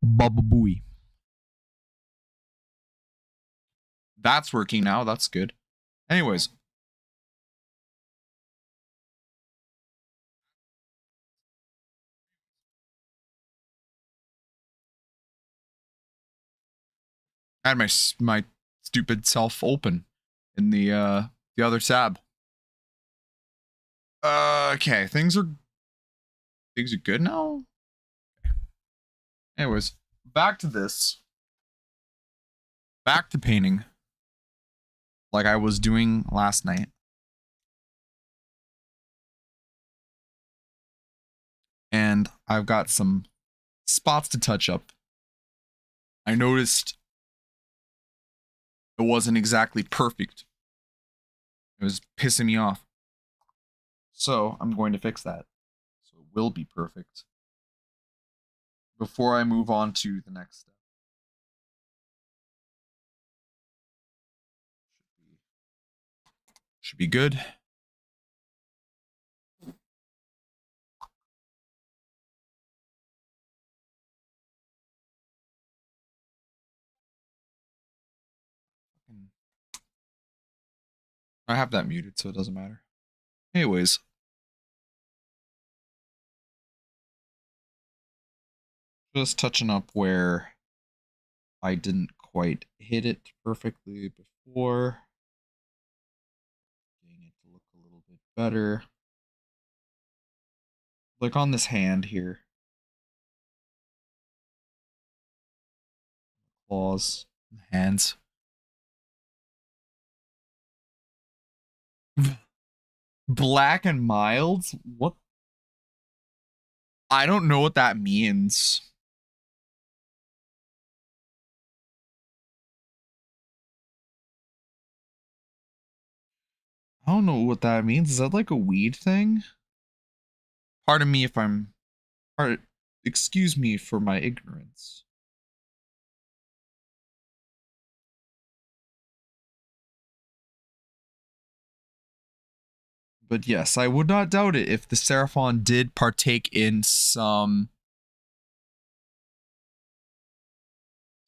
Baba Booey. That's working now. That's good. Anyways. I had my stupid self open in the other tab. Okay, things are good now. Anyways, back to this. Back to painting. Like I was doing last night. And I've got some spots to touch up. I noticed it wasn't exactly perfect. It was pissing me off. So I'm going to fix that. So it will be perfect. Before I move on to the next step. Should be good. I have that muted, so it doesn't matter. Anyways. Just touching up where I didn't quite hit it perfectly before. Getting it to look a little bit better. Like on this hand here. Claws, hands. Black and mild? What? I don't know what that means. I don't know what that means. Is that like a weed thing? Pardon me if I'm... Excuse me for my ignorance. But yes, I would not doubt it if the Seraphon did partake in some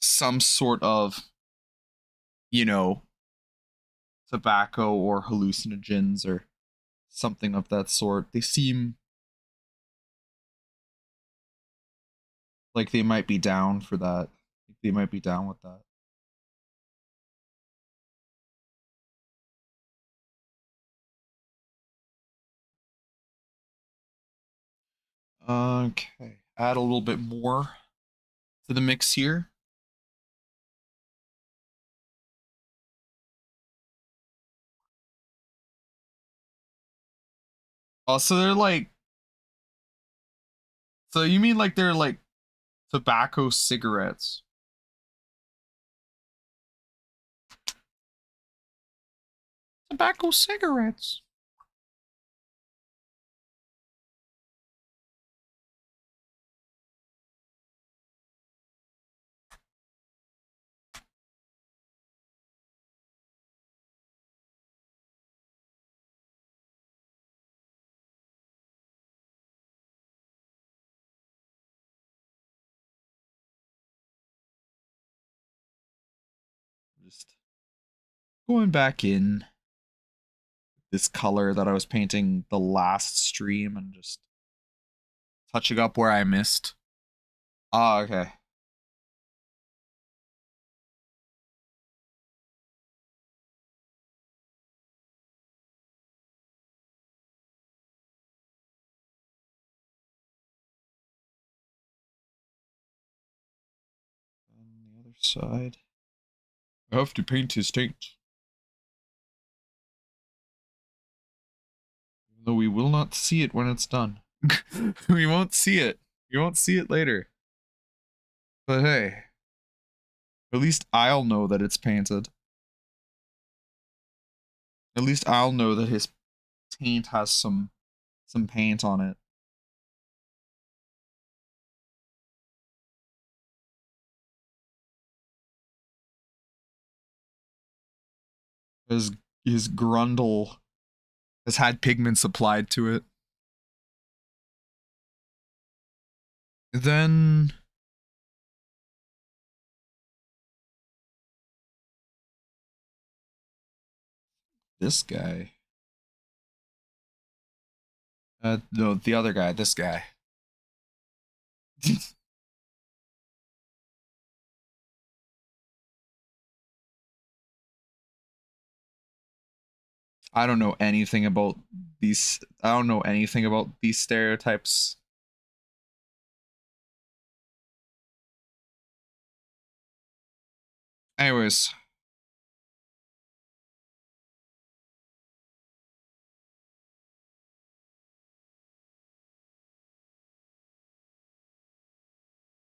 sort of, you know, tobacco or hallucinogens or something of that sort. They seem like they might be down for that. They might be down with that. Okay, add a little bit more to the mix here. So they're like, so you mean like they're like tobacco cigarettes? Tobacco cigarettes. Just going back in this color that I was painting the last stream and just touching up where I missed. Ah, okay. On the other side. I have to paint his taint. Though we will not see it when it's done. We won't see it. You won't see it later. But hey, at least I'll know that it's painted. At least I'll know that his taint has some paint on it. His grundle has had pigments applied to it. Then this guy. No, the other guy, this guy. I don't know anything about these. I don't know anything about these stereotypes. Anyways.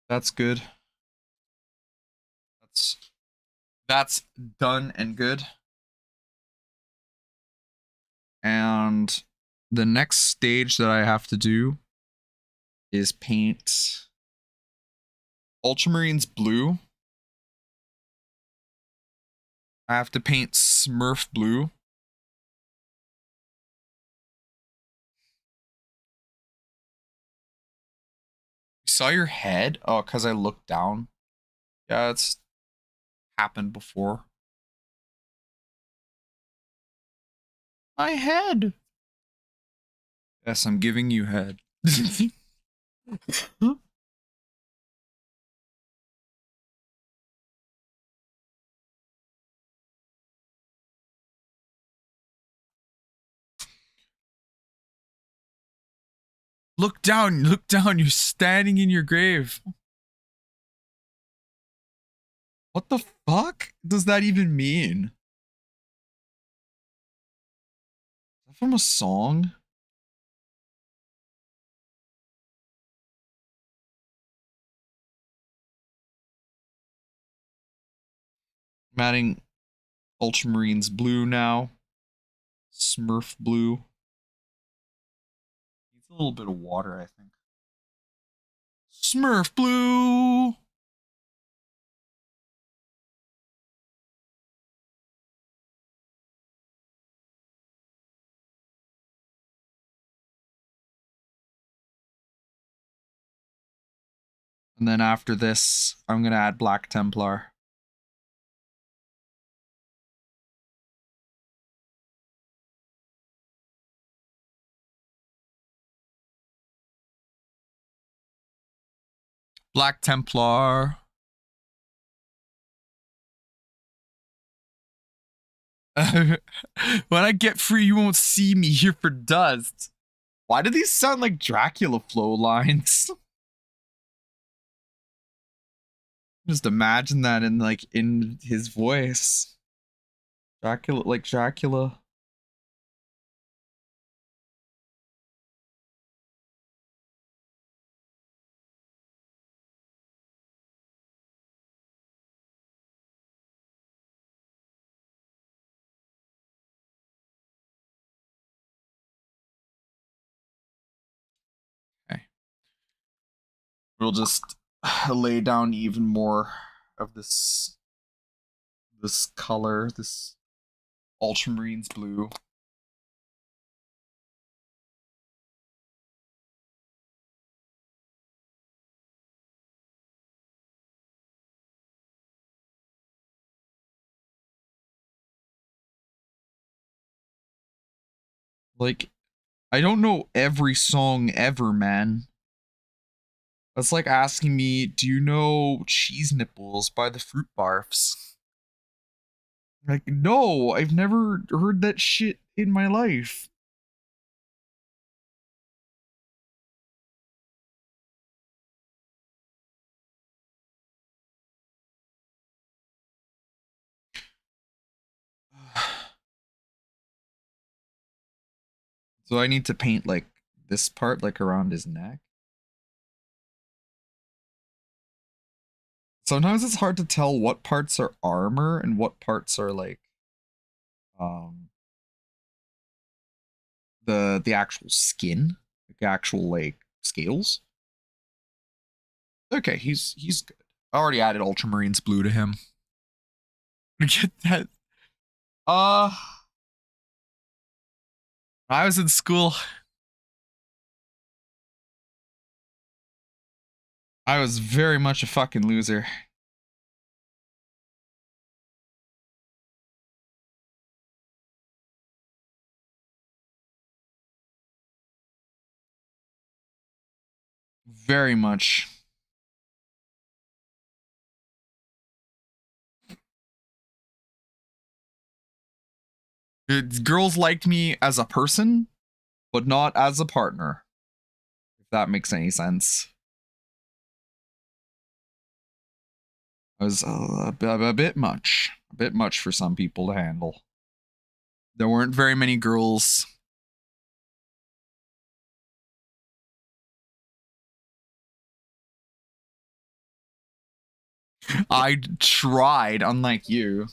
That's good. That's done and good. And the next stage that I have to do is paint Ultramarines blue. I have to paint Smurf blue. You saw your head? Oh, because I looked down. Yeah, it's happened before. My head. Yes, I'm giving you head. Look down, you're standing in your grave. What the fuck does that even mean? Is that from a song? I'm adding Ultramarines blue now. Smurf blue. Needs a little bit of water, I think. Smurf blue! And then after this, I'm gonna add Black Templar. Black Templar. When I get free, you won't see me here for dust. Why do these sound like Dracula flow lines? Just imagine that in his voice. Dracula, like Dracula. Okay. We'll just lay down even more of this color, this Ultramarines blue. Like, I don't know every song ever, man. That's like asking me, do you know Cheese Nipples by the Fruit Barfs? Like, no, I've never heard that shit in my life. So I need to paint like this part like around his neck. Sometimes it's hard to tell what parts are armor and what parts are like the actual skin, like actual like scales. Okay, he's good. I already added Ultramarines blue to him. Get that. I was in school. I was very much a fucking loser. Very much. Girls liked me as a person, but not as a partner. If that makes any sense. It was a bit much. A bit much for some people to handle. There weren't very many girls. I tried, unlike you.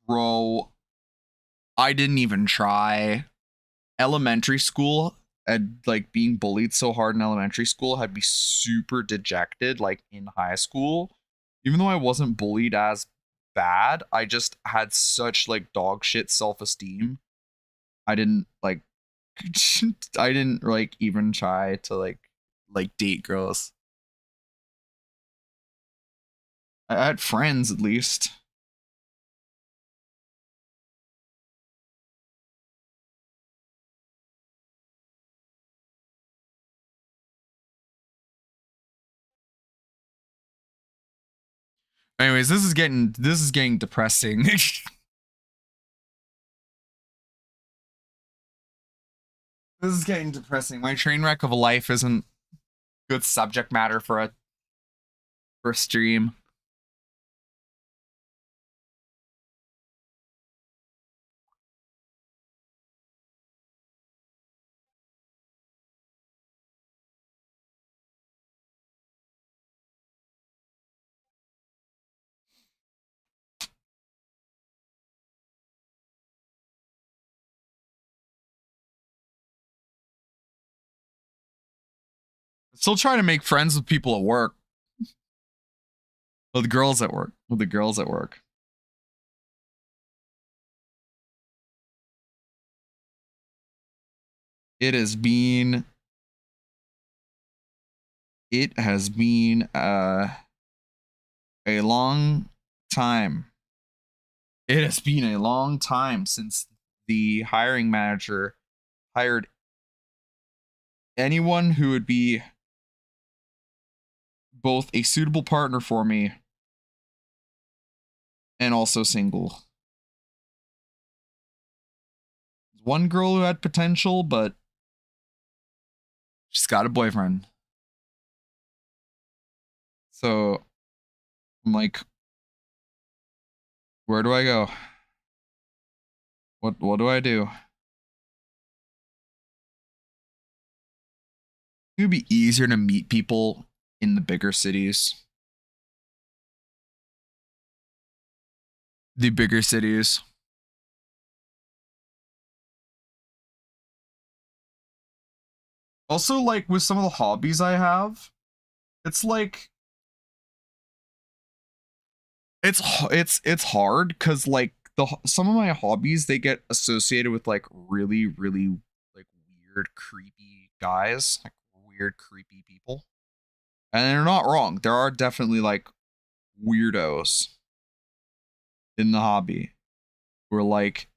Bro, I didn't even try. Elementary school, and like being bullied so hard in elementary school had me super dejected, like in high school. Even though I wasn't bullied as bad, I just had such like dog shit self-esteem. I didn't like I didn't like even try to like date girls. I had friends at least. Anyways, this is getting depressing. This is getting depressing. My train wreck of a life isn't good subject matter for a stream. Still trying to make friends with people at work. With girls at work. With the girls at work. It has been a long time. It has been a long time since the hiring manager hired anyone who would be both a suitable partner for me and also single. One girl who had potential, but she's got a boyfriend. So I'm like, where do I go? What do I do? It would be easier to meet people in the bigger cities. The bigger cities. Also, like with some of the hobbies I have, it's like it's hard because like some of my hobbies they get associated with like really like weird creepy guys, like weird creepy people, and they're not wrong. There are definitely like weirdos in the hobby where like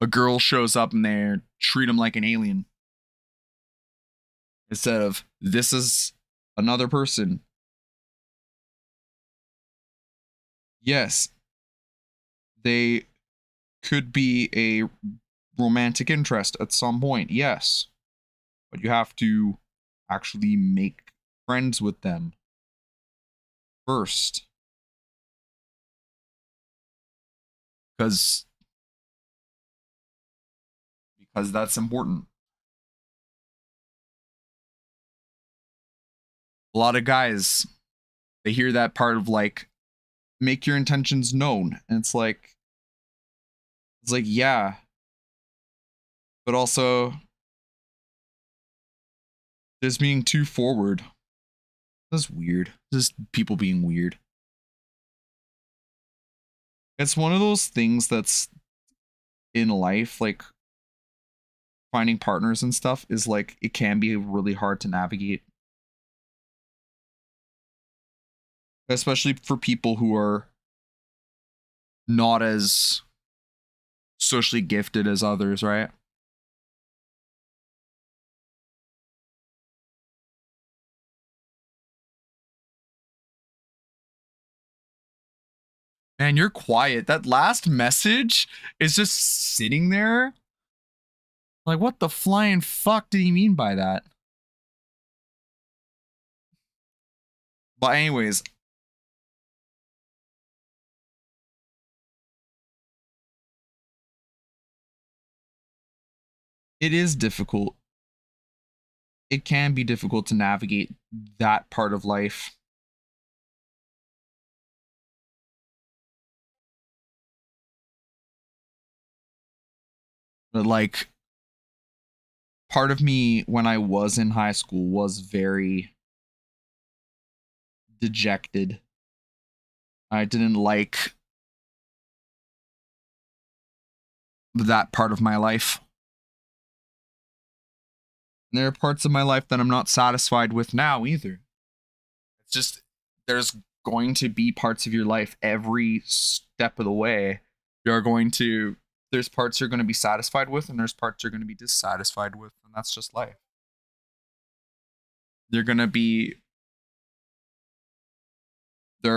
a girl shows up and they treat them like an alien instead of this is another person. Yes, they could be a romantic interest at some point, yes, but you have to actually make friends with them first because that's important. A lot of guys they hear that part of like make your intentions known and it's like yeah, but also just being too forward. That's weird. Just people being weird. It's one of those things that's in life, like finding partners and stuff is like it can be really hard to navigate. Especially for people who are not as socially gifted as others, right? Man, you're quiet. That last message is just sitting there. Like, what the flying fuck did he mean by that? But anyways, it is difficult. It can be difficult to navigate that part of life. But like, part of me when I was in high school was very dejected. I didn't like that part of my life. And there are parts of my life that I'm not satisfied with now either. It's just, there's going to be parts of your life every step of the way. You're going to, there's parts you're going to be satisfied with, and there's parts you're going to be dissatisfied with, and that's just life. There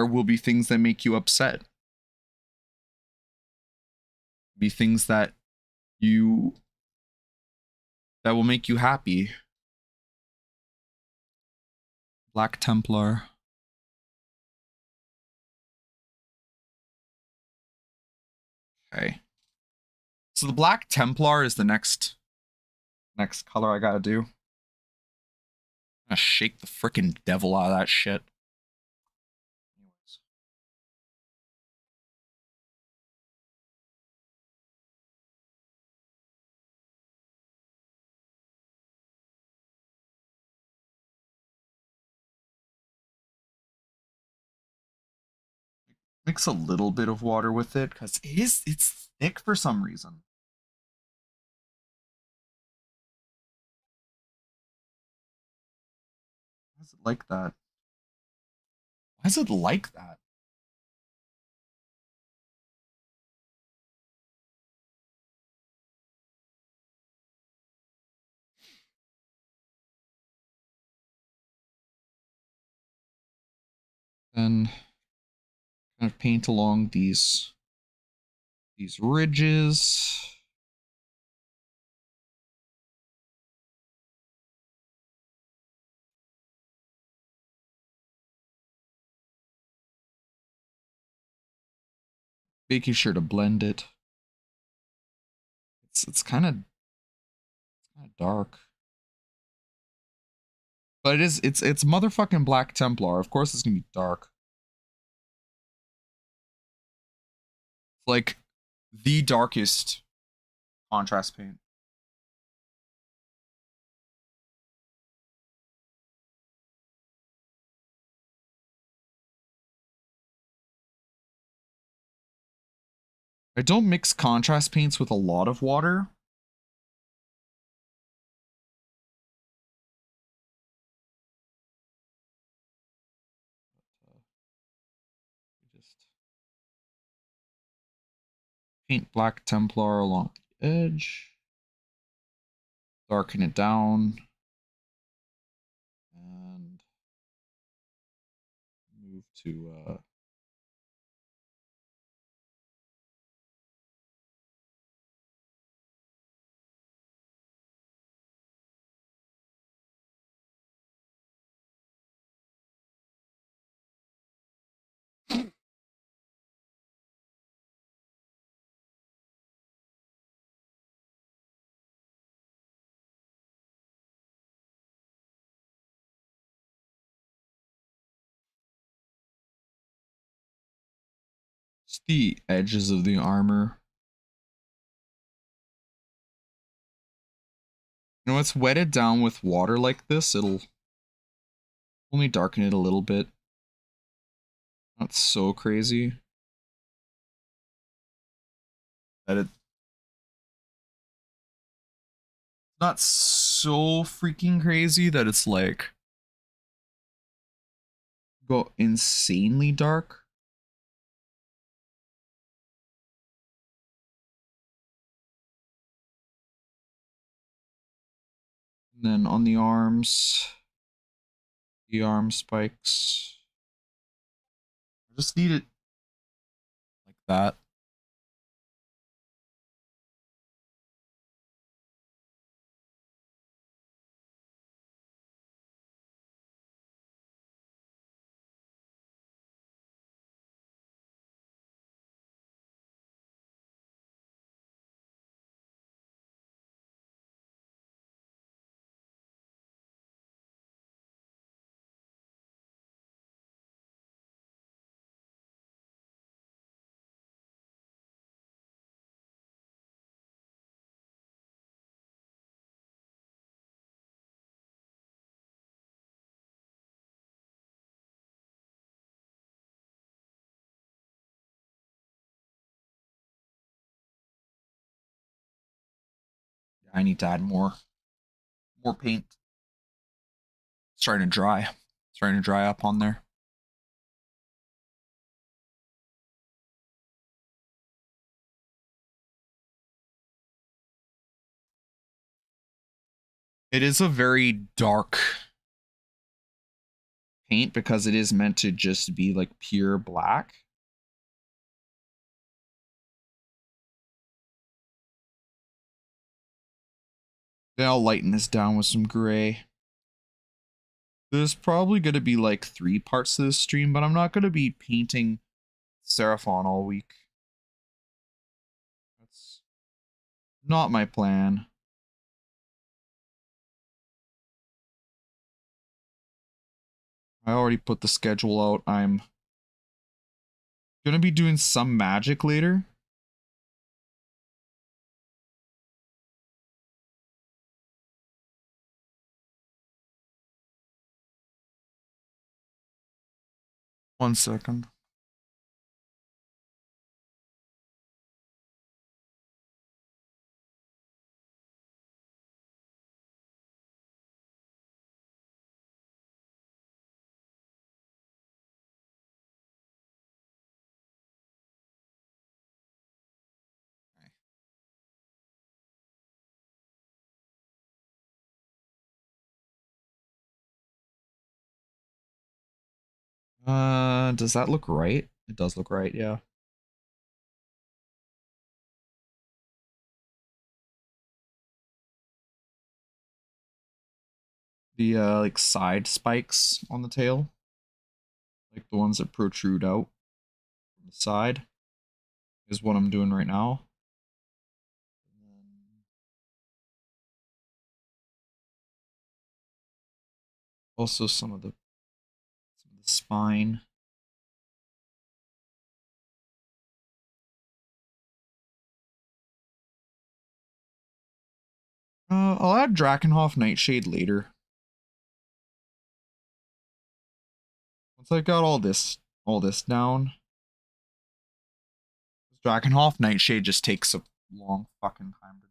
will be things that make you upset. Be things that will make you happy. Black Templar. Okay. So the Black Templar is the next color I gotta do. I'm gonna shake the frickin' devil out of that shit. Mix a little bit of water with it because it's thick for some reason. Why is it like that? Why is it like that? Then kind of paint along these ridges. Making sure to blend it. It's kind of dark. But it's motherfucking Black Templar. Of course it's gonna be dark. Like the darkest contrast paint. I don't mix contrast paints with a lot of water. Just paint Black Templar along the edge. Darken it down. And move to just the edges of the armor. You know, it's wetted down with water like this, it'll only darken it a little bit. Not so crazy. That it's not so freaking crazy that it's like go insanely dark. And then on the arm spikes. I just need it that. I need to add more paint. It's starting to dry. It's starting to dry up on there. It is a very dark paint because it is meant to just be like pure black. Then I'll lighten this down with some gray. There's probably going to be like 3 parts to this stream, but I'm not going to be painting Seraphon all week. That's not my plan. I already put the schedule out. I'm going to be doing some magic later. One second. Does that look right? It does look right, yeah. The like side spikes on the tail, like the ones that protrude out from the side, is what I'm doing right now. Also some of the spine. I'll add Drakenhof Nightshade later. Once I've got all this down. Drakenhof Nightshade just takes a long fucking time to dry.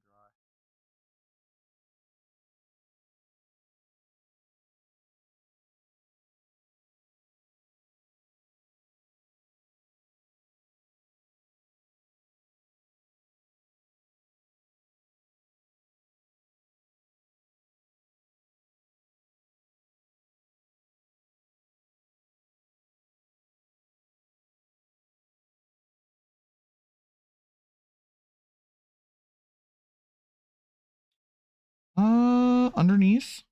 Underneath.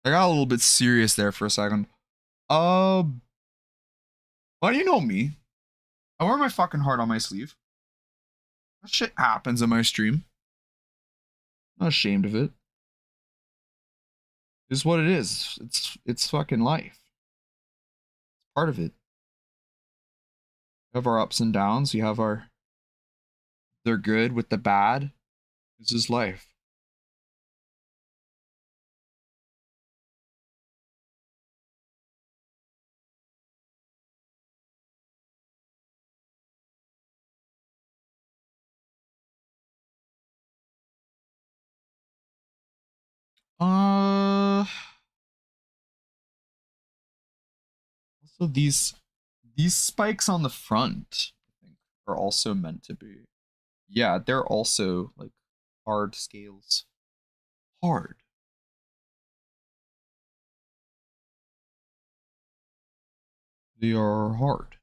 I got a little bit serious there for a second. Well, you know me. I wear my fucking heart on my sleeve. That shit happens in my stream. I'm not ashamed of it. It's what it is. It's fucking life. It's part of it. We have our ups and downs. We have our they're good with the bad. This is life. Also these spikes on the front, I think, are also meant to be. Yeah, they're also like hard scales. Hard. They are hard.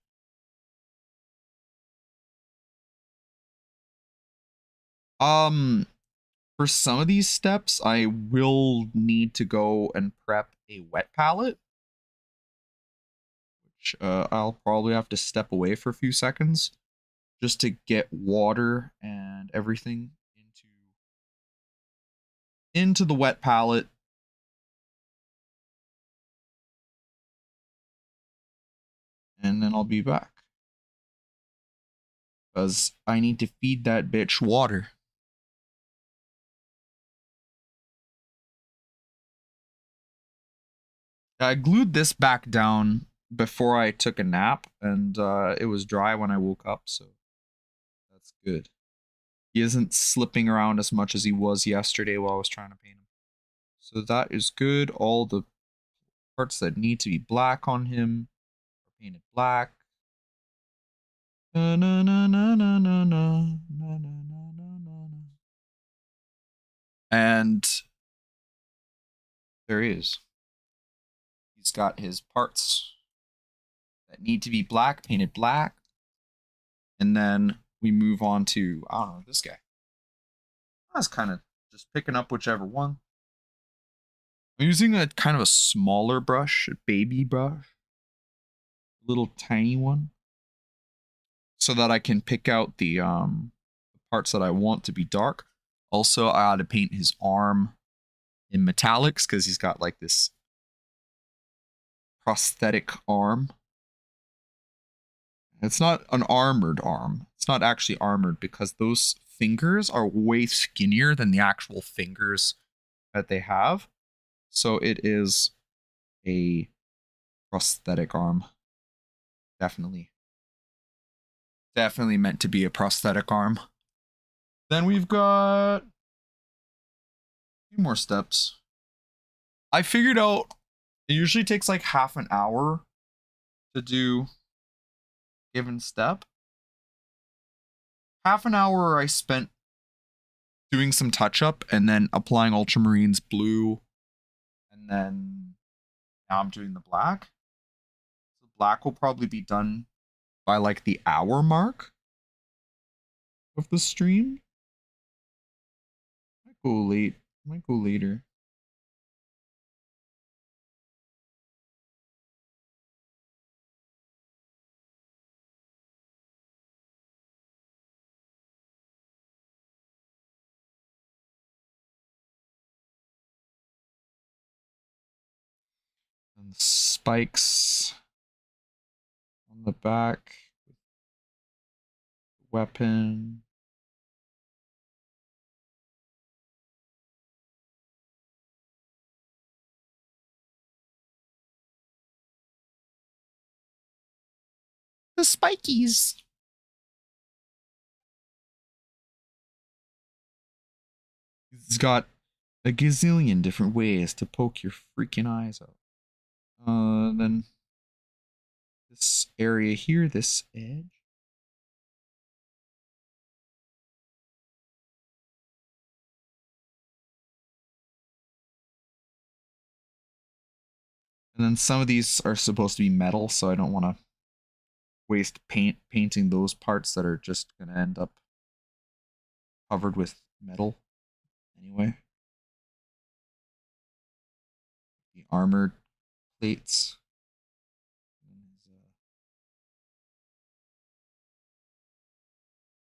For some of these steps, I will need to go and prep a wet palette, which I'll probably have to step away for a few seconds just to get water and everything into the wet palette. And then I'll be back. Because I need to feed that bitch water. I glued this back down before I took a nap, and it was dry when I woke up, so that's good. He isn't slipping around as much as he was yesterday while I was trying to paint him. So that is good. All the parts that need to be black on him are painted black. Na, na, na, na, na, na, na, na, na, na, na. And there he is. He's got his parts that need to be black, painted black. And then we move on to, I don't know, this guy. I was kind of just picking up whichever one. I'm using a kind of a smaller brush, a baby brush. A little tiny one. So that I can pick out the parts that I want to be dark. Also, I ought to paint his arm in metallics because he's got like this prosthetic arm. It's not an armored arm. It's not actually armored because those fingers are way skinnier than the actual fingers that they have. So it is a prosthetic arm. Definitely. Definitely meant to be a prosthetic arm. Then we've got a few more steps. I figured out it usually takes like half an hour to do a given step. Half an hour I spent doing some touch up and then applying ultramarines blue, and then now I'm doing the black. The black will probably be done by like the hour mark of the stream. Might go late. Might go later. And the spikes on the back. Weapon. The spikies. It's got a gazillion different ways to poke your freaking eyes out. Then this area here, this edge. And then some of these are supposed to be metal, so I don't want to waste painting those parts that are just going to end up covered with metal anyway. The armored plates.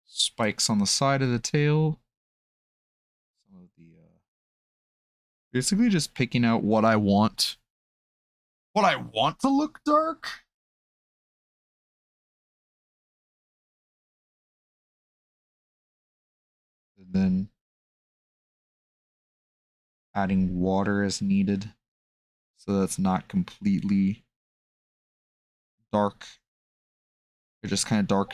Spikes on the side of the tail. Some of the basically just picking out what I want. What I want to look dark. And then adding water as needed. So that's not completely dark. It just kind of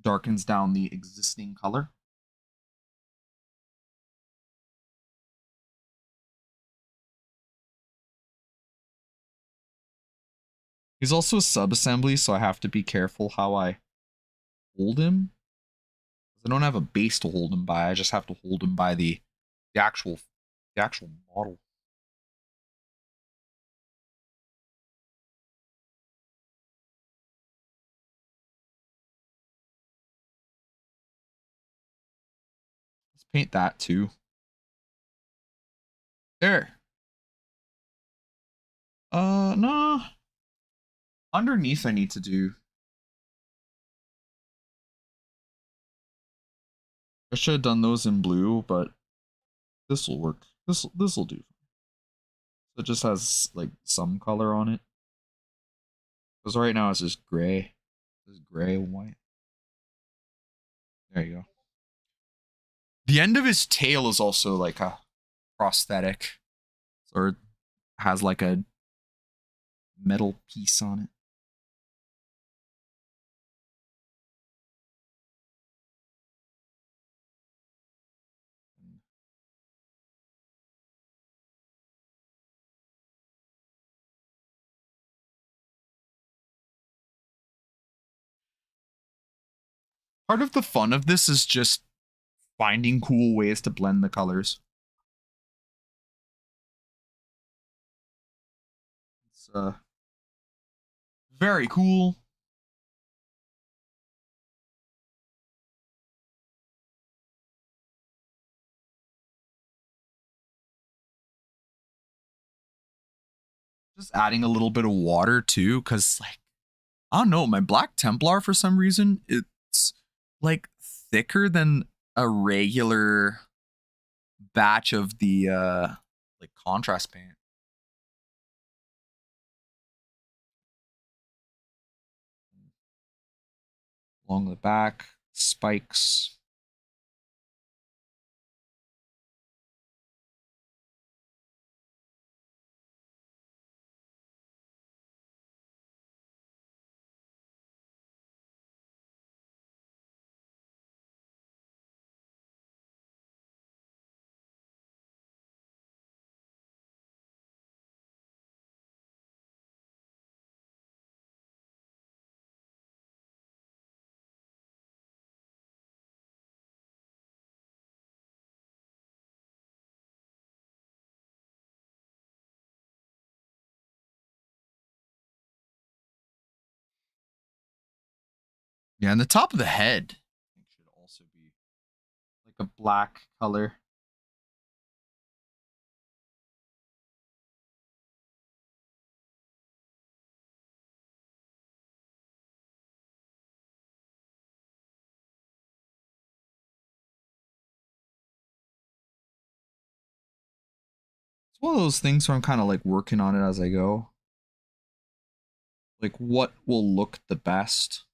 darkens down the existing color. He's also a sub-assembly, so I have to be careful how I hold him. I don't have a base to hold him by. I just have to hold him by the actual model. Let's paint that too. There. No. Underneath I need to do. I should have done those in blue, but this will work. This will do. So it just has like some color on it. Because right now it's just gray. It's gray and white. There you go. The end of his tail is also like a prosthetic. Or it has like a metal piece on it. Part of the fun of this is just finding cool ways to blend the colors. It's very cool. Just adding a little bit of water too, because like I don't know, my Black Templar for some reason it's like thicker than a regular batch of the like contrast paint. Along the back, spikes. Yeah, and the top of the head should also be like a black color. It's one of those things where I'm kind of like working on it as I go. Like what will look the best.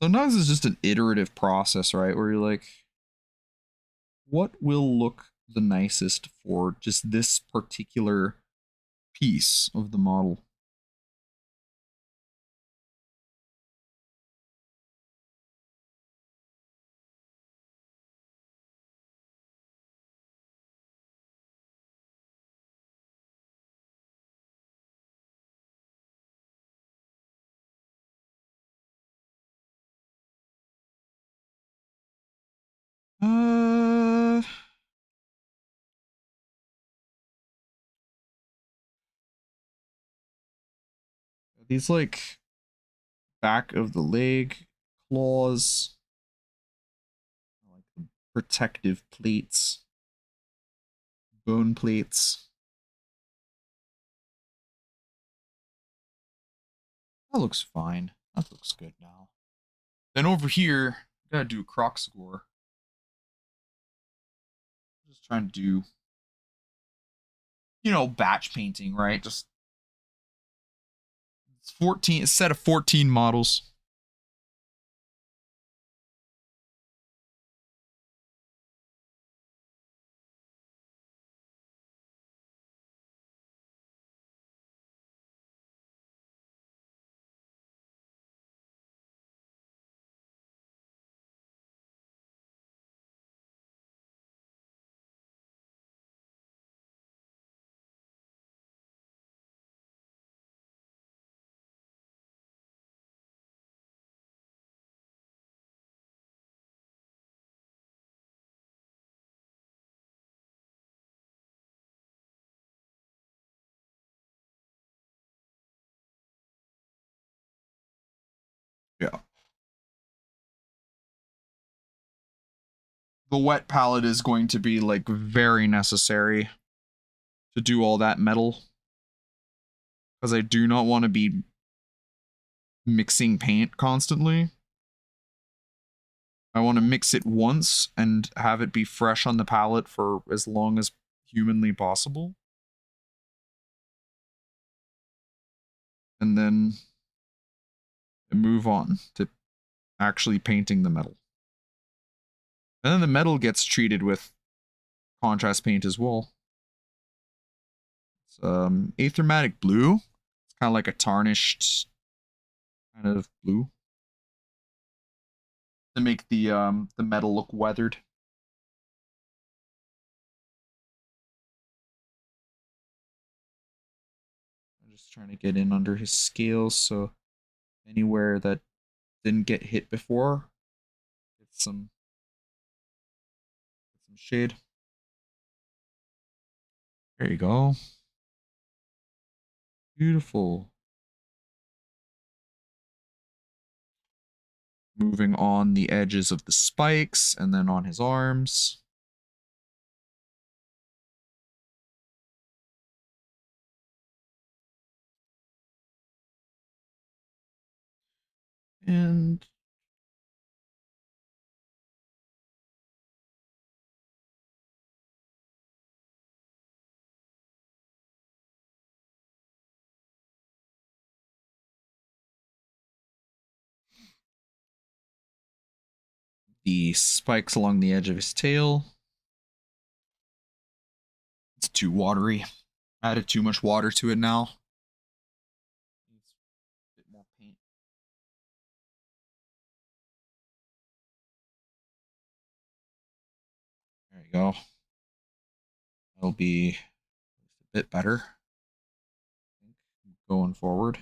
Sometimes it's just an iterative process, right? Where you're like, what will look the nicest for just this particular piece of the model? Uh, these like back of the leg, claws, like the protective plates, bone plates. That looks fine. That looks good now. Then over here, I gotta do a croc score. Just trying to do, you know, batch painting, right? Just it's 14, a set of 14 models. Yeah. The wet palette is going to be like very necessary to do all that metal. Because I do not want to be mixing paint constantly. I want to mix it once and have it be fresh on the palette for as long as humanly possible. And then move on to actually painting the metal. And then the metal gets treated with contrast paint as well. It's achromatic blue. It's kind of like a tarnished kind of blue to make the metal look weathered. I'm just trying to get in under his scales, so anywhere that didn't get hit before, get some shade. There you go. Beautiful. Moving on the edges of the spikes and then on his arms. And the spikes along the edge of his tail. It's too watery. Added too much water to it now. Needs a bit more paint. There you go. That'll be a bit better going forward.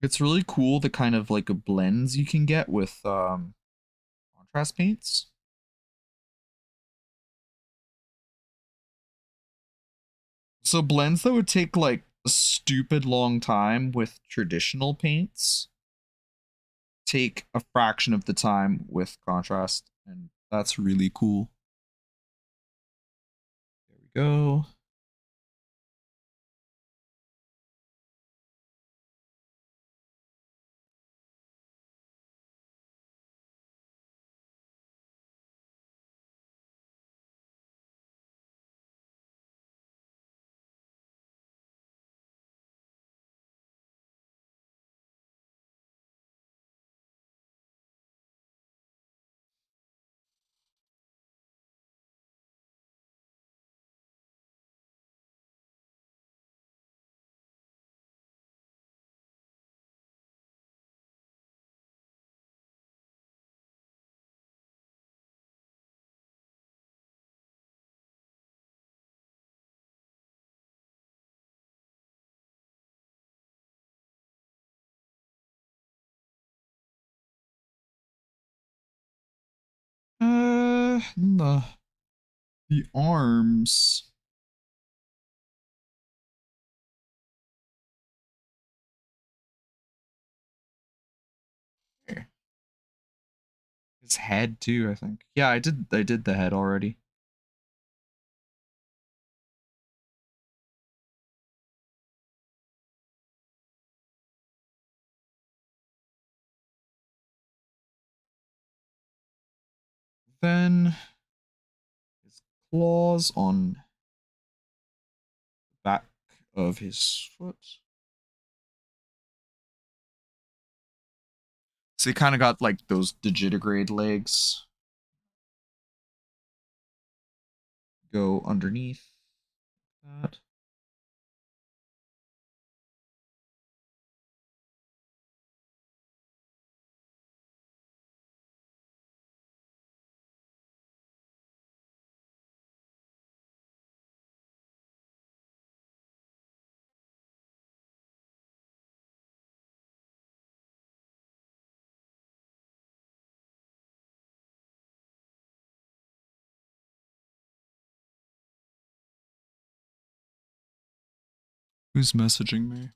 It's really cool the kind of like blends you can get with contrast paints. So blends that would take like a stupid long time with traditional paints take a fraction of the time with contrast, and that's really cool. There we go. the arms. Here. His head too, I think. Yeah, I did the head already. Then his claws on the back of his foot. So he kind of got like those digitigrade legs. Go underneath that. Who's messaging me?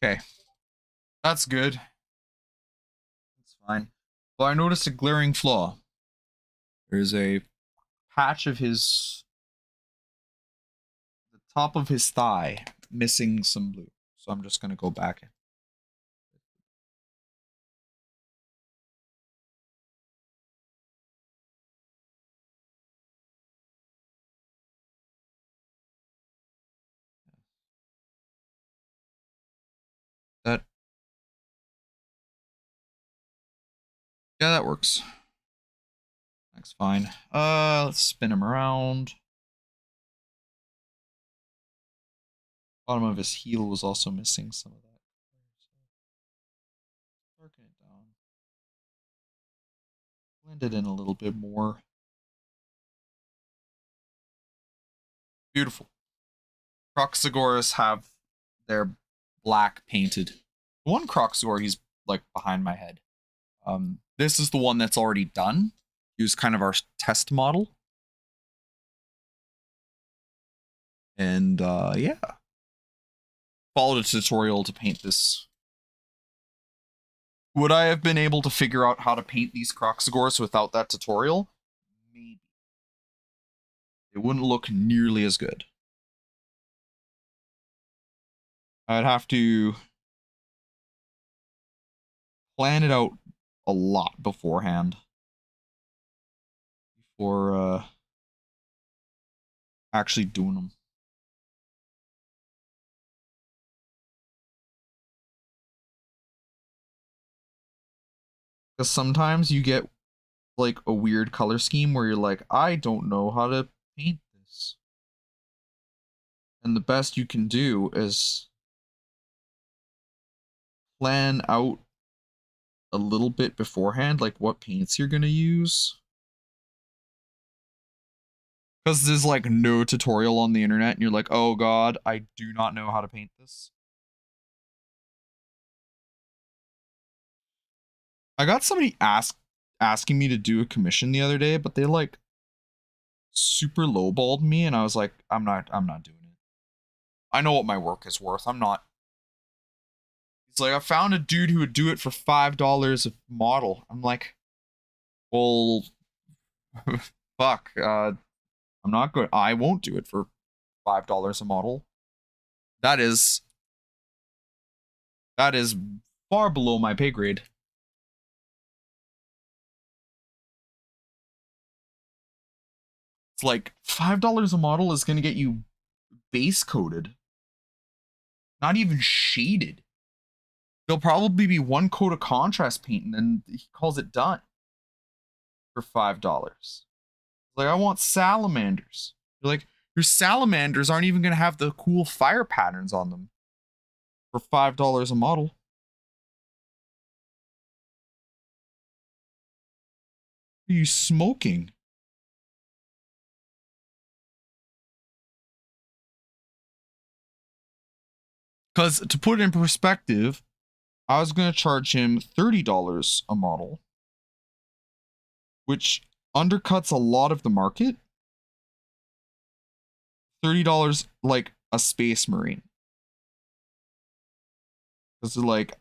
Okay. That's good. That's fine. Well, I noticed a glaring flaw. There's a patch of the top of his thigh missing some blue. So I'm just gonna go back. That Yeah, that works. That's fine. Let's spin him around. Bottom of his heel was also missing some of that. Darken it down. Blend it in a little bit more. Beautiful. Croxagoras have their black painted. One Croxagor, he's like behind my head. This is the one that's already done. He was kind of our test model. And yeah. Followed a tutorial to paint this. Would I have been able to figure out how to paint these Croxagors without that tutorial? Maybe. It wouldn't look nearly as good. I'd have to plan it out a lot beforehand. Before actually doing them. Because sometimes you get like a weird color scheme where you're like, I don't know how to paint this. And the best you can do is plan out a little bit beforehand, like what paints you're gonna use. Because there's like no tutorial on the internet, and you're like, oh god, I do not know how to paint this. I got somebody asking me to do a commission the other day, but they like super lowballed me, and I was like, I'm not doing it. I know what my work is worth. I'm not. It's like I found a dude who would do it for $5 a model. I'm like, well, fuck. I'm not good. I won't do it for $5 a model. That is That is far below my pay grade. It's like $5 a model is going to get you base coated. Not even shaded. There'll probably be one coat of contrast paint and then he calls it done for $5. Like, I want salamanders. You're like, your salamanders aren't even going to have the cool fire patterns on them for $5 a model. Are you smoking? Because to put it in perspective, I was going to charge him $30 a model, which undercuts a lot of the market. $30 like a Space Marine. Because like,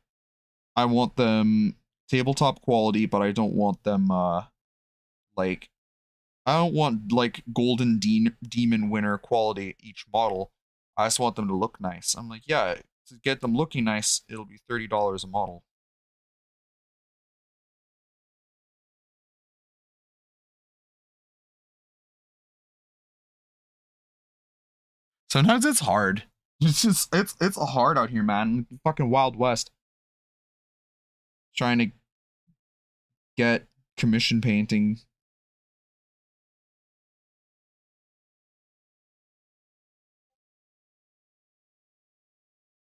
I want them tabletop quality, but I don't want them like, I don't want like golden demon winner quality each model. I just want them to look nice. I'm like, yeah, to get them looking nice, it'll be $30 a model. Sometimes it's hard. It's just it's hard out here, man. Fucking Wild West. Trying to get commission painting.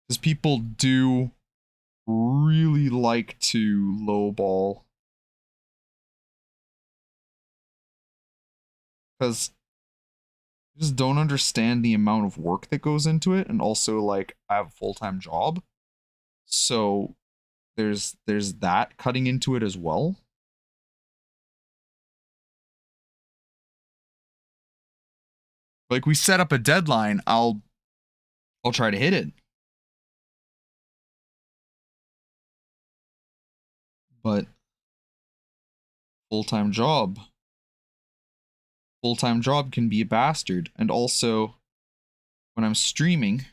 Because people do really like to lowball. Because just don't understand the amount of work that goes into it, and also like I have a full-time job, so there's that cutting into it as well. Like, we set up a deadline, I'll try to hit it, but full-time job can be a bastard. And also, when I'm streaming,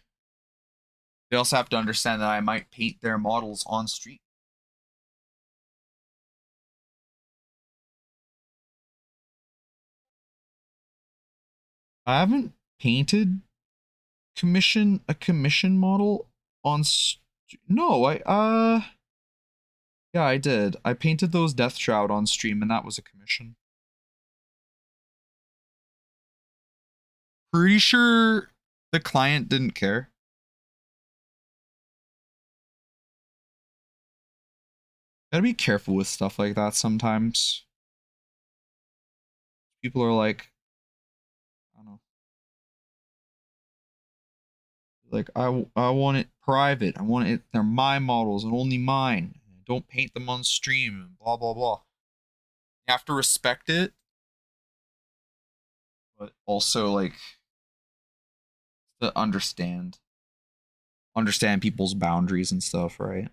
they also have to understand that I might paint their models on stream. I haven't painted a commission model on no, yeah, I did. I painted those Death Shroud on stream, and that was a commission. Pretty sure the client didn't care. Gotta be careful with stuff like that sometimes. People are like, I don't know. Like, I want it private. I want it, they're my models and only mine. Don't paint them on stream and blah blah blah. You have to respect it, but also like to understand people's boundaries and stuff, right?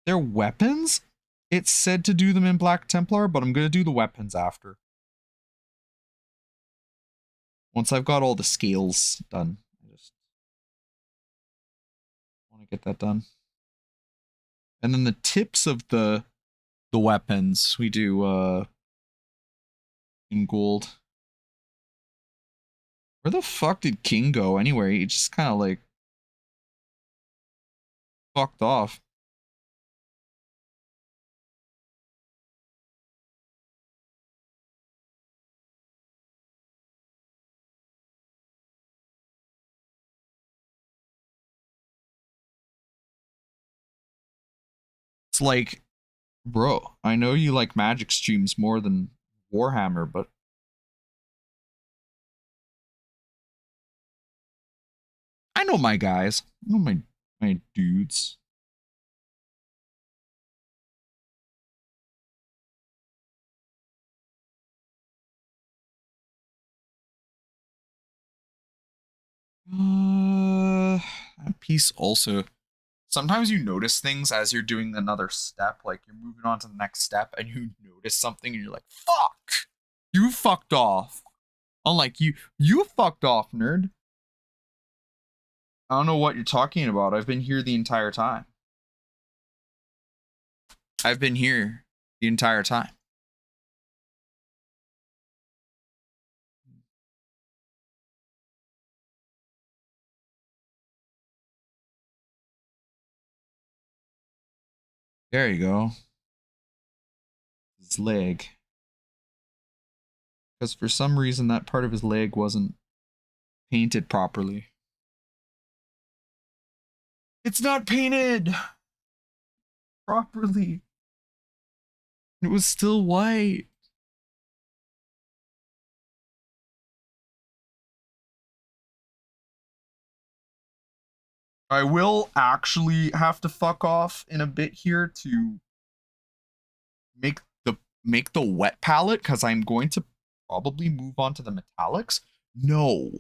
Their weapons? It's said to do them in Black Templar, but I'm gonna do the weapons after. Once I've got all the scales done. I just want to get that done. And then the tips of the weapons we do in gold. Where the fuck did King go anyway? He just kind of like fucked off. It's like, bro, I know you like Magic streams more than Warhammer, but I know my guys. I know my dudes. Piece also. Sometimes you notice things as you're doing another step, like you're moving on to the next step and you notice something and you're like, fuck! You fucked off. Unlike you. You fucked off, nerd. I don't know what you're talking about. I've been here the entire time. I've been here the entire time. There you go. His leg. Because for some reason that part of his leg wasn't painted properly. It's not painted properly. It was still white. I will actually have to fuck off in a bit here to make the wet palette, because I'm going to probably move on to the metallics. No,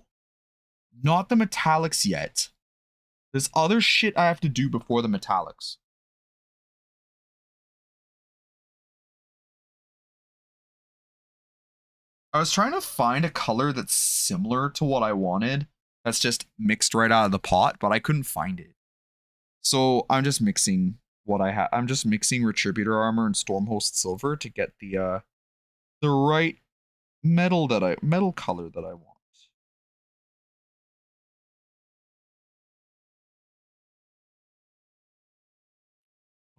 not the metallics yet. There's other shit I have to do before the metallics. I was trying to find a color that's similar to what I wanted, that's just mixed right out of the pot, but I couldn't find it. So I'm just mixing what I have. I'm just mixing Retributor Armor and Stormhost Silver to get the right metal color that I want.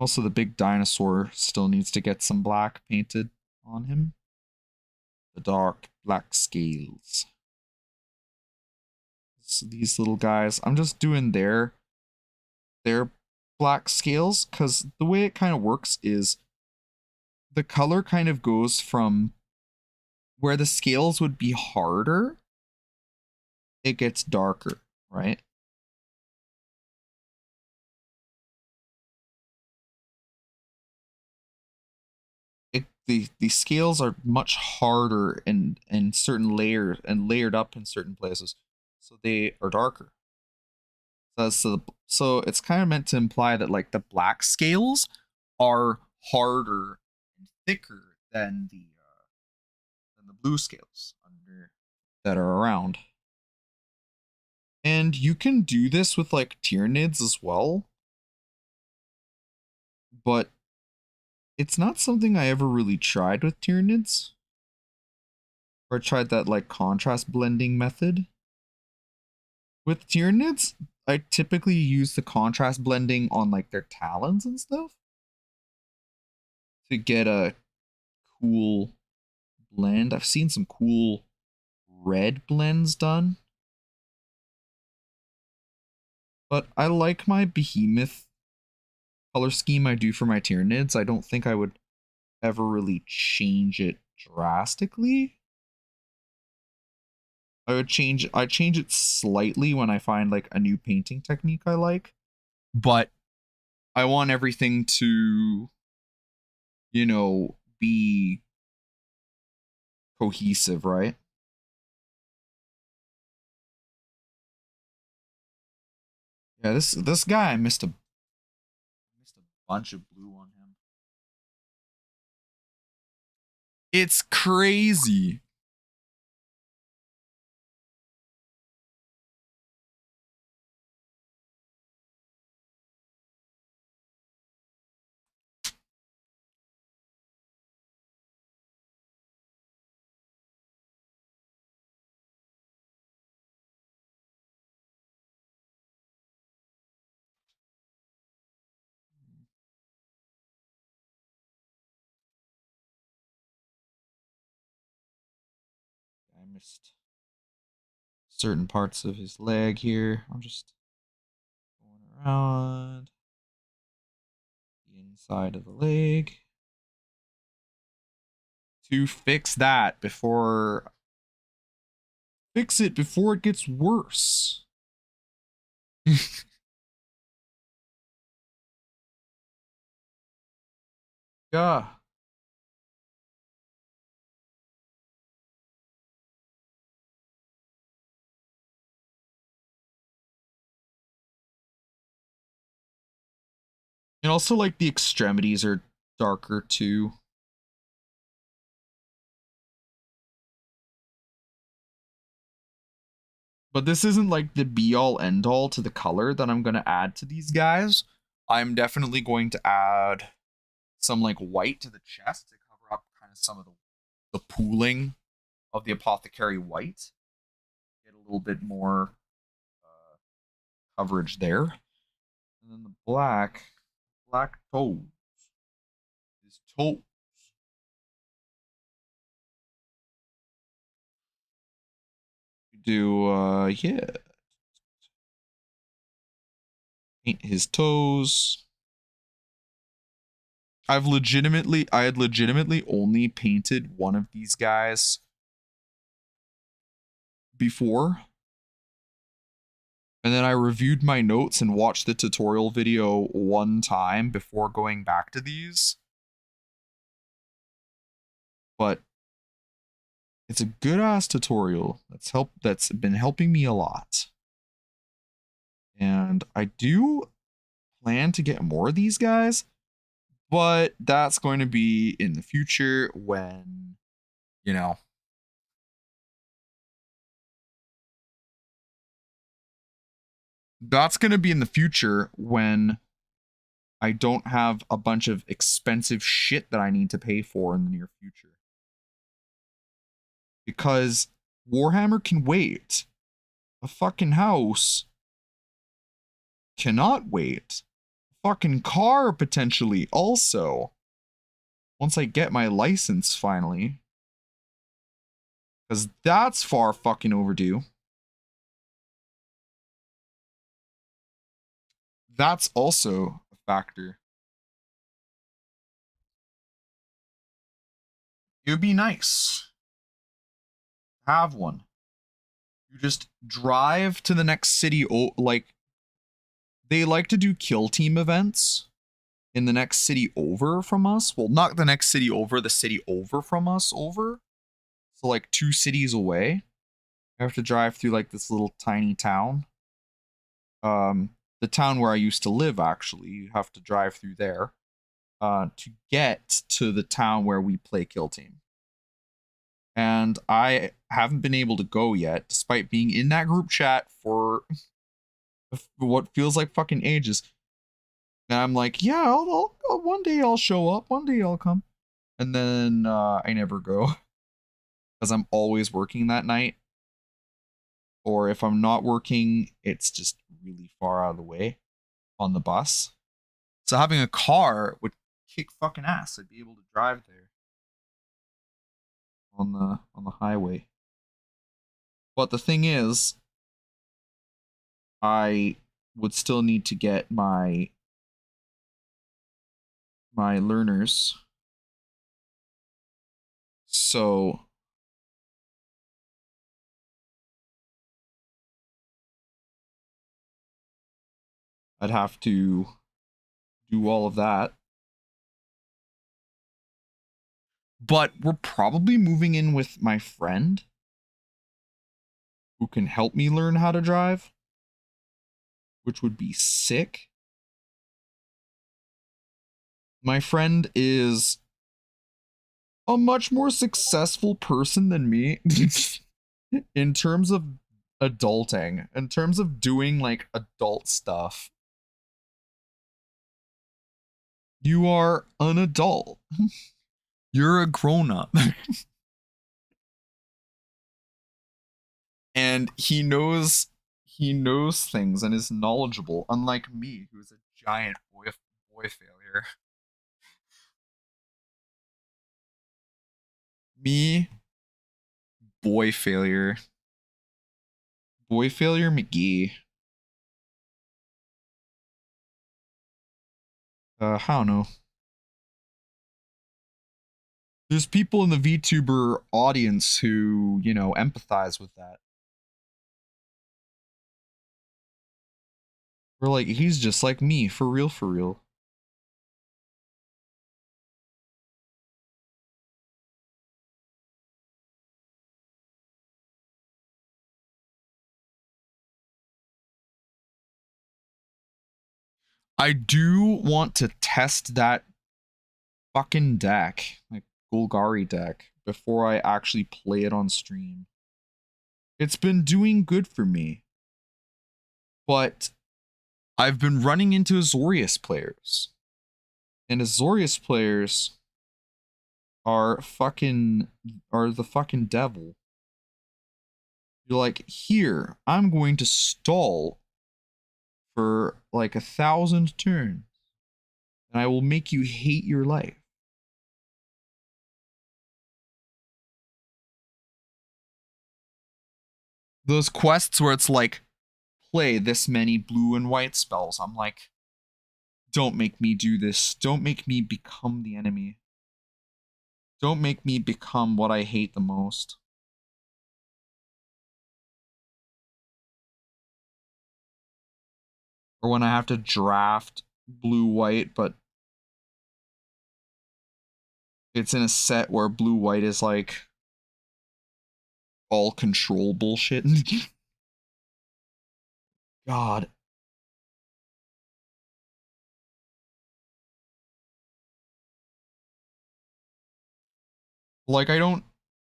Also, the big dinosaur still needs to get some black painted on him. The dark black scales. So these little guys, I'm just doing their black scales, because the way it kind of works is the color kind of goes from where the scales would be harder, it gets darker, right? The scales are much harder in certain layers and layered up in certain places, so they are darker. So it's kind of meant to imply that like the black scales are harder and thicker than the blue scales under that are around. And you can do this with like Tyranids as well, but it's not something I ever really tried with Tyranids. Or tried that like contrast blending method. With Tyranids, I typically use the contrast blending on like their talons and stuff to get a cool blend. I've seen some cool red blends done. But I like my behemoth color scheme I do for my Tyranids. I don't think I would ever really change it drastically. I'd change it slightly when I find like a new painting technique I like. But I want everything to, you know, be cohesive, right? Yeah, this guy, I missed a bunch of blue on him. It's crazy. I missed certain parts of his leg here. I'm just going around the inside of the leg to fix that before it gets worse. Yeah. And also like the extremities are darker too. But this isn't like the be-all end-all to the color that I'm going to add to these guys. I'm definitely going to add some like white to the chest to cover up kind of some of the pooling of the apothecary white. Get a little bit more coverage there. And then the black toes. His toes. Do yeah. Paint his toes. I had legitimately only painted one of these guys before. And then I reviewed my notes and watched the tutorial video one time before going back to these. But it's a good ass tutorial that's been helping me a lot. And I do plan to get more of these guys, but that's going to be in the future when, you know, that's going to be in the future when I don't have a bunch of expensive shit that I need to pay for in the near future. Because Warhammer can wait. A fucking house cannot wait. A fucking car potentially also. Once I get my license finally. Because that's far fucking overdue. That's also a factor. It would be nice to have one. You just drive to the next city, like, they like to do kill team events in the next city over from us. Well, not the next city over, the city over from us over. So like 2 cities away. I have to drive through like this little tiny town. The town where I used to live, actually. You have to drive through there to get to the town where we play kill team. And I haven't been able to go yet, despite being in that group chat for what feels like fucking ages. And I'm like, yeah, I'll one day I'll show up, one day I'll come. And then I never go. Because I'm always working that night. Or if I'm not working, it's just really far out of the way on the bus. So having a car would kick fucking ass. I'd be able to drive there on the highway. But the thing is, I would still need to get my learners. So I'd have to do all of that. But we're probably moving in with my friend who can help me learn how to drive, which would be sick. My friend is a much more successful person than me in terms of adulting, in terms of doing like adult stuff. You are an adult. You're a grown-up. And he knows things and is knowledgeable, unlike me, who's a giant boy failure. Me, boy failure. Boy failure McGee. I don't know. There's people in the VTuber audience who, you know, empathize with that. We're like, he's just like me, for real, for real. I do want to test that fucking deck, like Golgari deck, before I actually play it on stream. It's been doing good for me. But I've been running into Azorius players. And Azorius players are the fucking devil. You're like, here, I'm going to stall for like 1,000 turns. And I will make you hate your life. Those quests where it's like, play this many blue and white spells. I'm like, don't make me do this. Don't make me become the enemy. Don't make me become what I hate the most. Or when I have to draft blue-white, but it's in a set where blue-white is like all control bullshit. God. Like, I don't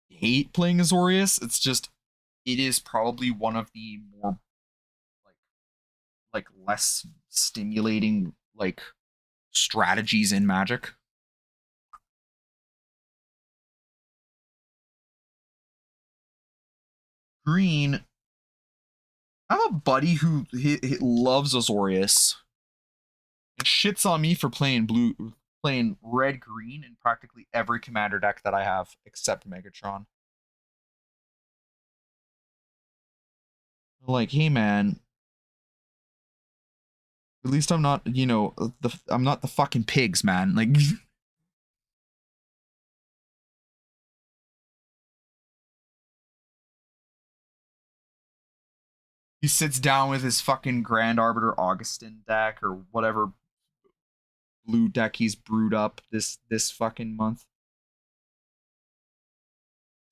hate playing Azorius. It's just, it is probably one of the more like less stimulating like strategies in Magic. Green. I have a buddy who he loves Azorius and shits on me for playing red green in practically every commander deck that I have except Megatron. Like, hey man, at least I'm not, you know, I'm not the fucking pigs, man. Like, he sits down with his fucking Grand Arbiter Augustin deck or whatever blue deck he's brewed up this fucking month.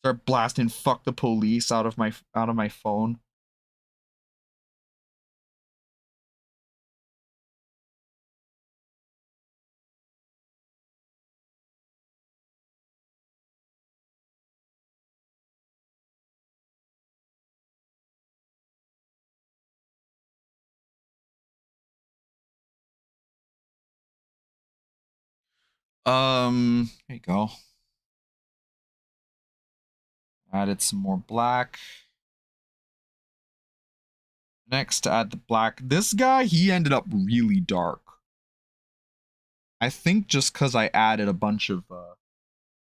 Start blasting "fuck the police" out of my phone. There you go. Added some more black. Next, to add the black. This guy, he ended up really dark. I think just because I added a bunch of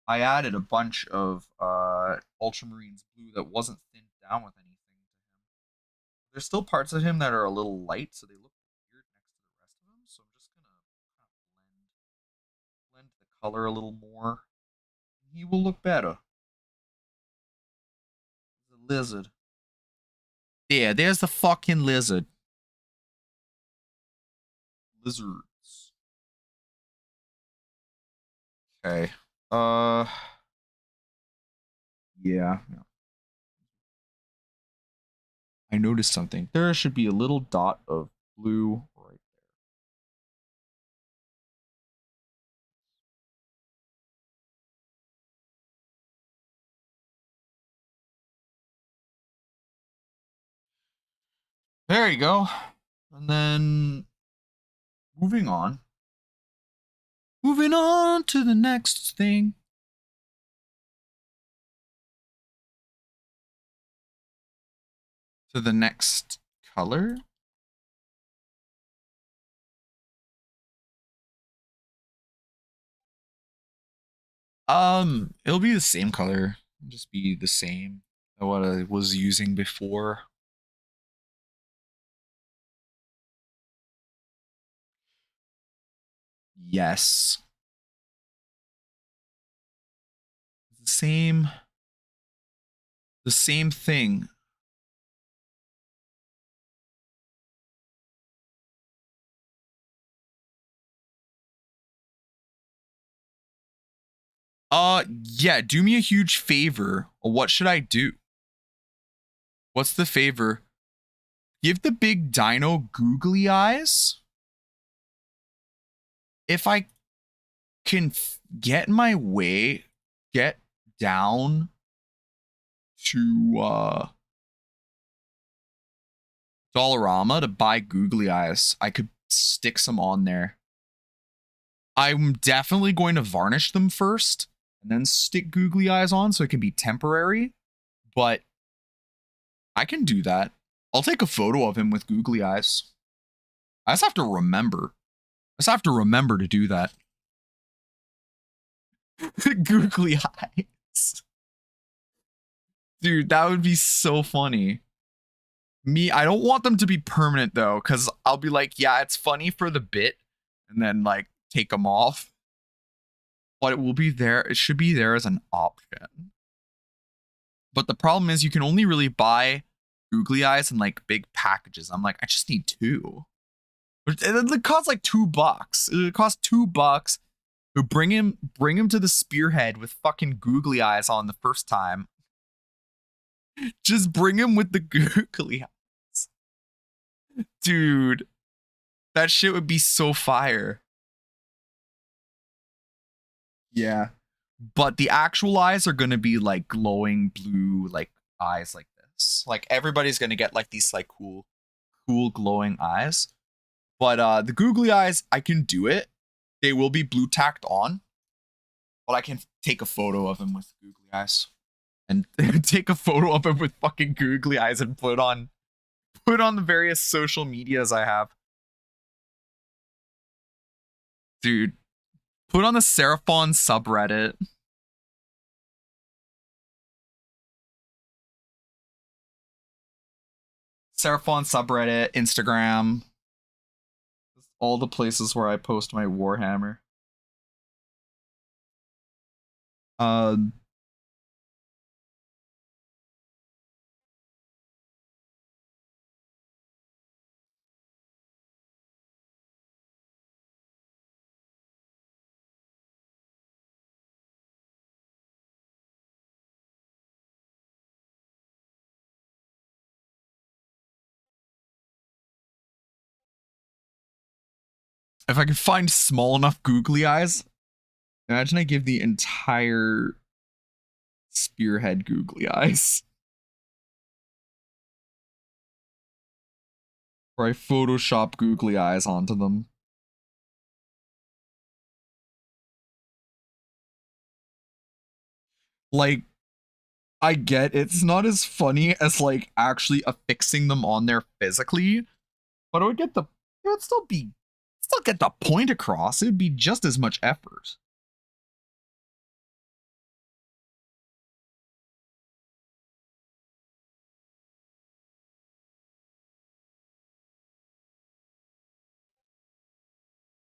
Ultramarines blue that wasn't thinned down with anything to him. There's still parts of him that are a little light, so they look weird next to the rest of him. So I'm just gonna kind of blend the color a little more. He will look better. The lizard. Yeah, there's the fucking lizard. Lizards. Okay. Yeah. I noticed something. There should be a little dot of blue right there. There you go. And then moving on. Moving on to the next thing. To the next color. It'll be the same color. It'll just be the same as what I was using before. Yes. The same thing. Yeah, do me a huge favor. What should I do? What's the favor? Give the big dino googly eyes. If I can get down to Dollarama to buy googly eyes. I could stick some on there. I'm definitely going to varnish them first and then stick googly eyes on so it can be temporary. But I can do that. I'll take a photo of him with googly eyes. I just have to remember. I just have to remember to do that. Googly eyes. Dude, that would be so funny. I don't want them to be permanent though, because I'll be like, yeah, it's funny for the bit, and then like take them off. But it will be there. It should be there as an option. But the problem is you can only really buy googly eyes in like big packages. I'm like, I just need 2. It costs like $2. It costs $2 to bring him to the Spearhead with fucking googly eyes on the first time. Just bring him with the googly eyes. Dude, that shit would be so fire. Yeah. But the actual eyes are gonna be like glowing blue, like eyes like this. Like everybody's gonna get like these like cool glowing eyes. But the googly eyes, I can do it. They will be blue tacked on. But I can take a photo of him with googly eyes. And take a photo of him with fucking googly eyes and put on the various social medias I have. Dude, put on the Seraphon subreddit. Seraphon subreddit, Instagram. All the places where I post my Warhammer. If I could find small enough googly eyes, imagine I give the entire Spearhead googly eyes. Or I Photoshop googly eyes onto them. Like, I get it's not as funny as like actually affixing them on there physically, but it would still get the point across. It would be just as much effort.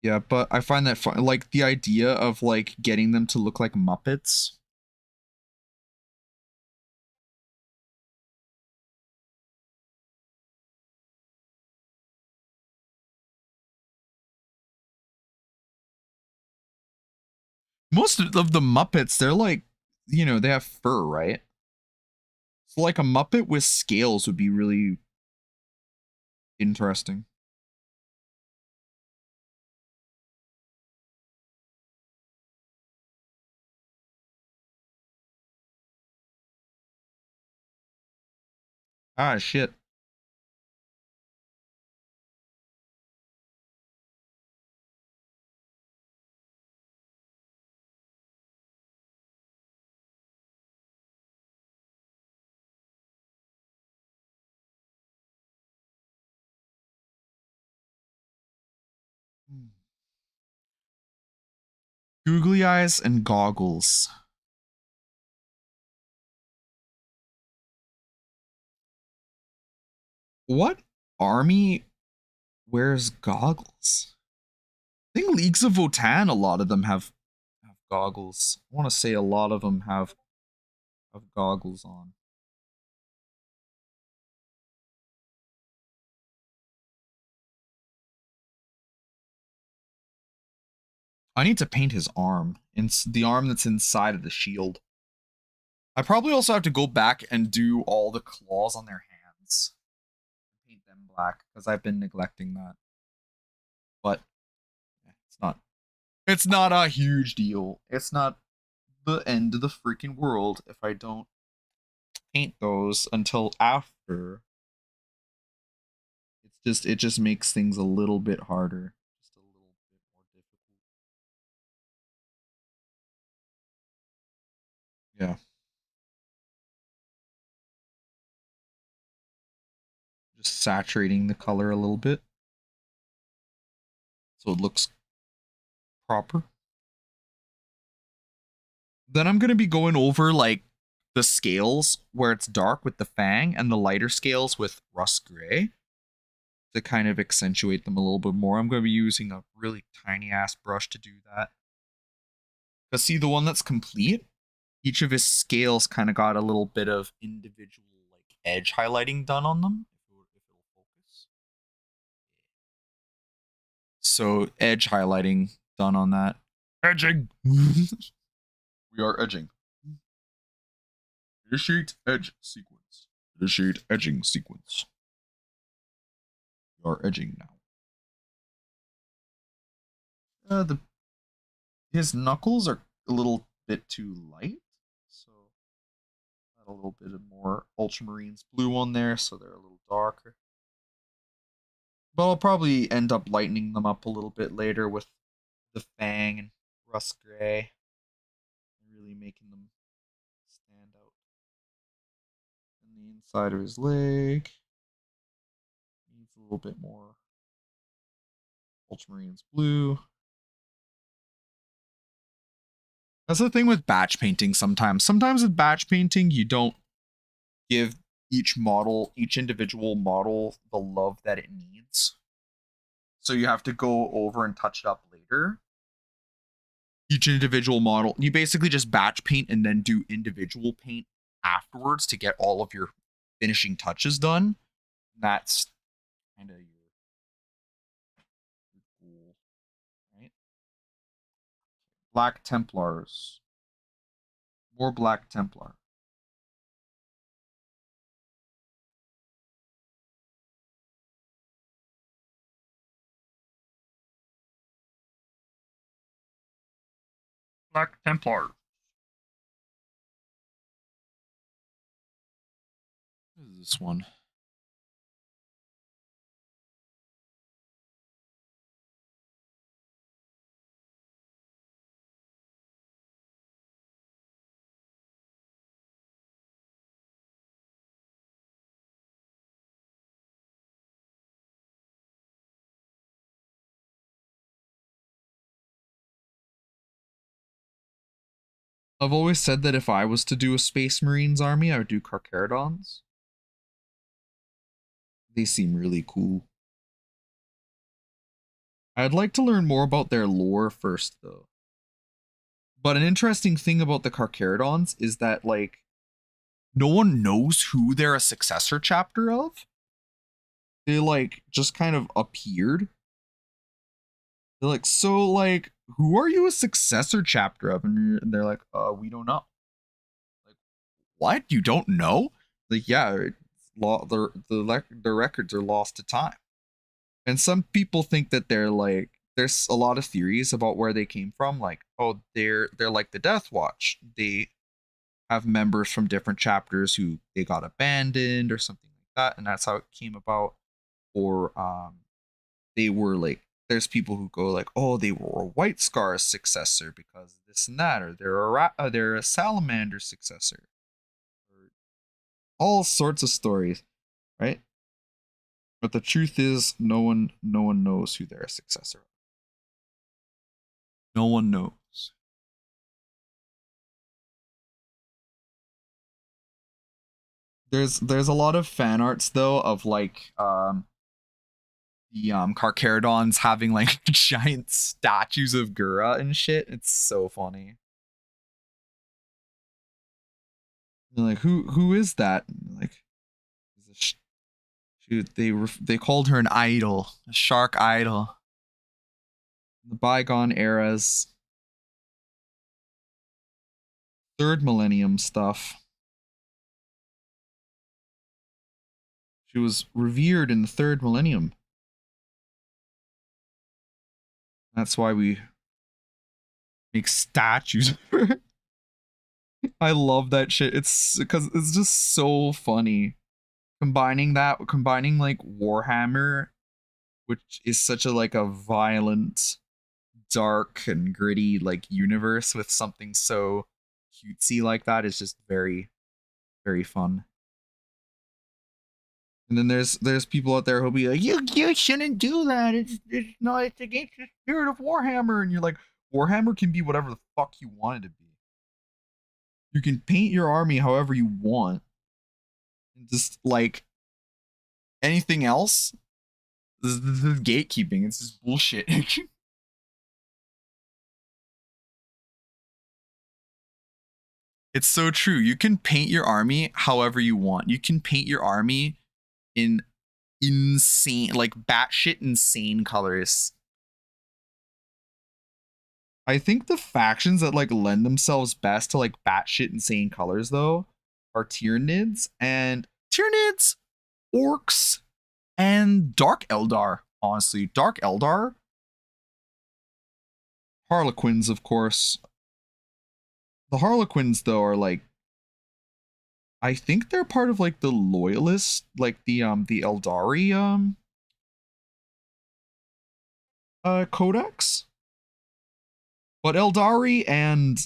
Yeah, but I find that fun. Like the idea of like getting them to look like Muppets. Most of the Muppets, they're like, you know, they have fur, right? So like a Muppet with scales would be really interesting. Ah, shit. Googly eyes and goggles. What army wears goggles? I think Leagues of Votan, a lot of them have goggles. I want to say a lot of them have goggles on. I need to paint his arm. It's the arm that's inside of the shield. I probably also have to go back and do all the claws on their hands. Paint them black, because I've been neglecting that. But it's not a huge deal. It's not the end of the freaking world if I don't paint those until after It just makes things a little bit harder. Just a little bit more difficult. Yeah. Just saturating the color a little bit so it looks proper. Then I'm going to be going over like the scales where it's dark with the fang and the lighter scales with rust gray to kind of accentuate them a little bit more. I'm going to be using a really tiny ass brush to do that. But see, the one that's complete, each of his scales kind of got a little bit of individual like edge highlighting done on them. If it'll focus. So edge highlighting done on that. Edging. We are edging. Initiate edge sequence. Initiate edging sequence. We are edging now. His knuckles are a little bit too light, so add a little bit of more ultramarines blue on there, so they're a little darker. But I'll probably end up lightening them up a little bit later with the fang and rust gray, really making them stand out. And the inside of his leg needs a little bit more ultramarines blue. That's the thing with batch painting sometimes. Sometimes with batch painting, you don't give each individual model the love that it needs. So you have to go over and touch it up later. Each individual model, you basically just batch paint and then do individual paint afterwards to get all of your finishing touches done. That's kind of your goal, right? Black Templars. More Black Templar. Black Templar. What is this one? I've always said that if I was to do a Space Marines army, I would do Carcharodons. They seem really cool. I'd like to learn more about their lore first, though. But an interesting thing about the Carcharodons is that, like, no one knows who they're a successor chapter of. They, like, just kind of appeared. They're like, so, like, who are you a successor chapter of? And they're like, we don't know. Like, what? You don't know? Like, yeah, the records are lost to time. And some people think that they're like, there's a lot of theories about where they came from. Like, oh, they're like the Death Watch. They have members from different chapters who they got abandoned or something like that, and that's how it came about. Or they were like, there's people who go like, oh, they were a White Scar's successor because this and that, or they're a Salamander successor. Or all sorts of stories, right? But the truth is, no one knows who their successor is. No one knows. There's a lot of fan arts though of like the Carcharodons having like giant statues of Gura and shit. It's so funny. You're like, who is that? Like, they called her an idol, a shark idol. The bygone eras, third millennium stuff. She was revered in the third millennium. That's why we make statues of her. I love that shit. It's because it's just so funny. combining like Warhammer, which is such a like a violent, dark and gritty like universe, with something so cutesy like that is just very, very fun. And then there's people out there who'll be like, you shouldn't do that. It's against the spirit of Warhammer. And you're like, Warhammer can be whatever the fuck you want it to be. You can paint your army however you want. And just like anything else, this is gatekeeping. It's just bullshit. It's so true. You can paint your army however you want. You can paint your army in insane, like batshit insane colors. I think the factions that like lend themselves best to like batshit insane colors though are Tyranids, Orcs, and Dark Eldar. Honestly, Dark Eldar, Harlequins, of course. The Harlequins though are like, I think they're part of like the Loyalists, like the Eldari codex. But Eldari and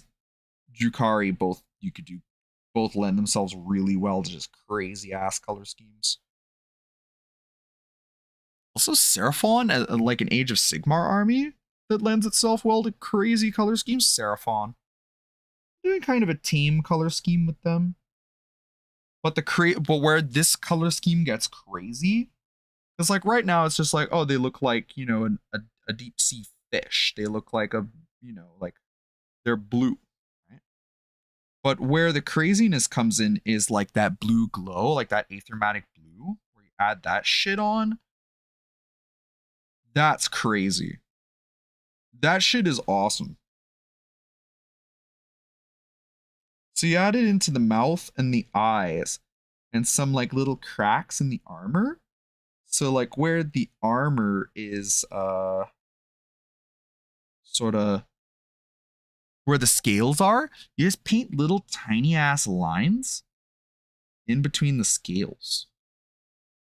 Drukhari both lend themselves really well to just crazy ass color schemes. Also Seraphon, like an Age of Sigmar army that lends itself well to crazy color schemes. Seraphon. Doing kind of a team color scheme with them. But where this color scheme gets crazy is like right now it's just like, oh, they look like, you know, a deep sea fish. They look like a, you know, like they're blue, right? But where the craziness comes in is like that blue glow, like that aethermatic blue, where you add that shit on. That's crazy. That shit is awesome. So you add it into the mouth and the eyes and some like little cracks in the armor. So like where the armor is sort of where the scales are, you just paint little tiny ass lines in between the scales,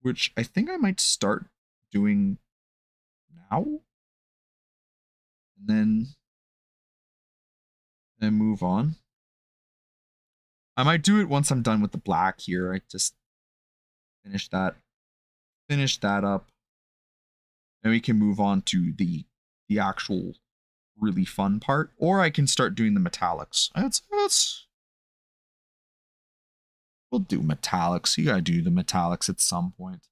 which I think I might start doing now. And then move on. I might do it once I'm done with the black here. I just finish that up. And we can move on to the actual really fun part. Or I can start doing the metallics. We'll do metallics. You gotta do the metallics at some point.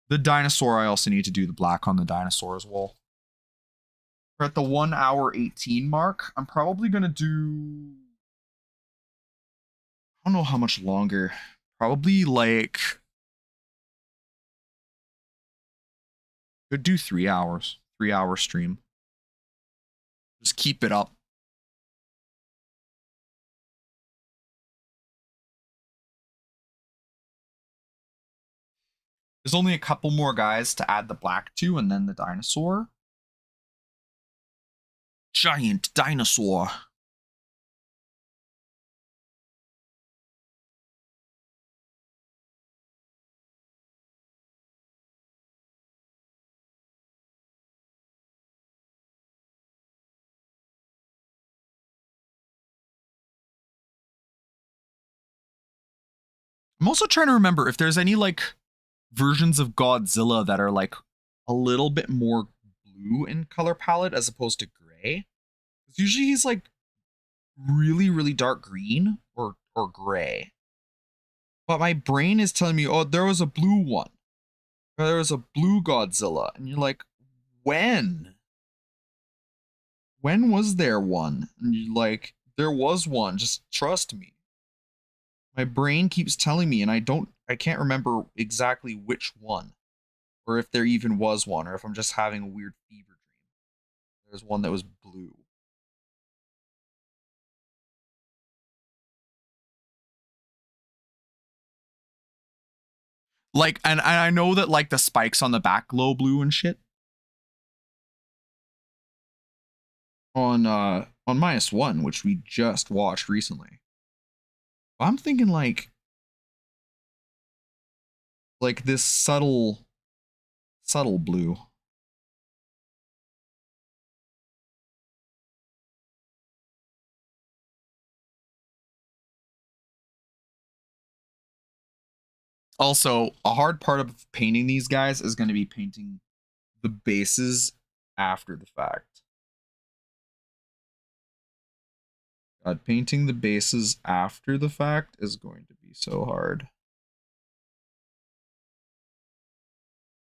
The dinosaur, I also need to do the black on the dinosaur as well. We're at the 1 hour 18 mark. I'm probably gonna do, I don't know how much longer. Probably like, could do 3 hours. 3-hour stream. Just keep it up. There's only a couple more guys to add the black to, and then the dinosaur. Giant dinosaur. I'm also trying to remember if there's any like versions of Godzilla that are like a little bit more blue in color palette as opposed to gray. Because usually he's like really, really dark green or gray. But my brain is telling me, oh, there was a blue one. Or there was a blue Godzilla. And you're like, when? When was there one? And you're like, there was one. Just trust me. My brain keeps telling me, and I can't remember exactly which one. Or if there even was one, or if I'm just having a weird fever dream. There's one that was blue. Like, and I know that like the spikes on the back glow blue and shit. On -1, which we just watched recently. I'm thinking like like this subtle blue. Also, a hard part of painting these guys is going to be painting the bases after the fact. God, painting the bases after the fact is going to be so hard.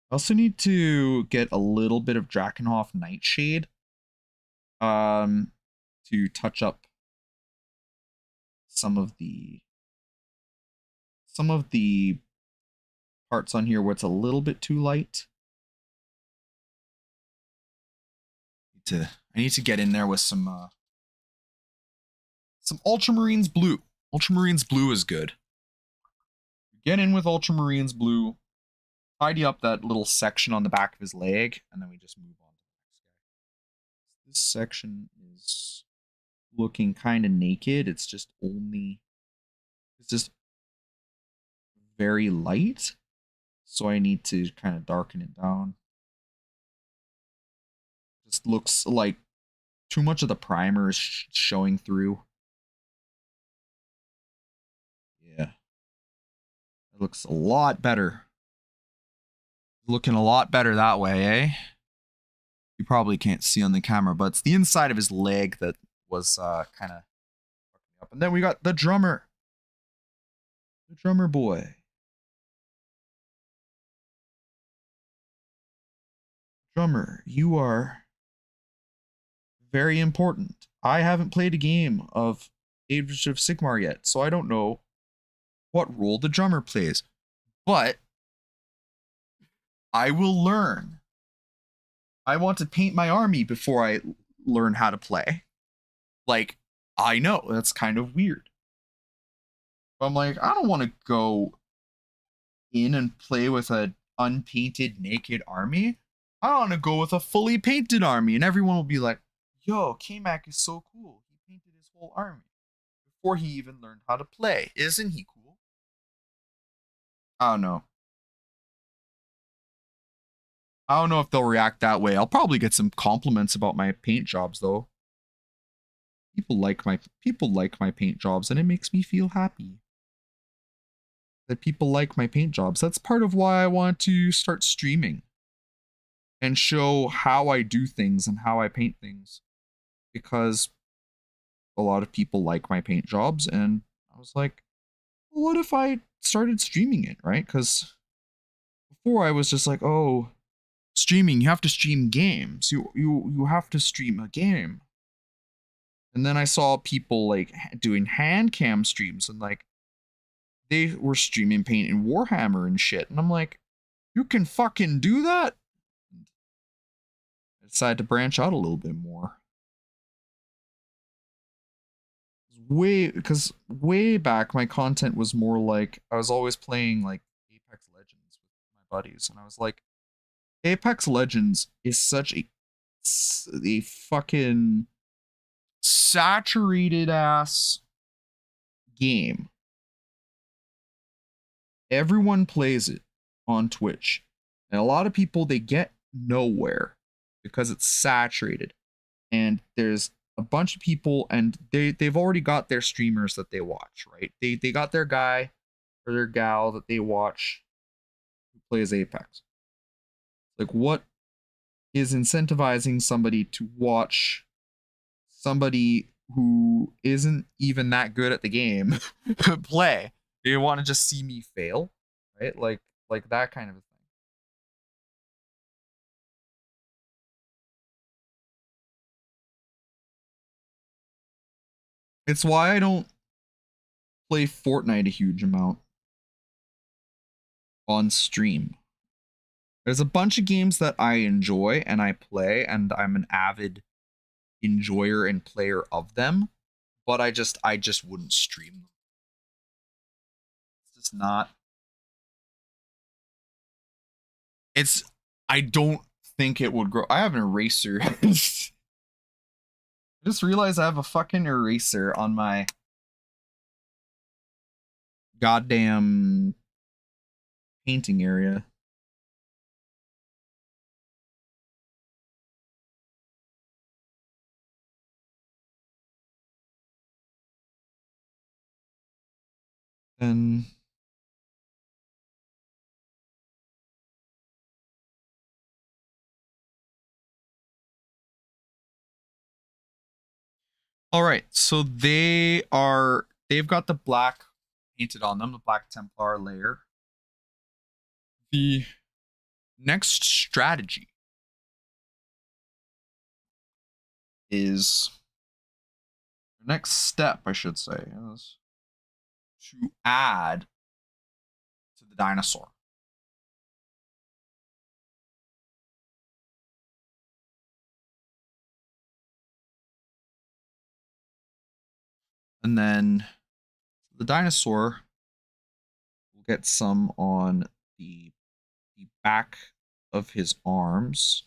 I also need to get a little bit of Drakenhof Nightshade to touch up some of the parts on here where it's a little bit too light. I need to get in there with some Ultramarines Blue. Ultramarines Blue is good. Get in with Ultramarines Blue, tidy up that little section on the back of his leg, and then we just move on to the next guy. This section is looking kind of naked. It's just very light, so I need to kind of darken it down. Just looks like too much of the primer is showing through. Yeah. It looks a lot better. Looking a lot better that way, eh? You probably can't see on the camera, but it's the inside of his leg that was kind of fucking up. And then we got the drummer. The drummer boy. Drummer, you are very important. I haven't played a game of Age of Sigmar yet, so I don't know what role the drummer plays. But I will learn. I want to paint my army before I learn how to play. Like, I know, that's kind of weird. But I'm like, I don't want to go in and play with an unpainted, naked army. I want to go with a fully painted army. And everyone will be like, yo, K-Mac is so cool. He painted his whole army before he even learned how to play. Isn't he cool? I don't know. I don't know if they'll react that way. I'll probably get some compliments about my paint jobs, though. People like my paint jobs, and it makes me feel happy that people like my paint jobs. That's part of why I want to start streaming and show how I do things and how I paint things, because a lot of people like my paint jobs, and I was like, well, what if I started streaming it, right? Because before I was just like, oh, streaming, you have to stream games. You have to stream a game. And then I saw people like doing hand cam streams, and like they were streaming paint in Warhammer and shit. And I'm like, you can fucking do that? I decided to branch out a little bit more. Because way back, my content was more like, I was always playing like Apex Legends with my buddies. And I was like, Apex Legends is such a fucking saturated ass game. Everyone plays it on Twitch, and a lot of people, they get nowhere because it's saturated, and there's a bunch of people, and they've already got their streamers that they watch, right? They got their guy or their gal that they watch who plays Apex. Like, what is incentivizing somebody to watch somebody who isn't even that good at the game play? You want to just see me fail, right? Like that kind of a thing. It's why I don't play Fortnite a huge amount on stream. There's a bunch of games that I enjoy and I play, and I'm an avid enjoyer and player of them, but I just wouldn't stream them. It's just not. I don't think it would grow. I have an eraser. I just realized I have a fucking eraser on my goddamn painting area. And all right, so they've got the black painted on them, the Black Templar layer. The next strategy is the next step, I should say, is to add to the dinosaur. And then the dinosaur will get some on the back of his arms.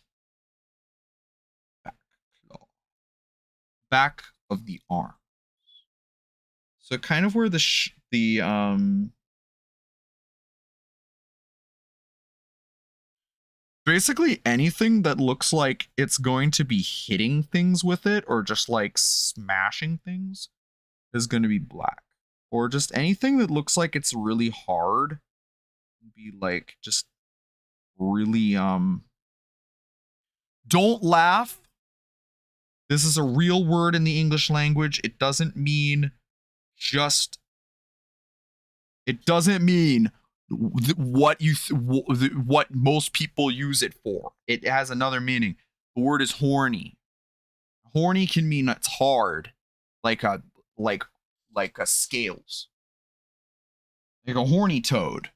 Back of the arm. So kind of where basically anything that looks like it's going to be hitting things with it or just like smashing things is going to be black. Or just anything that looks like it's really hard be like just really don't laugh. This is a real word in the English language. It doesn't mean just it doesn't mean what most people use it for. It has another meaning. The word is horny. Horny can mean it's hard, like a scales, like a horny toad.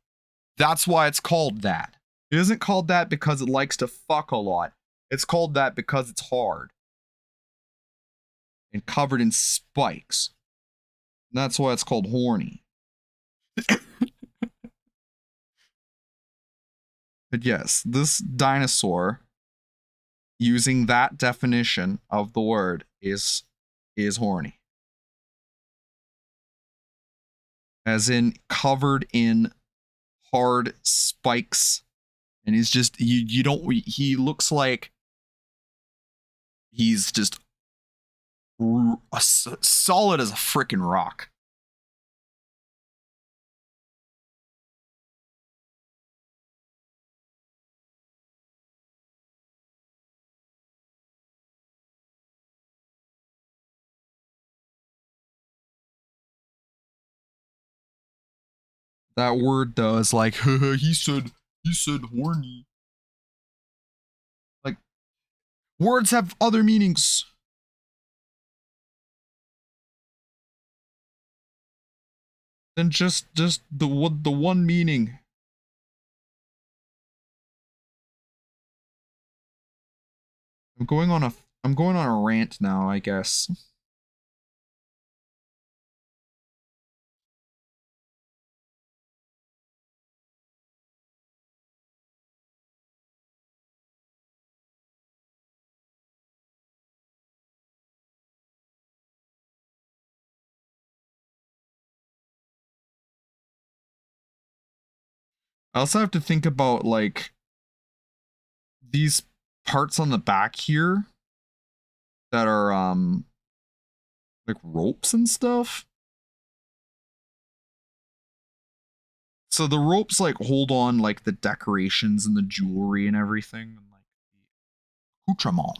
That's why it's called that. It isn't called that because it likes to fuck a lot. It's called that because it's hard and covered in spikes. That's why it's called horny. But yes, this dinosaur, using that definition of the word, is horny. As in covered in hard spikes. And he's just he looks like he's just solid as a freaking rock. That word does like he said horny. Like words have other meanings. Than just the one meaning. I'm going on a rant now, I guess. I also have to think about like these parts on the back here that are like ropes and stuff. So the ropes like hold on like the decorations and the jewelry and everything and like the accoutrement.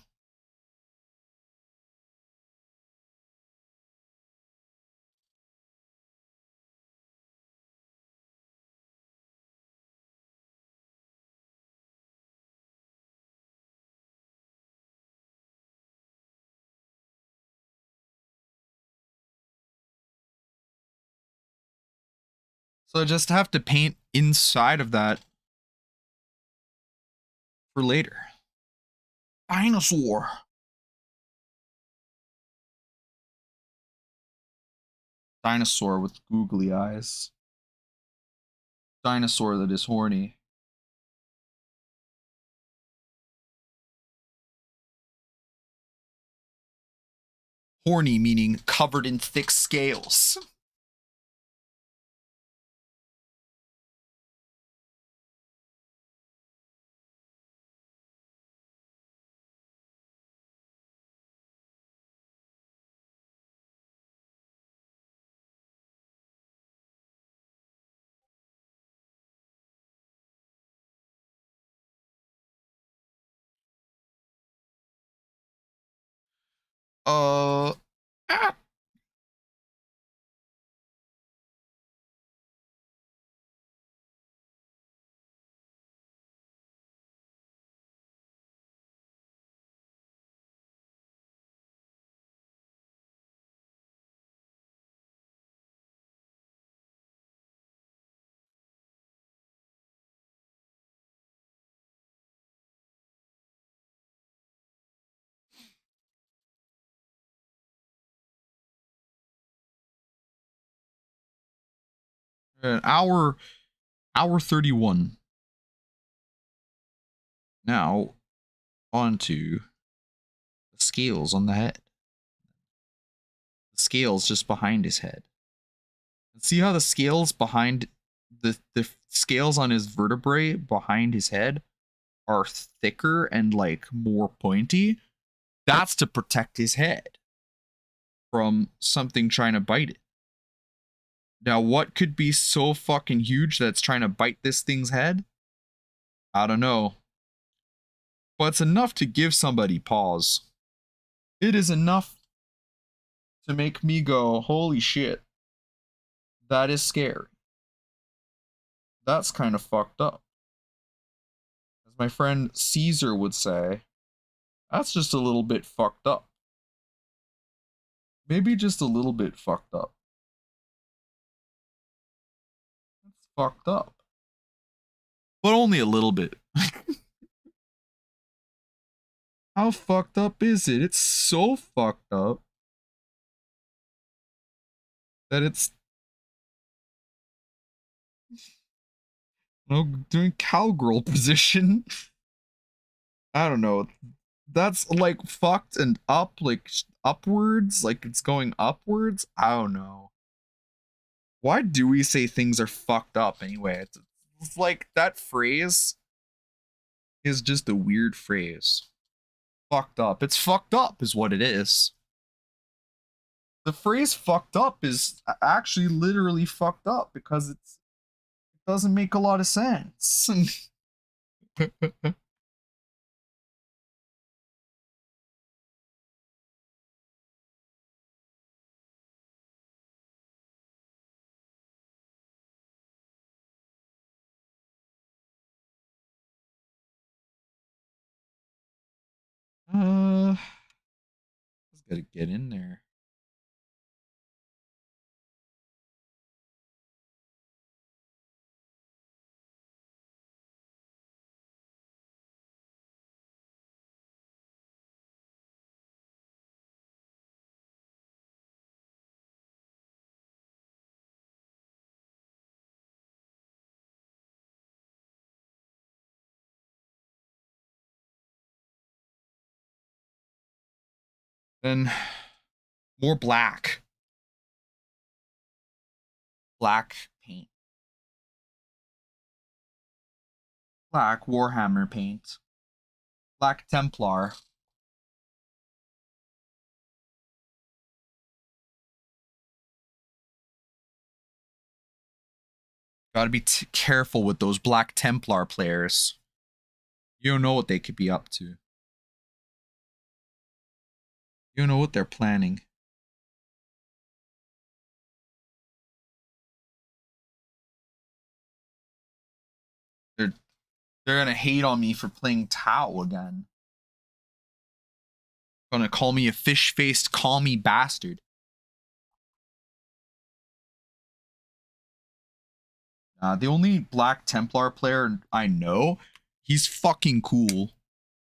So I just have to paint inside of that for later. Dinosaur. Dinosaur with googly eyes. Dinosaur that is horny. Horny meaning covered in thick scales. Ah. An hour 31. Now, on to the scales on the head. The scales just behind his head. See how the scales behind the scales on his vertebrae behind his head are thicker and like more pointy? That's to protect his head from something trying to bite it. Now, what could be so fucking huge that's trying to bite this thing's head? I don't know. But it's enough to give somebody pause. It is enough to make me go, holy shit. That is scary. That's kind of fucked up. As my friend Caesar would say, that's just a little bit fucked up. Maybe just a little bit fucked up. That's fucked up. But only a little bit. How fucked up is it? It's so fucked up that it's doing cowgirl position. I don't know. That's like fucked and up, like upwards, like it's going upwards. I don't know. Why do we say things are fucked up anyway? It's like that phrase is just a weird phrase. Fucked up. It's fucked up is what it is. The phrase fucked up is actually literally fucked up because it doesn't make a lot of sense. Just gotta get in there. Then more black. Black paint. Black Warhammer paint. Black Templar. Gotta be careful with those Black Templar players. You don't know what they could be up to. You don't know what they're planning. They're gonna hate on me for playing Tau again. Gonna call me a fish-faced, call-me bastard. The only Black Templar player I know, he's fucking cool.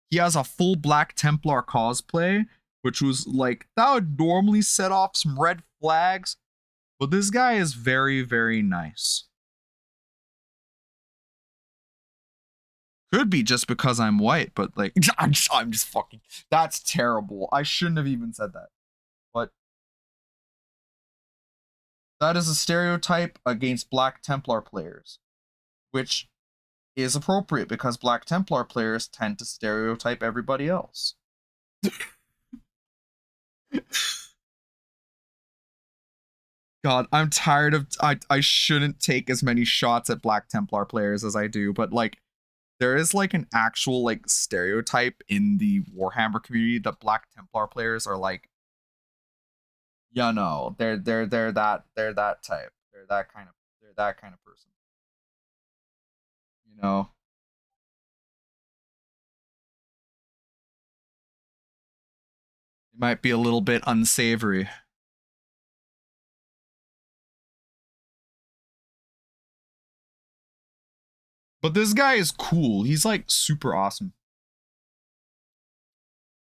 He has a full Black Templar cosplay, which was like, that would normally set off some red flags, but this guy is very, very nice. Could be just because I'm white, but like, I'm just fucking, that's terrible. I shouldn't have even said that. But that is a stereotype against Black Templar players, which is appropriate because Black Templar players tend to stereotype everybody else. God, I'm tired of, I shouldn't take as many shots at Black Templar players as I do, but like, there is like an actual like stereotype in the Warhammer community that Black Templar players are like Yeah, no, they're that type. They're that kind of person. You know, it might be a little bit unsavory. But this guy is cool. He's like super awesome.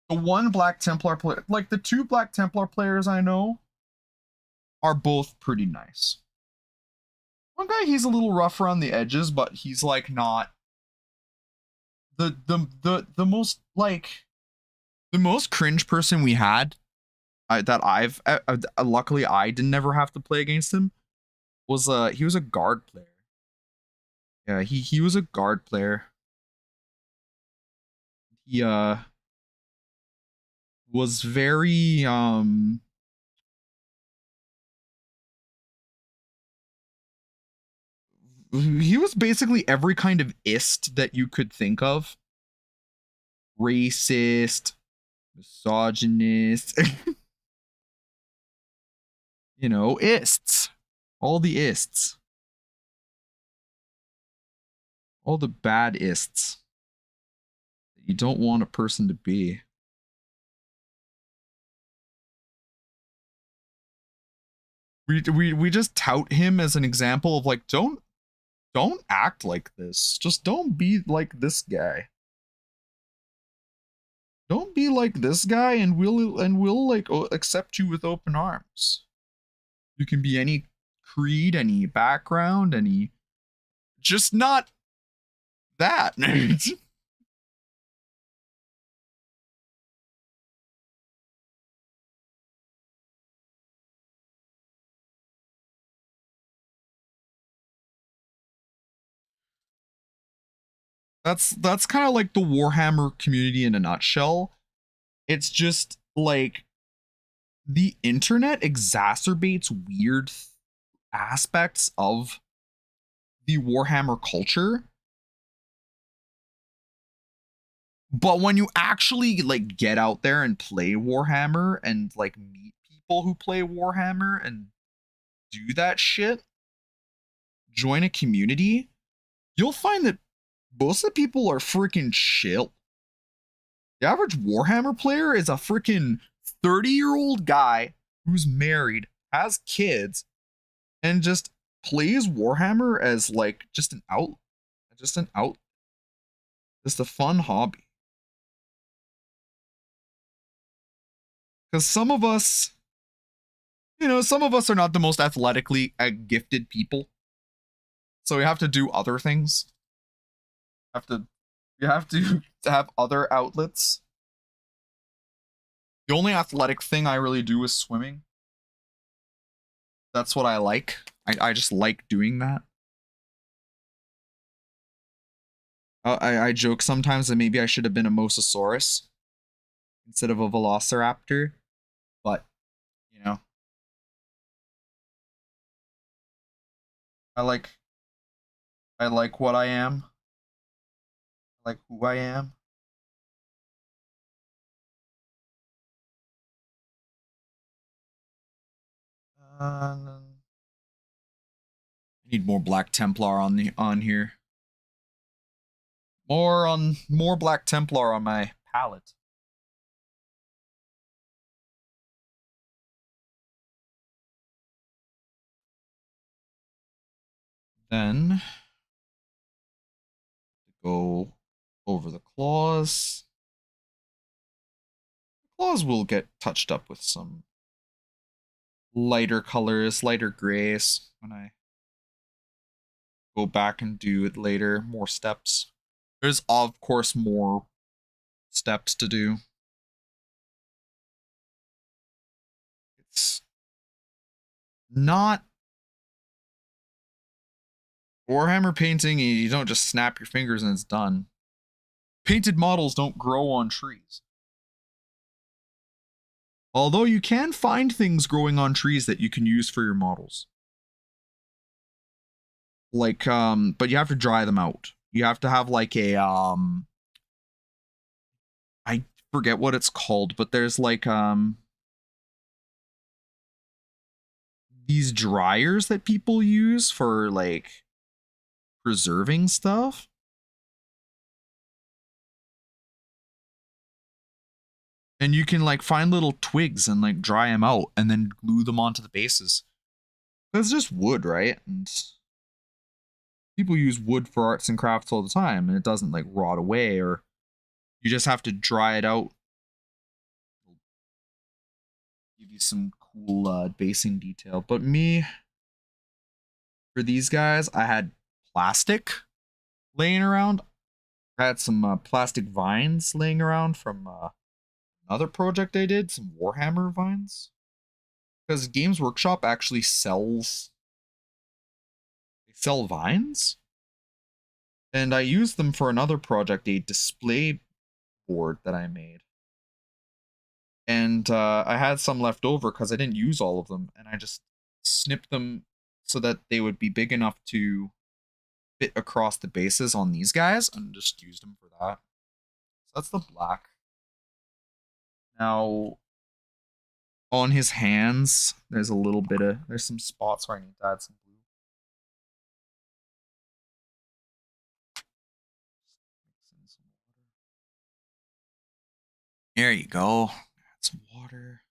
The one Black Templar player, like the two Black Templar players I know, are both pretty nice. One guy, he's a little rough around the edges, but he's like not the most like the most cringe person we had. That I've luckily I didn't never have to play against him. Was he was a guard player. Yeah, he was a guard player. He was very he was basically every kind of ist that you could think of. Racist, misogynist, you know, ists. All the ists. All the bad ists that you don't want a person to be. We just tout him as an example of like don't act like this. Just don't be like this guy. Don't be like this guy and we'll like accept you with open arms. You can be any creed, any background, any just not that. That's kind of like the Warhammer community in a nutshell. It's just like the internet exacerbates weird aspects of the Warhammer culture. But when you actually like get out there and play Warhammer and like meet people who play Warhammer and do that shit, join a community, you'll find that most of the people are freaking chill. The average Warhammer player is a freaking 30-year-old guy who's married, has kids, and just plays Warhammer as like just an out, just an out, just a fun hobby. Because some of us, you know, some of us are not the most athletically gifted people, so we have to do other things. Have to, you have to have other outlets. The only athletic thing I really do is swimming. That's what I like. I just like doing that. I joke sometimes that maybe I should have been a mosasaurus instead of a velociraptor, but you know, I like what I am. I like who I am. I need more Black Templar on here. More Black Templar on my palette. Then go over the claws. The claws will get touched up with some lighter colors, lighter grays when I go back and do it later, more steps. There's of course more steps to do. It's not Warhammer painting, you don't just snap your fingers and it's done. Painted models don't grow on trees. Although you can find things growing on trees that you can use for your models. Like, but you have to dry them out. You have to have like a, I forget what it's called, but there's like, these dryers that people use for like preserving stuff. And you can like find little twigs and like dry them out and then glue them onto the bases. It's just wood, right? And people use wood for arts and crafts all the time, and it doesn't like rot away, or you just have to dry it out. It'll give you some cool basing detail. But me, for these guys, I had plastic laying around. I had some plastic vines laying around from another project I did, some Warhammer vines. Because Games Workshop actually sells vines. And I used them for another project, a display board that I made. And I had some left over because I didn't use all of them. And I just snipped them so that they would be big enough to fit across the bases on these guys, and just used them for that. So that's the black. Now, on his hands, there's a little bit of, there's some spots where I need to add some blue. There you go. Add some water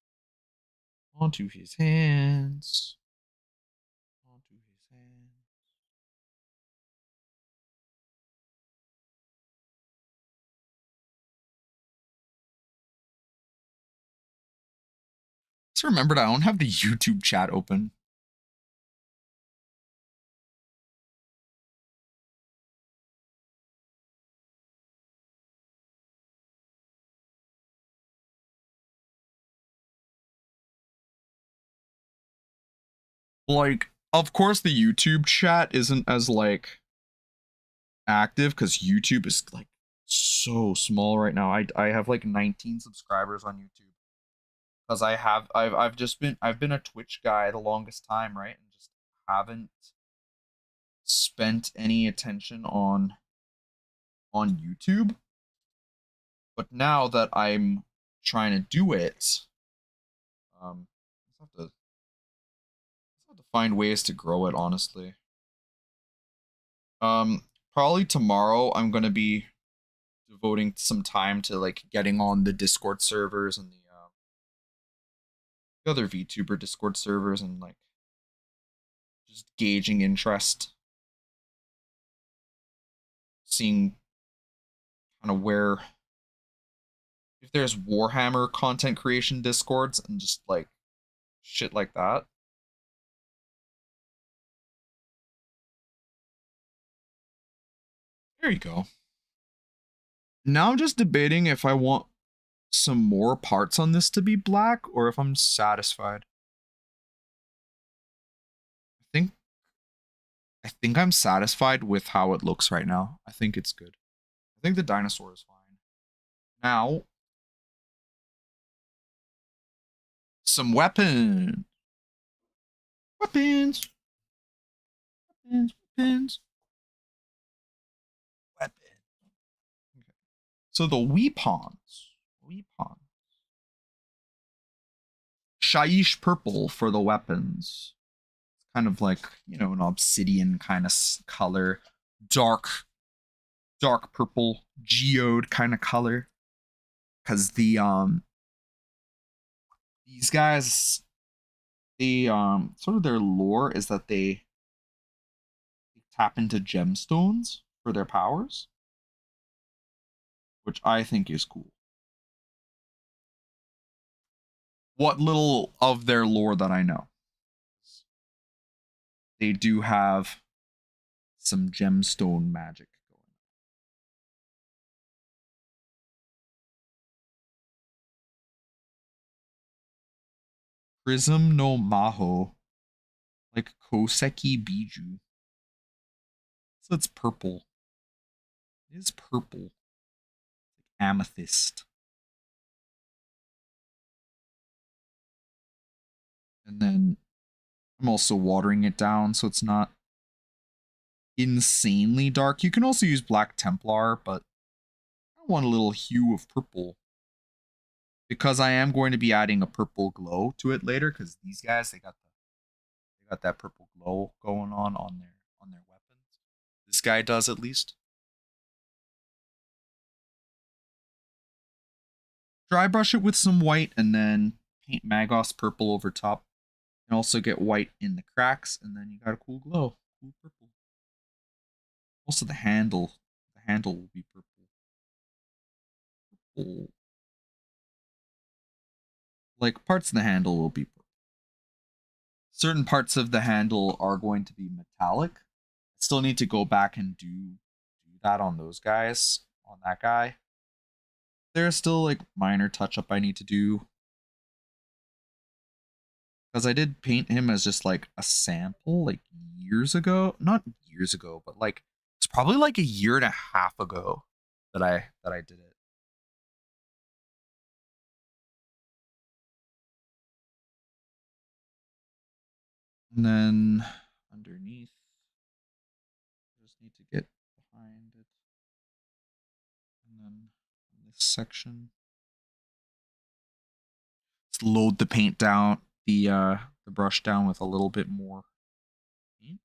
onto his hands. Onto his hands. Just remembered I don't have the YouTube chat open. Like, of course the YouTube chat isn't as like active because YouTube is like so small right now. I have like 19 subscribers on YouTube. Because I've been a Twitch guy the longest time, right? And just haven't spent any attention on YouTube. But now that I'm trying to do it, I just have to find ways to grow it, honestly. Probably tomorrow I'm gonna be devoting some time to like getting on the Discord servers and the other VTuber Discord servers, and like just gauging interest, seeing kind of where, if there's Warhammer content creation Discords and just like shit like that. There you go. Now I'm just debating if I want some more parts on this to be black or if I'm satisfied. I think I'm satisfied with how it looks right now. I think it's good. I think the dinosaur is fine. Now, some weapons. Weapons. Weapons. Weapons. Okay. So the weapons. Shaiish purple for the weapons. Kind of like, you know, an obsidian kind of color. Dark purple, geode kind of color. Because the these guys, they sort of their lore is that they tap into gemstones for their powers, which I think is cool. What little of their lore that I know, they do have some gemstone magic going on. Prism no Maho, like Koseki Biju. So it's purple. It is purple. Like amethyst. And then I'm also watering it down so it's not insanely dark. You can also use Black Templar, but I want a little hue of purple. Because I am going to be adding a purple glow to it later, because these guys, they got They got that purple glow going on their weapons. This guy does at least. Dry brush it with some white and then paint Magos purple over top. And also get white in the cracks, and then you got a cool glow. Cool purple. Also the handle. The handle will be purple. Purple. Like parts of the handle will be purple. Certain parts of the handle are going to be metallic. I still need to go back and do that on those guys. On that guy. There's still like minor touch up I need to do. Because I did paint him as just like a sample like years ago. Not years ago, but like it's probably like a year and a half ago that I did it. And then underneath, I just need to get behind it. And then in this section, just load the paint down, the brush down with a little bit more paint.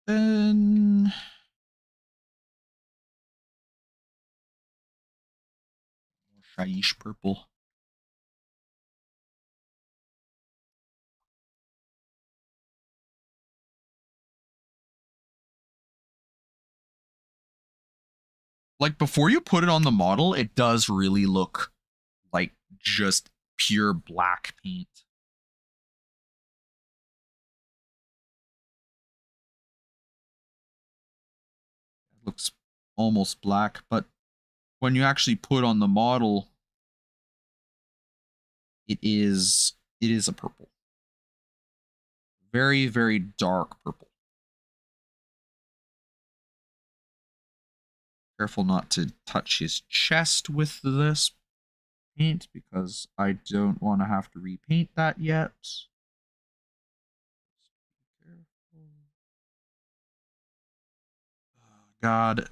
Then Shaiish purple. Like before you put it on the model, it does really look like just pure black paint. It looks almost black, but when you actually put on the model, it is a purple. Very, very dark purple. Careful not to touch his chest with this paint because I don't want to have to repaint that yet. God,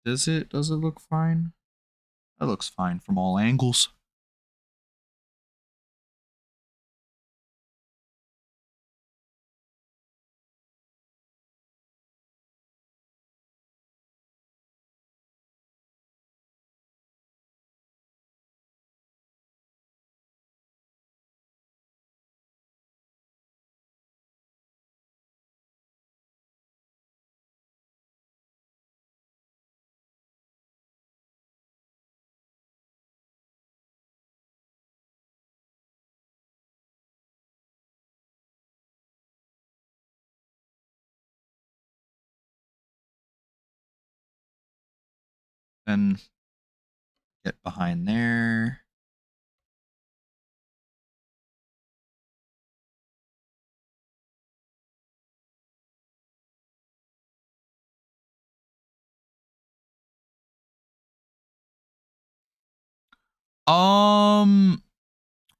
does it look fine? That looks fine from all angles. Then get behind there.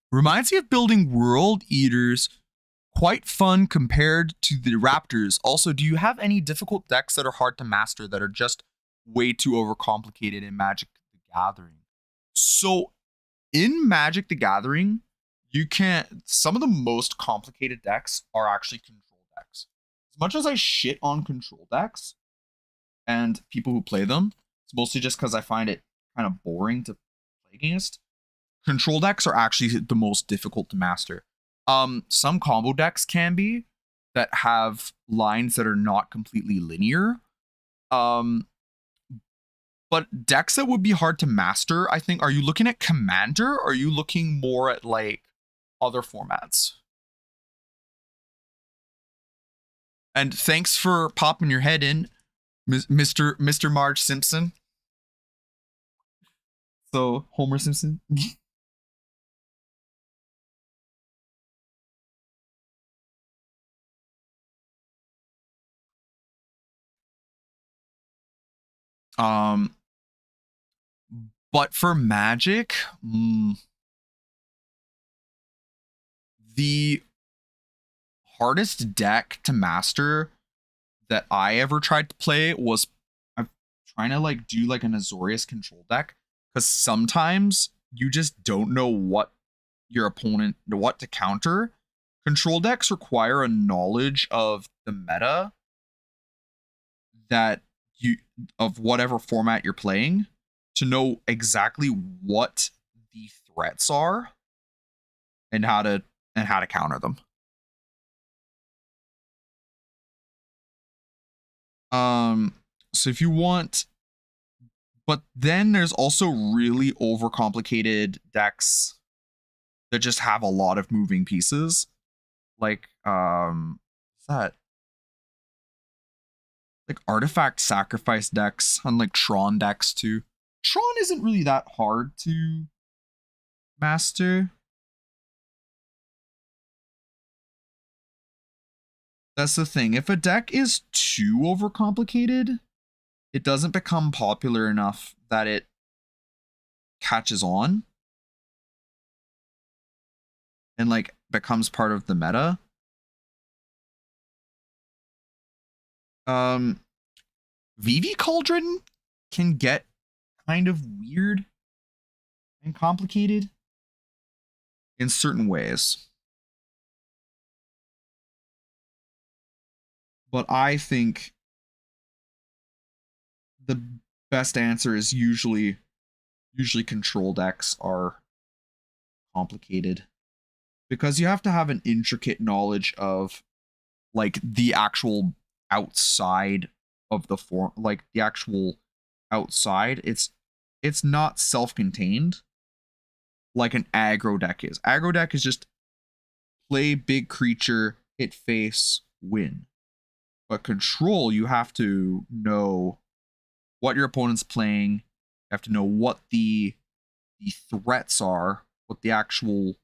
Reminds me of building World Eaters. Quite fun compared to the Raptors. Also, do you have any difficult decks that are hard to master that are just way too overcomplicated in Magic the Gathering? So, in Magic the Gathering, you can't. Some of the most complicated decks are actually control decks. As much as I shit on control decks and people who play them, it's mostly just because I find it kind of boring to play against. Control decks are actually the most difficult to master. Some combo decks can be that have lines that are not completely linear. But decks that would be hard to master, I think, are you looking at Commander or are you looking more at like other formats? And thanks for popping your head in, Mr. Marge Simpson. So Homer Simpson. um But for Magic, The hardest deck to master that I ever tried to play was I'm trying to like do like an Azorius control deck, because sometimes you just don't know what your opponent, what to counter. Control decks require a knowledge of the meta that you of whatever format you're playing to know exactly what the threats are and how to counter them. So if you want, but then there's also really overcomplicated decks that just have a lot of moving pieces. Like, what's that? Like artifact sacrifice decks and like Tron decks too. Tron isn't really that hard to master. That's the thing. If a deck is too overcomplicated, it doesn't become popular enough that it catches on and like becomes part of the meta. VV Cauldron can get kind of weird and complicated in certain ways. But I think the best answer is usually control decks are complicated because you have to have an intricate knowledge of like the actual outside of the form, like the actual outside. It's not self-contained like an aggro deck is. Aggro deck is just play big creature, hit face, win. But control, you have to know what your opponent's playing. You have to know what the threats are, what the actual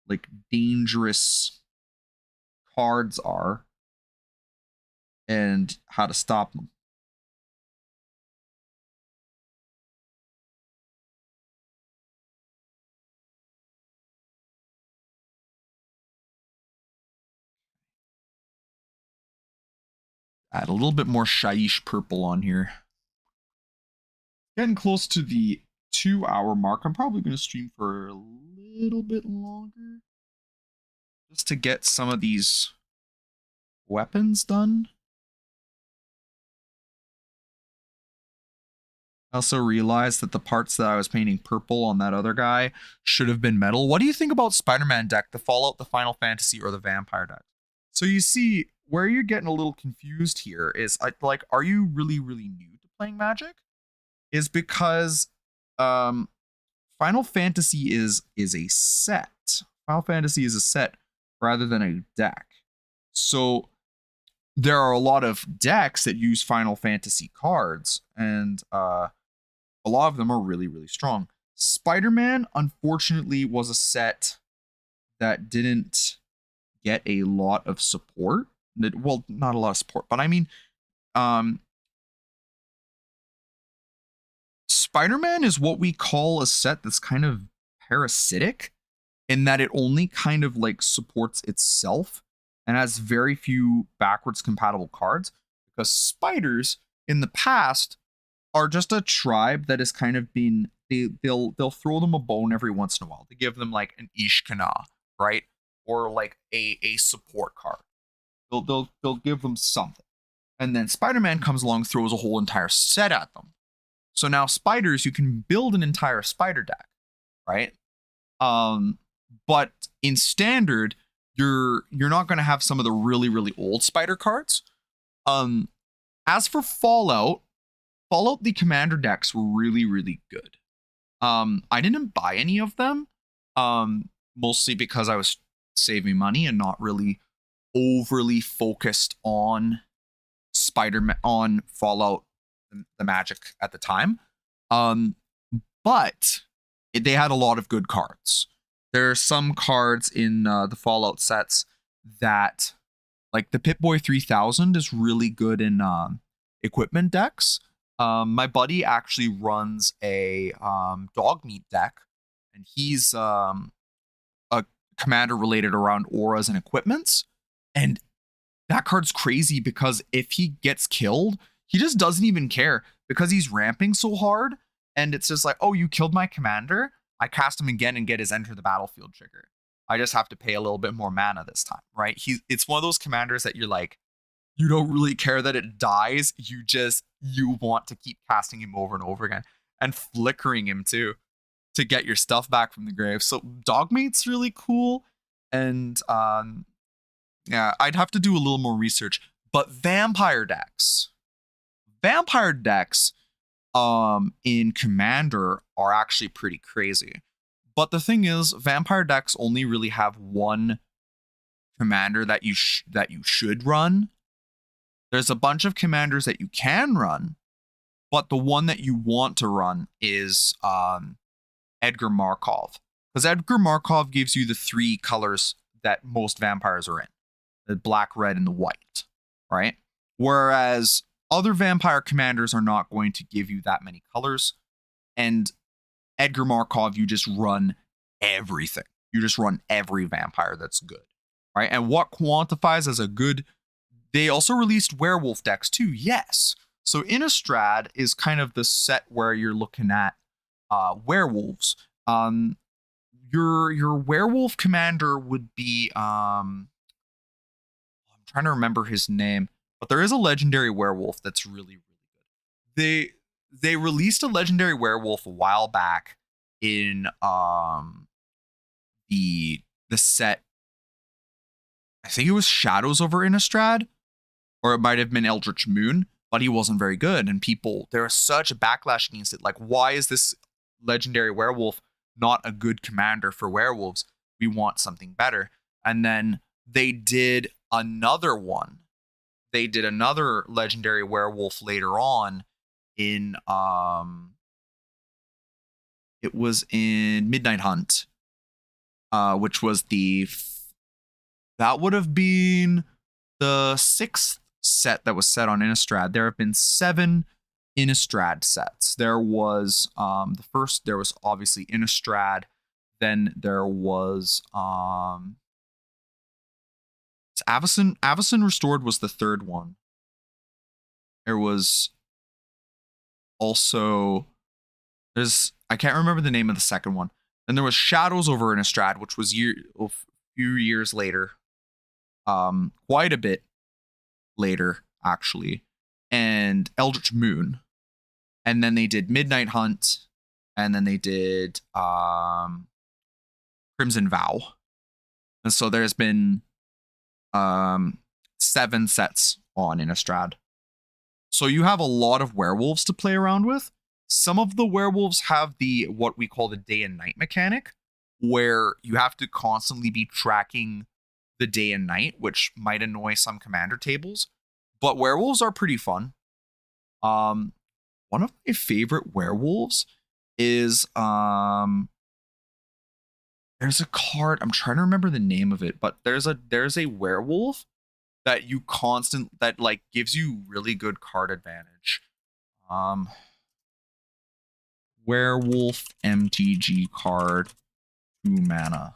like dangerous cards are, and how to stop them. Add a little bit more Shaiish purple on here. Getting close to the 2-hour mark. I'm probably going to stream for a little bit longer just to get some of these weapons done. I also realized that the parts that I was painting purple on that other guy should have been metal. What do you think about Spider-Man deck, the Fallout, the Final Fantasy, or the Vampire deck? So you see, where you're getting a little confused here is, like, are you really, really new to playing Magic? Is because Final Fantasy is a set. Final Fantasy is a set rather than a deck. So there are a lot of decks that use Final Fantasy cards, and a lot of them are really, really strong. Spider-Man, unfortunately, was a set that didn't get a lot of support. Well, not a lot of support, but I mean, Spider-Man is what we call a set that's kind of parasitic in that it only kind of like supports itself and has very few backwards compatible cards, because spiders in the past are just a tribe that has kind of been, they'll throw them a bone every once in a while to give them like an Ishkana, right? Or like a support card. They'll give them something. And then Spider-Man comes along, throws a whole entire set at them. So now spiders, you can build an entire spider deck, right? But in standard, you're not going to have some of the really, really old spider cards. As for Fallout, the commander decks were really, really good. I didn't buy any of them, mostly because I was saving money and not really overly focused on on Fallout, the Magic at the time. But they had a lot of good cards. There are some cards in the Fallout sets that, like the Pip-Boy 3000 is really good in equipment decks. My buddy actually runs a dog meat deck, and he's a commander related around auras and equipments. And that card's crazy because if he gets killed, he just doesn't even care because he's ramping so hard. And it's just like, oh, you killed my commander? I cast him again and get his enter the battlefield trigger. I just have to pay a little bit more mana this time, right? It's one of those commanders that you're like, you don't really care that it dies. You want to keep casting him over and over again and flickering him too to get your stuff back from the grave. So Dogmate's really cool. And yeah, I'd have to do a little more research. But vampire decks in Commander are actually pretty crazy. But the thing is, vampire decks only really have one commander that you should run. There's a bunch of commanders that you can run, but the one that you want to run is Edgar Markov. Because Edgar Markov gives you the 3 colors that most vampires are in. The black, red, and the white, right? Whereas other vampire commanders are not going to give you that many colors. And Edgar Markov, you just run everything. You just run every vampire that's good, right? And what quantifies as a good... They also released werewolf decks too, yes. So Innistrad is kind of the set where you're looking at werewolves. Your werewolf commander would be... I'm trying to remember his name, but there is a legendary werewolf that's really, really good. They released a legendary werewolf a while back in the set. I think it was Shadows over Innistrad, or it might have been Eldritch Moon, but he wasn't very good. And there was such a backlash against it. Like, why is this legendary werewolf not a good commander for werewolves? We want something better. And then they did another one. They did another legendary werewolf later on in it was in Midnight Hunt, which was that would have been the 6th set that was set on Innistrad. There have been 7 Innistrad sets. There was the first. There was obviously Innistrad. Then there was Avacyn Restored was the 3rd one. There was also I can't remember the name of the 2nd one. Then there was Shadows over Innistrad, which was a few years later, quite a bit later actually, and Eldritch Moon, and then they did Midnight Hunt, and then they did Crimson Vow, and so there's been 7 sets on Innistrad. So you have a lot of werewolves to play around with. Some of the werewolves have what we call the day and night mechanic, where you have to constantly be tracking the day and night, which might annoy some commander tables. But werewolves are pretty fun. One of my favorite werewolves is there's a card, I'm trying to remember the name of it, but there's a werewolf that that like gives you really good card advantage. Werewolf MTG card, 2 mana.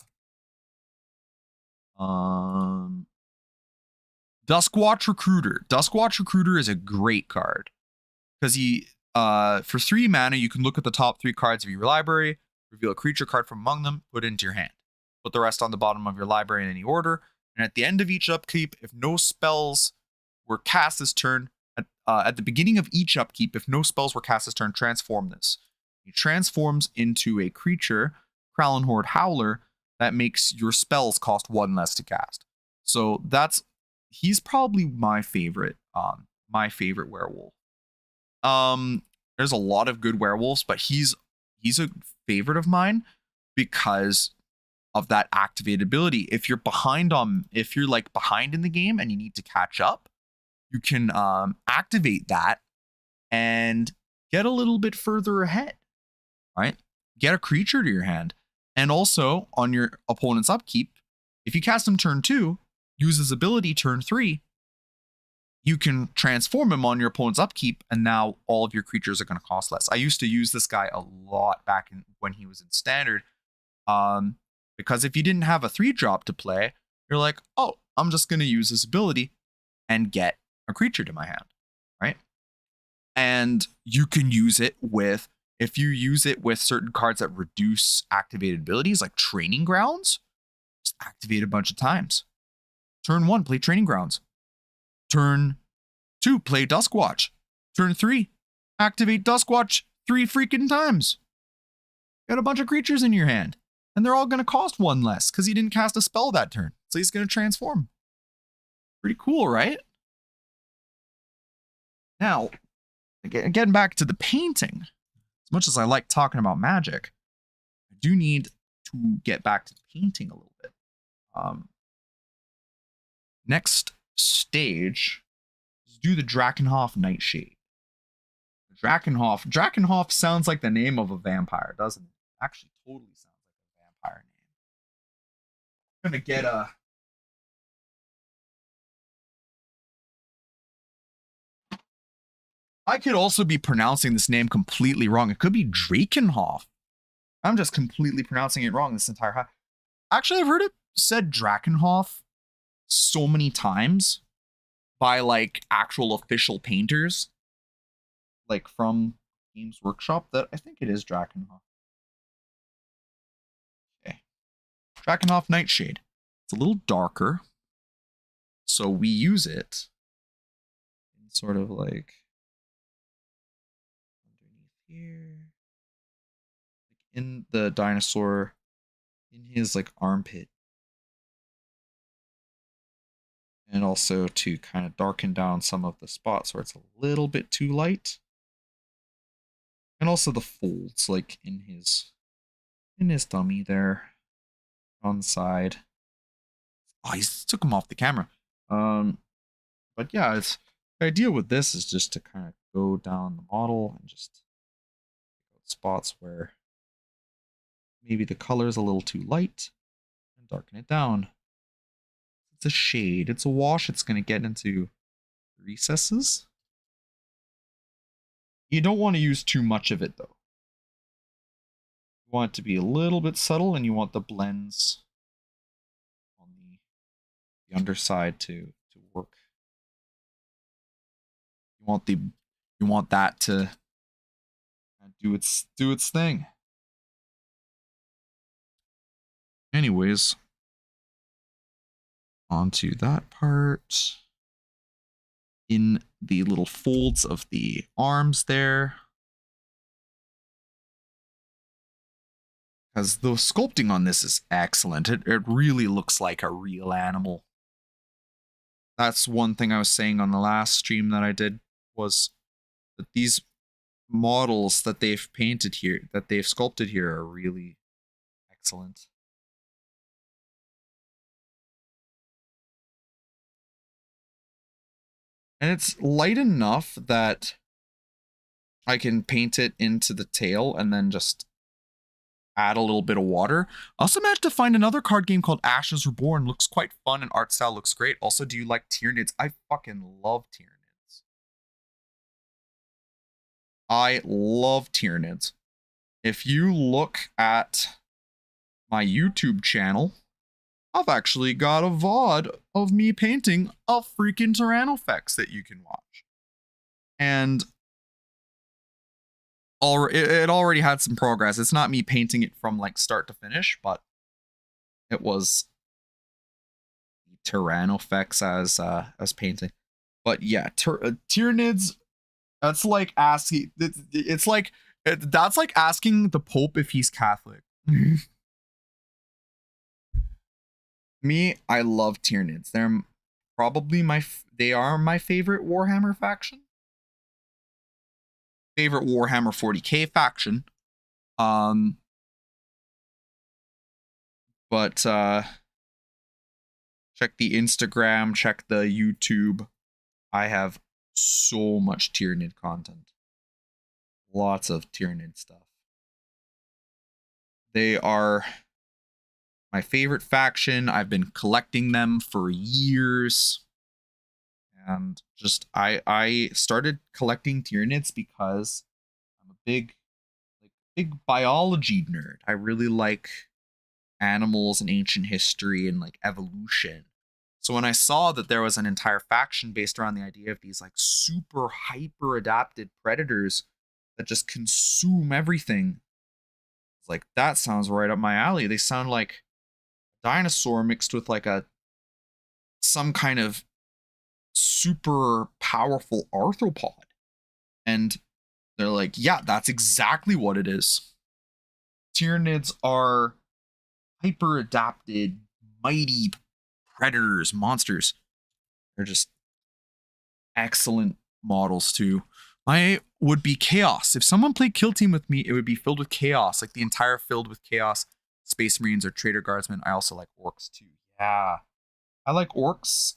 Duskwatch Recruiter. Duskwatch Recruiter is a great card because for 3 mana, you can look at the top 3 cards of your library, reveal a creature card from among them, put it into your hand. Put the rest on the bottom of your library in any order, and at the end of each upkeep, if no spells were cast this turn, at the beginning of each upkeep, if no spells were cast this turn, transform this. It transforms into a creature, Krallen Horde Howler, that makes your spells cost 1 less to cast. So he's probably my favorite werewolf. There's a lot of good werewolves, but he's a favorite of mine because of that activate ability. If you're behind in the game and you need to catch up, you can activate that and get a little bit further ahead, right? Get a creature to your hand. And also on your opponent's upkeep, if you cast him turn 2, use his ability turn 3, you can transform him on your opponent's upkeep, and now all of your creatures are going to cost less. I used to use this guy a lot back when he was in Standard. Because if you didn't have a 3-drop to play, you're like, oh, I'm just going to use this ability and get a creature to my hand, right? And you can use it with, if you use it with certain cards that reduce activated abilities, like Training Grounds, just activate a bunch of times. Turn 1, play Training Grounds. Turn 2, play Duskwatch. Turn 3, activate Duskwatch 3 freaking times. Got a bunch of creatures in your hand. And they're all going to cost 1 less because he didn't cast a spell that turn. So he's going to transform. Pretty cool, right? Now, getting back to the painting. As much as I like talking about Magic, I do need to get back to painting a little bit. Next stage is do the Drakenhof Nightshade. Drakenhof sounds like the name of a vampire, doesn't it? Actually, totally sounds like a vampire name. I'm gonna get a. I could also be pronouncing this name completely wrong. It could be Drakenhof. I'm just completely pronouncing it wrong this entire time. Actually, I've heard it said Drakenhof so many times by like actual official painters, like from Games Workshop, that I think it is Drakenhof. Okay. Drakenhof Nightshade. It's a little darker, so we use it in sort of like underneath here, in the dinosaur, in his like armpit, and also to kind of darken down some of the spots where it's a little bit too light, and also the folds like in his tummy there on the side. Oh, he took him off the camera. But yeah, it's the idea with this is just to kind of go down the model and just spots where maybe the color is a little too light and darken it down. It's a shade, it's a wash, it's going to get into recesses. You don't want to use too much of it though. You want it to be a little bit subtle, and you want the blends on the underside to work. You want that to do its thing. Anyways, onto that part. In the little folds of the arms there, because the sculpting on this is excellent. It really looks like a real animal. That's one thing I was saying on the last stream that I did, was that these models that they've painted here, that they've sculpted here, are really excellent. And it's light enough that I can paint it into the tail and then just add a little bit of water. I also managed to find another card game called Ashes Reborn. Looks quite fun and art style looks great. Also, do you like Tyranids? I fucking love Tyranids. I love Tyranids. If you look at my YouTube channel, I've actually got a VOD of me painting a freaking Tyrannofex that you can watch. And it already had some progress. It's not me painting it from like start to finish, but it was Tyrannofex as painting. But yeah, Tyranids, that's like asking, it's like, that's like asking the Pope if he's Catholic. Me, I love Tyranids. They're probably they are my favorite Warhammer faction. Favorite Warhammer 40k faction. But check the Instagram, check the YouTube. I have so much Tyranid content. Lots of Tyranid stuff. They are my favorite faction. I've been collecting them for years. And just I started collecting Tyranids because I'm a big biology nerd. I really like animals and ancient history and like evolution. So when I saw that there was an entire faction based around the idea of these like super hyper adapted predators that just consume everything, it's like that sounds right up my alley. They sound like a dinosaur mixed with like some kind of super powerful arthropod. And they're like, yeah, that's exactly what it is. Tyranids are hyper adapted, mighty predators, monsters. They're just excellent models too. I would be chaos. If someone played Kill Team with me, it would be filled with chaos, like the entire filled with chaos. Space Marines or Trader Guardsmen. I also like orcs too. Yeah, I like orcs.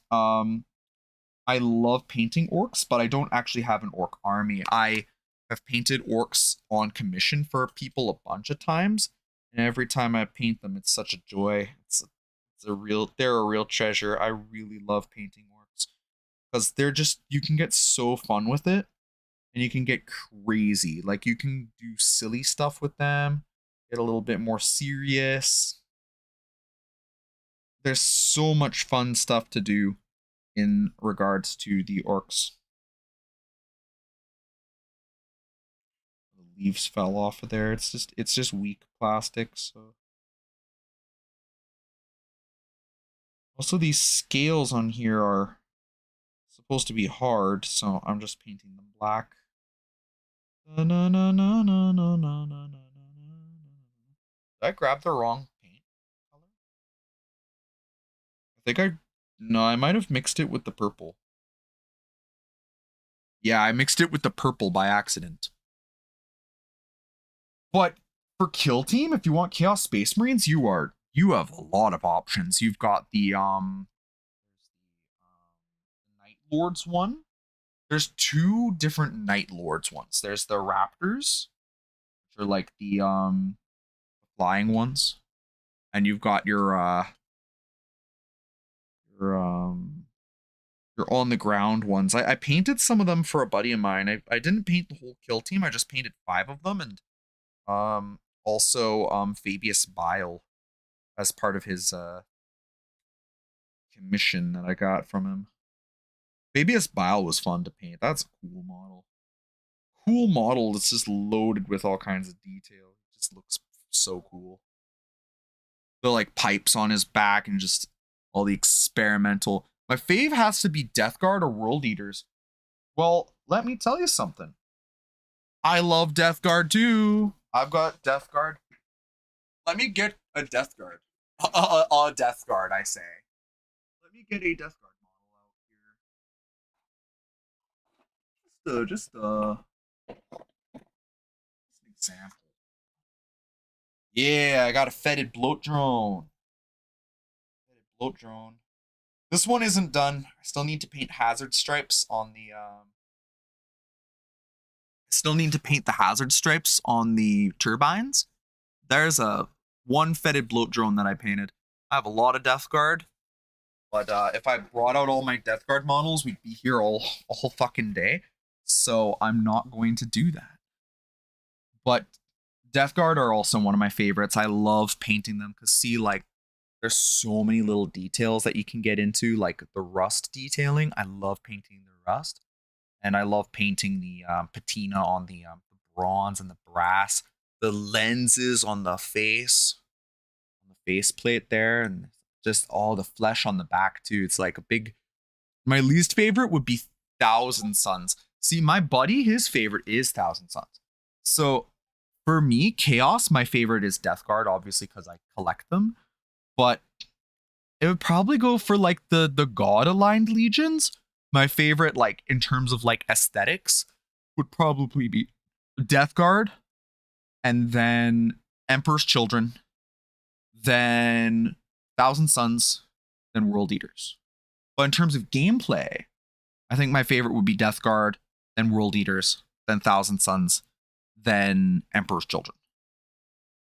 I love painting orcs, but I don't actually have an orc army. I have painted orcs on commission for people a bunch of times, and every time I paint them, it's such a joy. They're a real treasure. I really love painting orcs because you can get so fun with it, and you can get crazy. Like you can do silly stuff with them, get a little bit more serious. There's so much fun stuff to do in regards to the orcs. The leaves fell off of there. It's just weak plastic, so. Also, these scales on here are supposed to be hard, so I'm just painting them black. Did I grab the wrong paint color? No, I might have mixed it with the purple. Yeah, I mixed it with the purple by accident. But for Kill Team, if you want Chaos Space Marines, you have a lot of options. You've got the Night Lords one. There's two different Night Lords ones. There's the Raptors, which are like the flying ones, and you've got your on the ground ones. I painted some of them for a buddy of mine. I didn't paint the whole Kill Team. I just painted 5 of them, and also Fabius Bile as part of his commission that I got from him. Fabius Bile was fun to paint. That's a cool model. Cool model that's just loaded with all kinds of detail. It just looks so cool. The like pipes on his back and just all the experimental. My fave has to be Death Guard or World Eaters. Well, let me tell you something. I love Death Guard too. I've got Death Guard. Let me get a Death Guard. A Death Guard, I say. Let me get a Death Guard model out here. Just an example. Yeah, I got a fetid bloat drone. This one isn't done. I still need to paint hazard stripes on the turbines. There's one fetid bloat drone that I painted. I have a lot of Death Guard, but if I brought out all my Death Guard models, we'd be here all fucking day. So I'm not going to do that. But Death Guard are also one of my favorites. I love painting them because there's so many little details that you can get into, like the rust detailing. I love painting the rust, and I love painting the patina on the bronze and the brass, the lenses on the face plate there, and just all the flesh on the back too. It's like a big. My least favorite would be Thousand Suns. See, my buddy, his favorite is Thousand Suns. So for me, Chaos, my favorite is Death Guard, obviously because I collect them. But it would probably go for like the god aligned legions. My favorite, like in terms of like aesthetics, would probably be Death Guard, and then Emperor's Children, then Thousand Suns, then World Eaters. But in terms of gameplay, I think my favorite would be Death Guard, then World Eaters, then Thousand Suns, then Emperor's Children.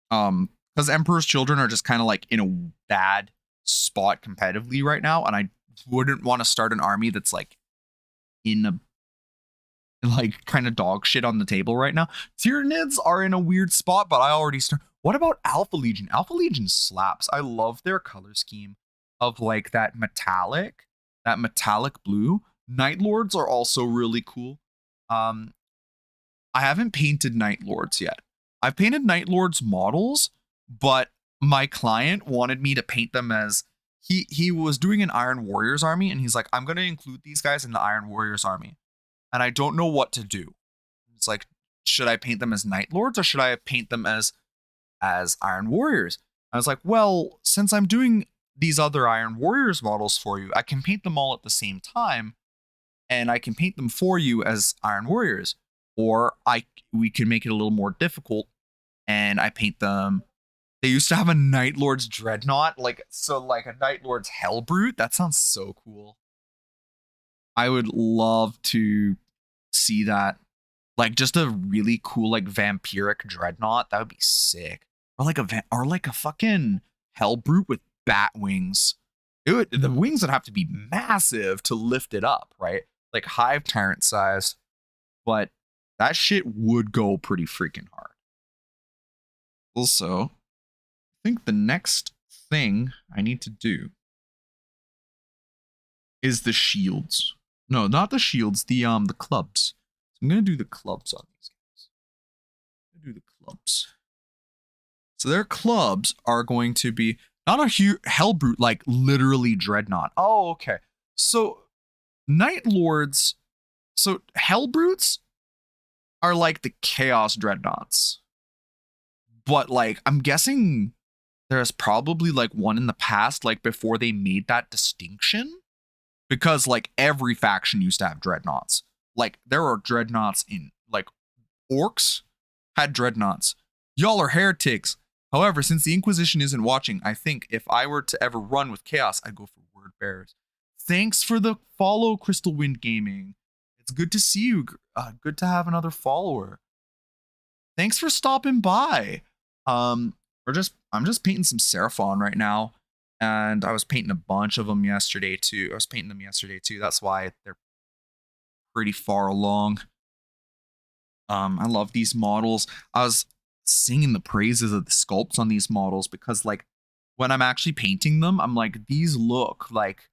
Because Emperor's Children are just kind of like in a bad spot competitively right now, and I wouldn't want to start an army that's like in a like kind of dog shit on the table right now. Tyranids are in a weird spot, but I already start. What about Alpha Legion? Alpha Legion slaps. I love their color scheme of like that metallic blue. Night Lords are also really cool. I haven't painted Night Lords yet. I've painted Night Lords models, but my client wanted me to paint them as he was doing an Iron Warriors army, and he's like, I'm gonna include these guys in the Iron Warriors army, and I don't know what to do. It's like, should I paint them as Night Lords or should I paint them as Iron Warriors? I was like, well, since I'm doing these other Iron Warriors models for you, I can paint them all at the same time, and I can paint them for you as Iron Warriors, or we can make it a little more difficult, and I paint them. They used to have a Night Lord's Dreadnought, like a Night Lord's Hellbrute. That sounds so cool. I would love to see that. Like just a really cool like vampiric dreadnought. That would be sick. Or like a fucking Hellbrute with bat wings. The wings would have to be massive to lift it up, right? Like Hive Tyrant size. But that shit would go pretty freaking hard. Also, I think the next thing I need to do is the shields. No, not the shields, the clubs. So I'm gonna do the clubs on these guys. I'm gonna do the clubs. So their clubs are going to be not a huge Hellbrute, like literally Dreadnought. Oh, okay. So Night Lords, so Hellbrutes are like the Chaos Dreadnoughts. But like, I'm guessing there's probably like one in the past, like before they made that distinction. Because like every faction used to have Dreadnoughts. Like there are Dreadnoughts in, like, Orcs had Dreadnoughts. Y'all are heretics. However, since the Inquisition isn't watching, I think if I were to ever run with Chaos, I'd go for Word Bearers. Thanks for the follow, Crystal Wind Gaming. It's good to see you. Good to have another follower. Thanks for stopping by. I'm just painting some Seraphon right now, and I was painting a bunch of them yesterday too. That's why they're pretty far along. I love these models. I was singing the praises of the sculpts on these models because like when I'm actually painting them, I'm like, these look like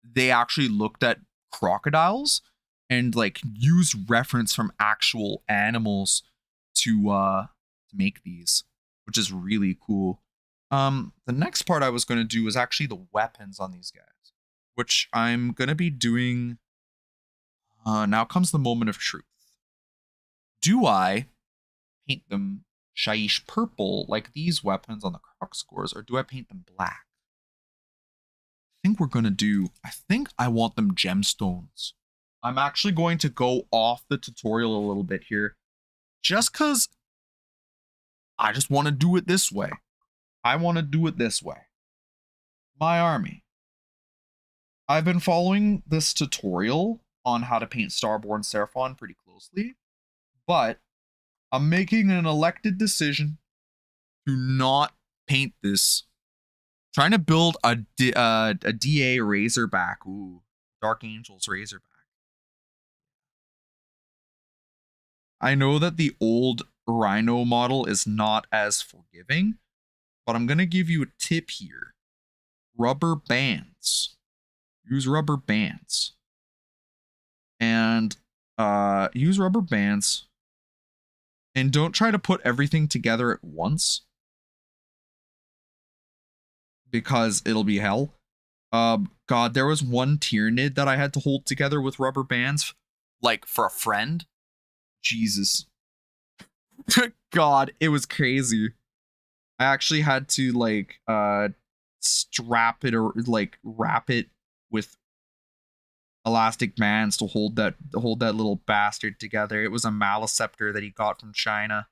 they actually looked at crocodiles and like use reference from actual animals to make these, which is really cool. The next part I was going to do was actually the weapons on these guys, which I'm going to be doing. Now comes the moment of truth. Do I paint them Shaiish purple like these weapons on the Croc scores, or do I paint them black? I think I want them gemstones. I'm actually going to go off the tutorial a little bit here, just because I just want to do it this way. My army. I've been following this tutorial on how to paint Starborne Seraphon pretty closely, but I'm making an elected decision to not paint this. Trying to build a DA Razorback. Ooh, Dark Angels Razorback. I know that the old Rhino model is not as forgiving, but I'm going to give you a tip here. Rubber bands. Use rubber bands. And use rubber bands. And don't try to put everything together at once, because it'll be hell. God, there was one Tyranid that I had to hold together with rubber bands, like for a friend. Jesus. God, it was crazy. I actually had to like strap it or like wrap it with elastic bands to hold that little bastard together. It was a Maliceptor that he got from China.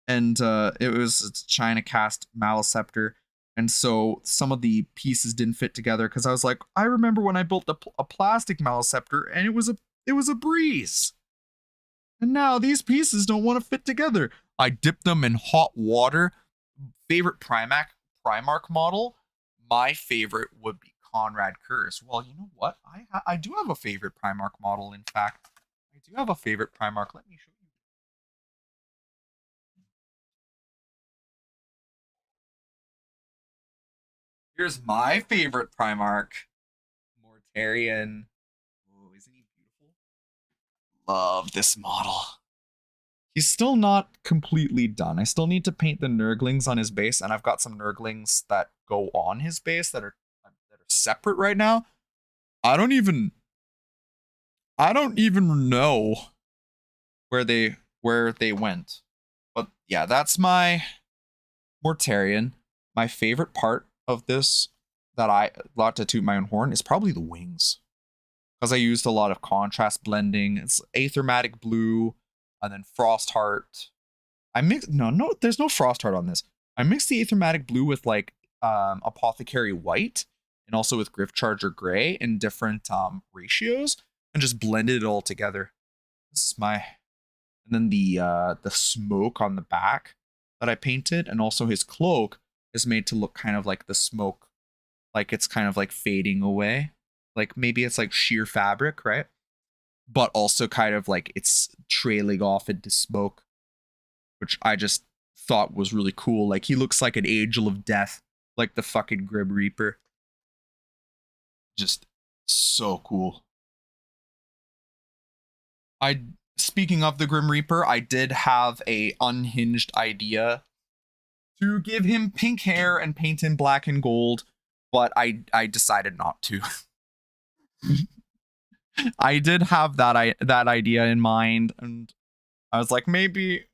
And it was a China cast Maliceptor. And so some of the pieces didn't fit together because I was like, I remember when I built a plastic Maliceptor and it was a breeze. And now these pieces don't want to fit together. I dipped them in hot water. Favorite Primarch model? My favorite would be Conrad Curse. Well, you know what? I do have a favorite Primarch model, in fact. I do have a favorite Primarch. Let me show you. Here's my favorite Primarch, Mortarion. Oh, isn't he beautiful? Love this model. He's still not completely done. I still need to paint the Nurglings on his base, and I've got some Nurglings that go on his base that are separate right now. I don't even know where they went. But yeah, that's my Mortarion. My favorite part of this that I like to toot my own horn is probably the wings. Because I used a lot of contrast blending. It's Aethermatic Blue and then Frostheart. I mixed no, there's no Frostheart on this. I mixed the Aethermatic Blue with like Apothecary White and also with Griftcharger Gray in different ratios and just blended it all together. This is my, and then the smoke on the back that I painted, and also his cloak is made to look kind of like the smoke, like it's kind of like fading away. Like maybe it's like sheer fabric, right? But also kind of like it's trailing off into smoke, which I just thought was really cool. Like he looks like an angel of death, like the fucking Grim Reaper. Just so cool. Speaking of the Grim Reaper, I did have a unhinged idea to give him pink hair and paint him black and gold, but I decided not to. I did have that idea in mind, and I was like, maybe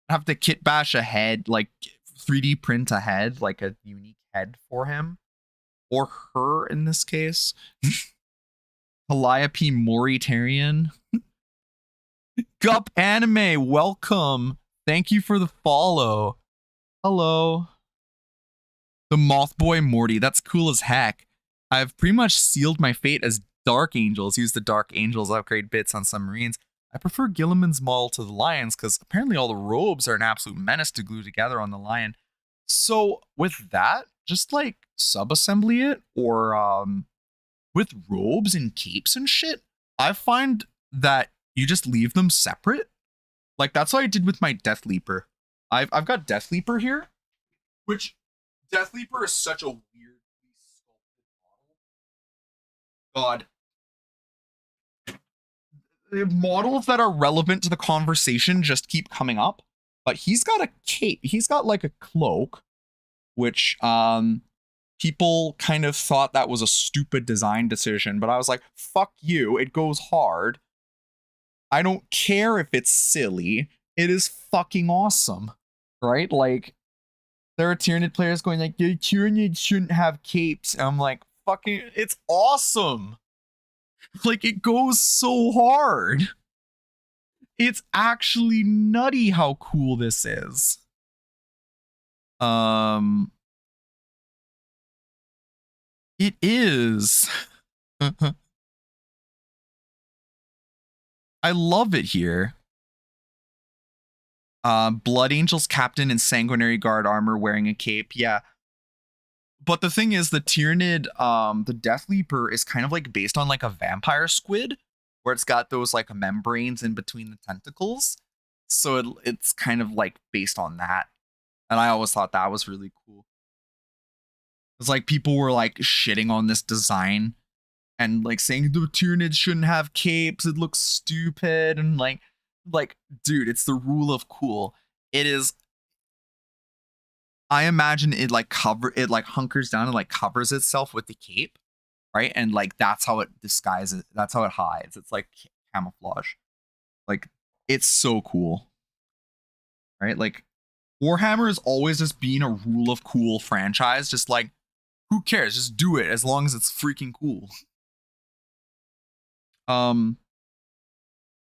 I have to kit bash a head, like 3D print a head, like a unique head for him. Or her in this case. Calliope Moritarian. Gup Anime, welcome. Thank you for the follow. Hello. The Mothboy Morty, that's cool as heck. I've pretty much sealed my fate as Dark Angels. Use the Dark Angels upgrade bits on some Marines. I prefer Gilliman's model to the Lions because apparently all the robes are an absolute menace to glue together on the Lion. So with that, just like sub-assembly it, or with robes and capes and shit, I find that you just leave them separate. Like that's what I did with my Death Leaper. I've got Death Leaper here, which Death Leaper is such a weirdly sculpted model. God. The models that are relevant to the conversation just keep coming up. But he's got a cape. He's got like a cloak, which people kind of thought that was a stupid design decision, but I was like, fuck you, it goes hard. I don't care if it's silly. It is fucking awesome, right? Like, there are Tyranid players going like, the Tyranids shouldn't have capes. And I'm like, fucking, it's awesome. Like, it goes so hard. It's actually nutty how cool this is. It is. I love it here. Blood Angel's captain in Sanguinary Guard armor wearing a cape. Yeah. But the thing is, the Tyranid, the Death Leaper is kind of like based on like a vampire squid, where it's got those like membranes in between the tentacles. So it's kind of like based on that. And I always thought that was really cool. It's like people were like shitting on this design and like saying the Tyranids shouldn't have capes, it looks stupid, and like dude, it's the rule of cool. It is. I imagine it like hunkers down and like covers itself with the cape, right? And like that's how it disguises, that's how it hides. It's like camouflage. Like it's so cool. Right? Like Warhammer has always just been a rule of cool franchise, just like who cares? Just do it as long as it's freaking cool.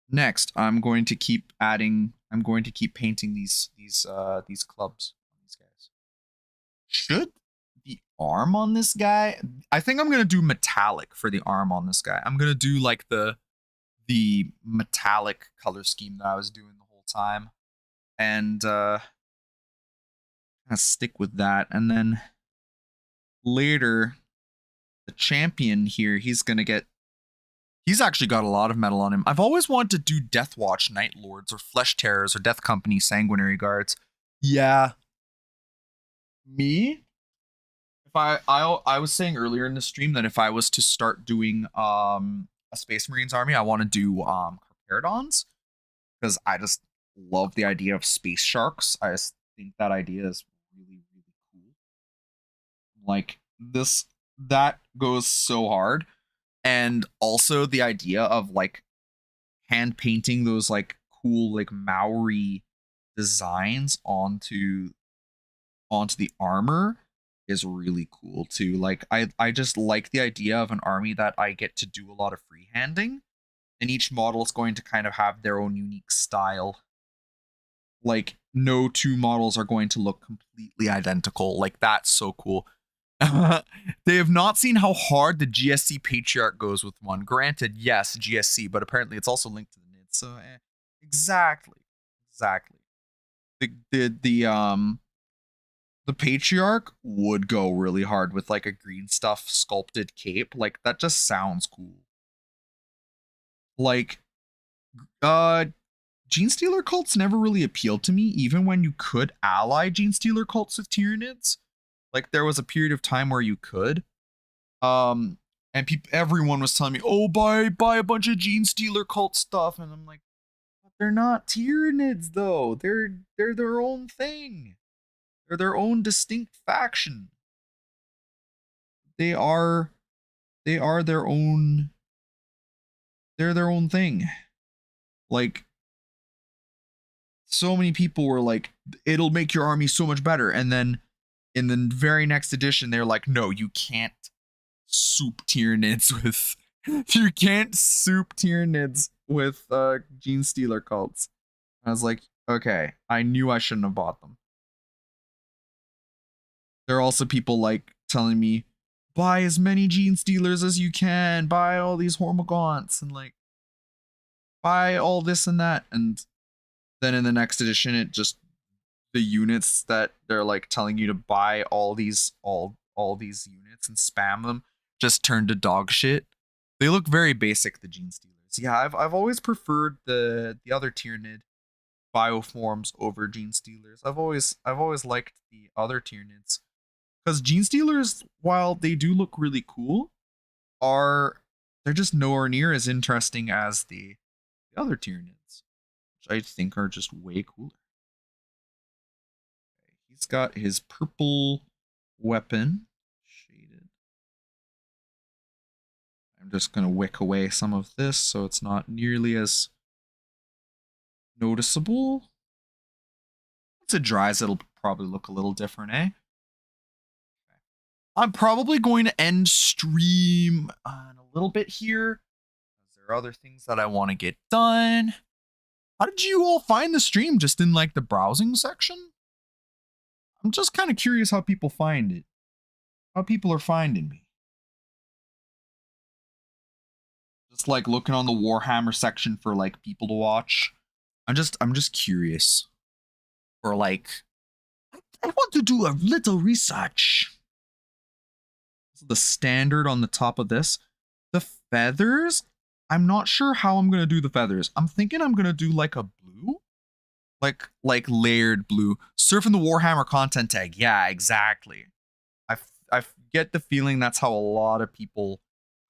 Next, I'm going to keep painting these clubs on these guys. Should the arm on this guy, I think I'm gonna do metallic for the arm on this guy. I'm gonna do like the metallic color scheme that I was doing the whole time, and kind of stick with that. And then later, the champion here, he's actually got a lot of metal on him. I've always wanted to do Deathwatch Night Lords or Flesh Terrors or Death Company Sanguinary Guards. Yeah. Me? If I was saying earlier in the stream that if I was to start doing a Space Marines army, I want to do Carparadons, because I just love the idea of space sharks. I just think that idea is really, really cool. Like this, that goes so hard. And also the idea of like hand painting those like cool like Maori designs onto the armor is really cool too. Like I just like the idea of an army that I get to do a lot of freehanding, and each model is going to kind of have their own unique style. Like no two models are going to look completely identical. Like that's so cool. They have not seen how hard the GSC Patriarch goes with one. Granted, yes, GSC, but apparently it's also linked to the NID. So exactly. The Patriarch would go really hard with like a green stuff sculpted cape. Like that just sounds cool. Like Genestealer cults never really appealed to me, even when you could ally Genestealer cults with Tyranids. Like there was a period of time where you could. And everyone was telling me, "Oh, buy a bunch of Genestealer cult stuff," and I'm like, but they're not Tyranids though. They're their own thing. They're their own distinct faction. They are their own. They're their own thing. Like so many people were like, "It'll make your army so much better," and then in the very next edition, they're like, "No, you can't soup Tyranids with you can't soup Tyranids with Genestealer cults." I was like, okay, I knew I shouldn't have bought them. There are also people like telling me, buy as many Genestealers as you can, buy all these Hormagaunts, and like buy all this and that. And then in the next edition, it just the units that they're like telling you to buy all these units and spam them just turn to dog shit. They look very basic, the Genestealers. Yeah, I've always preferred the other Tyranid bioforms over Genestealers. I've always liked the other Tyranids, because Genestealers, while they do look really cool, they're just nowhere near as interesting as the other Tyranids, which I think are just way cooler. Okay, he's got his purple weapon shaded. I'm just gonna wick away some of this so it's not nearly as noticeable. Once it dries, it'll probably look a little different, eh? I'm probably going to end stream in a little bit here. There are other things that I want to get done. How did you all find the stream? Just in like the browsing section? I'm just kind of curious how people find it. How people are finding me. Just like looking on the Warhammer section for like people to watch. I'm just curious. Or like, I want to do a little research. So the standard on the top of this. The feathers, I'm not sure how I'm gonna do the feathers. I'm thinking I'm gonna do like a blue, like layered blue. Surfing the Warhammer content tag. Yeah, exactly. I get the feeling that's how a lot of people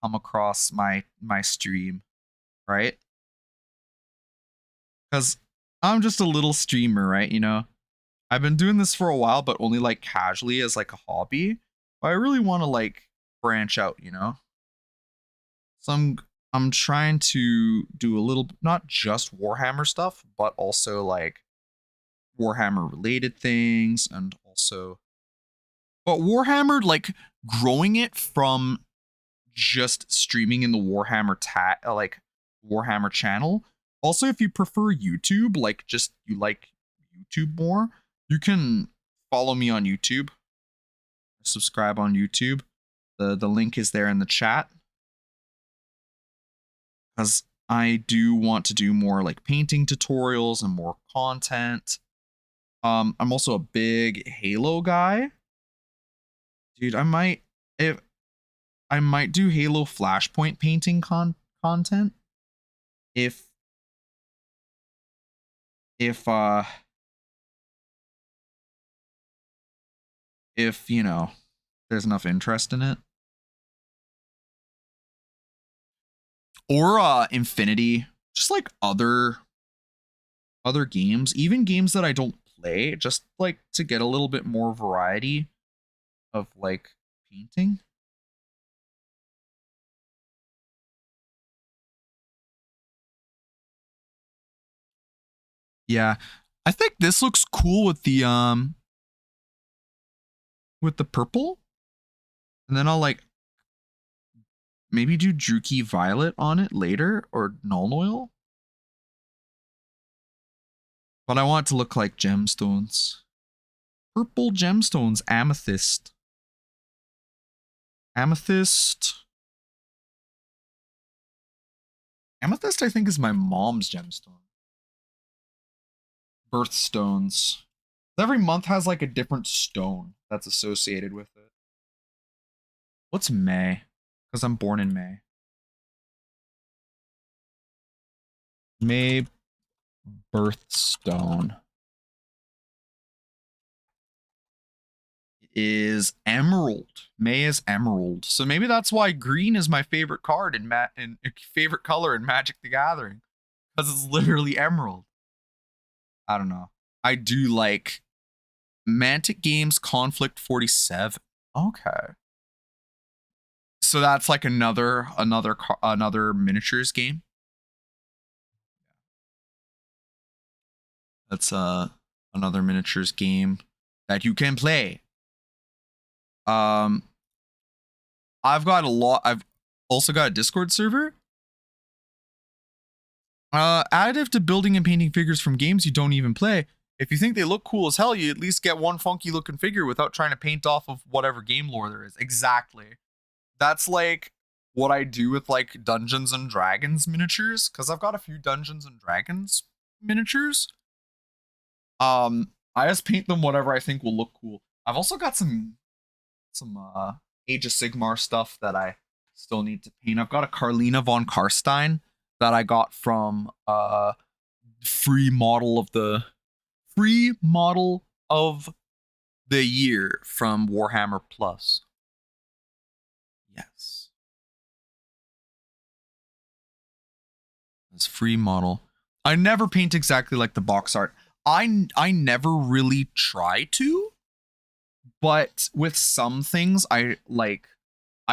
come across my stream, right? Because I'm just a little streamer, right? You know, I've been doing this for a while, but only like casually as like a hobby. But I really want to like branch out, you know. So I'm trying to do a little, not just Warhammer stuff, but also like Warhammer related things, and also, but Warhammer, like growing it from just streaming in the Warhammer like Warhammer channel. Also, if you prefer YouTube, like just you like YouTube more, you can follow me on YouTube, subscribe on YouTube. The link is there in the chat, because I do want to do more like painting tutorials and more content. I'm also a big Halo guy. Dude, I might do Halo Flashpoint painting content if you know, there's enough interest in it. Or Infinity, just like other games, even games that I don't play, just like to get a little bit more variety of like painting. Yeah, I think this looks cool with the purple, and then I'll like maybe do Druchii Violet on it later, or Null Oil. But I want it to look like gemstones. Purple gemstones, amethyst. Amethyst. Amethyst, I think, is my mom's gemstone. Birthstones. Every month has like a different stone that's associated with it. What's May? Because I'm born in May. May birthstone is emerald. May is emerald. So maybe that's why green is my favorite card in favorite color in Magic the Gathering. Because it's literally emerald. I don't know. I do like Mantic Games Conflict 47. Okay. So that's like another miniatures game. That's another miniatures game that you can play. I've also got a Discord server. Additive to building and painting figures from games you don't even play. If you think they look cool as hell, you at least get one funky looking figure without trying to paint off of whatever game lore there is. Exactly. That's like what I do with like Dungeons and Dragons miniatures, because I've got a few Dungeons and Dragons miniatures. I just paint them whatever I think will look cool. I've also got some Age of Sigmar stuff that I still need to paint. I've got a Carlina von Karstein that I got from free model of the year from Warhammer Plus. Yes. This free model. I never paint exactly like the box art. I never really try to, but with some things I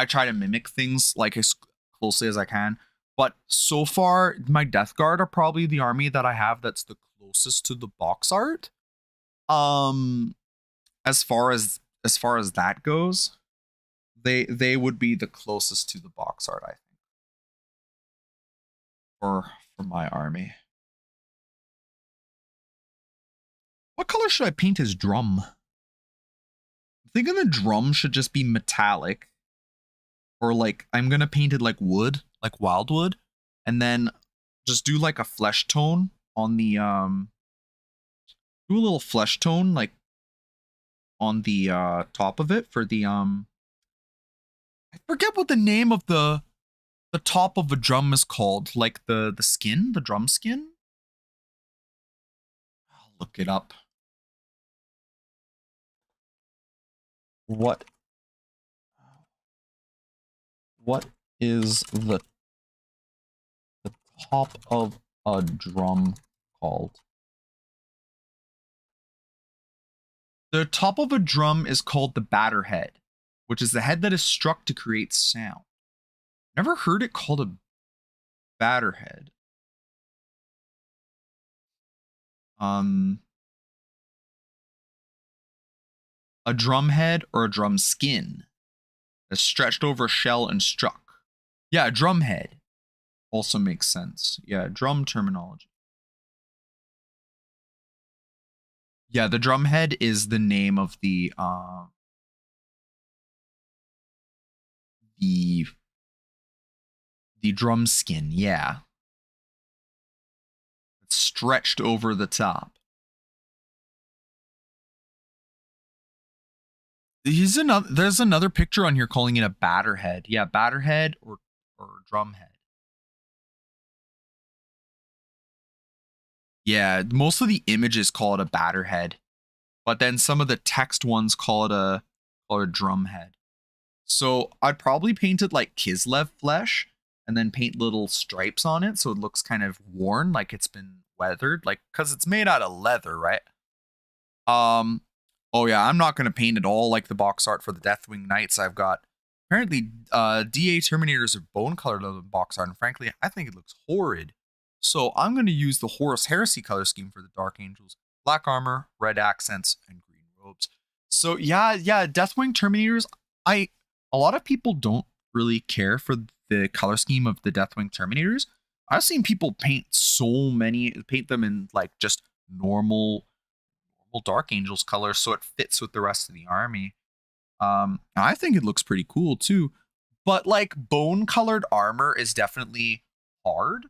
try to mimic things like as closely as I can. But so far, my Death Guard are probably the army that I have that's the closest to the box art. As far as that goes, they would be the closest to the box art, I think. For my army. What color should I paint his drum? I'm thinking the drum should just be metallic. Or like, I'm gonna paint it like wood, like wildwood. And then just do like a flesh tone on the, do a little flesh tone like on the top of it for the, I forget what the name of the top of a drum is called. Like the skin, the drum skin. I'll look it up. What is the top of a drum called? The top of a drum is called the batter head, which is the head that is struck to create sound. Never heard it called a batter head. A drum head or a drum skin that's stretched over a shell and struck. Yeah, a drum head also makes sense. Yeah, drum terminology. Yeah, the drum head is the name of the drum skin, yeah. It's stretched over the top. There's another picture on here calling it a batter head. Yeah, batter head or drum head. Yeah, most of the images call it a batter head, but then some of the text ones call it a drum head. So I'd probably paint it like Kislev flesh and then paint little stripes on it so it looks kind of worn, like it's been weathered, like because it's made out of leather, right? Oh yeah, I'm not gonna paint it all like the box art for the Deathwing Knights. I've got apparently DA Terminators are bone colored on the box art, and frankly, I think it looks horrid. So I'm gonna use the Horus Heresy color scheme for the Dark Angels: black armor, red accents, and green robes. So yeah, Deathwing Terminators. A lot of people don't really care for the color scheme of the Deathwing Terminators. I've seen people paint them in like just normal Dark Angels colors so it fits with the rest of the army. I think it looks pretty cool too. But like bone colored armor is definitely hard.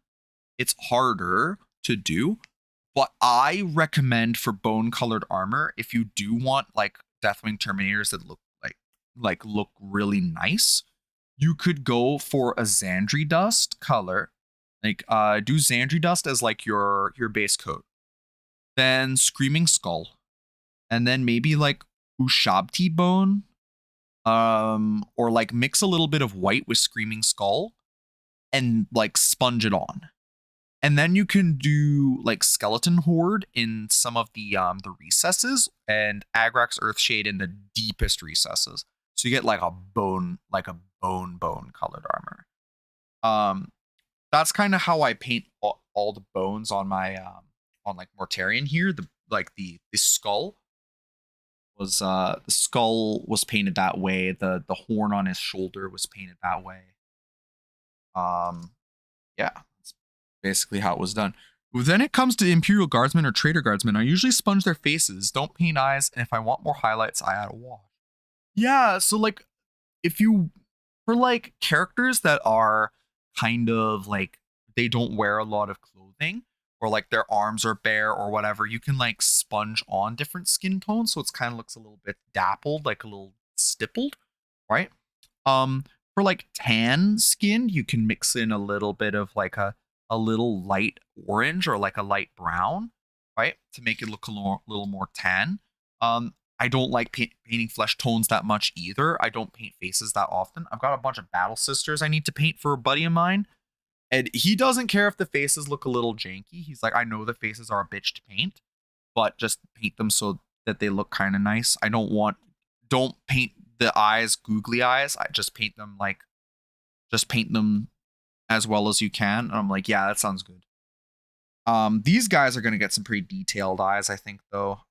It's harder to do. But I recommend for bone colored armor, if you do want like Deathwing Terminators that look look really nice, you could go for a Xandri Dust color. Like do Xandri Dust as like your base coat. Then Screaming Skull. And then maybe like Ushabti bone. Or like mix a little bit of white with Screaming Skull and like sponge it on. And then you can do like Skeleton Horde in some of the recesses and Agrax Earthshade in the deepest recesses. So you get like a bone colored armor. That's kind of how I paint all the bones on my on like Mortarion here. The skull was painted that way. The horn on his shoulder was painted that way. Yeah, that's basically how it was done. Then it comes to Imperial Guardsmen or Traitor Guardsmen. I usually sponge their faces, don't paint eyes, and if I want more highlights, I add a wash. Yeah, so like if you for like characters that are kind of like they don't wear a lot of clothing or like their arms are bare or whatever, you can like sponge on different skin tones so it's kind of looks a little bit dappled, like a little stippled, right? For like tan skin, you can mix in a little bit of like a little light orange or like a light brown, right? To make it look a little more tan. I don't like painting flesh tones that much either. I don't paint faces that often. I've got a bunch of Battle Sisters I need to paint for a buddy of mine. And he doesn't care if the faces look a little janky. He's like, I know the faces are a bitch to paint, but just paint them so that they look kind of nice. Don't paint the eyes googly eyes. I just paint them as well as you can. And I'm like, yeah, that sounds good. These guys are going to get some pretty detailed eyes, I think, though.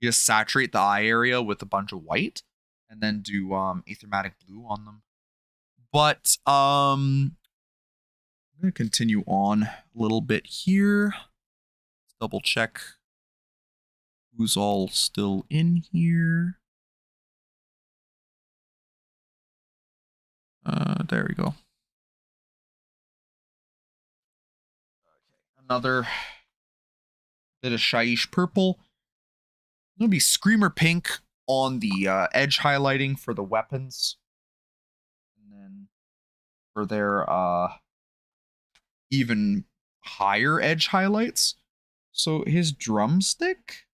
You just saturate the eye area with a bunch of white and then do aethermatic blue on them. But I'm going to continue on a little bit here. Let's double check who's all still in here. There we go. Another bit of Shaiish purple. It'll be Screamer pink on the edge highlighting for the weapons. And then for their even higher edge highlights. So his drumstick.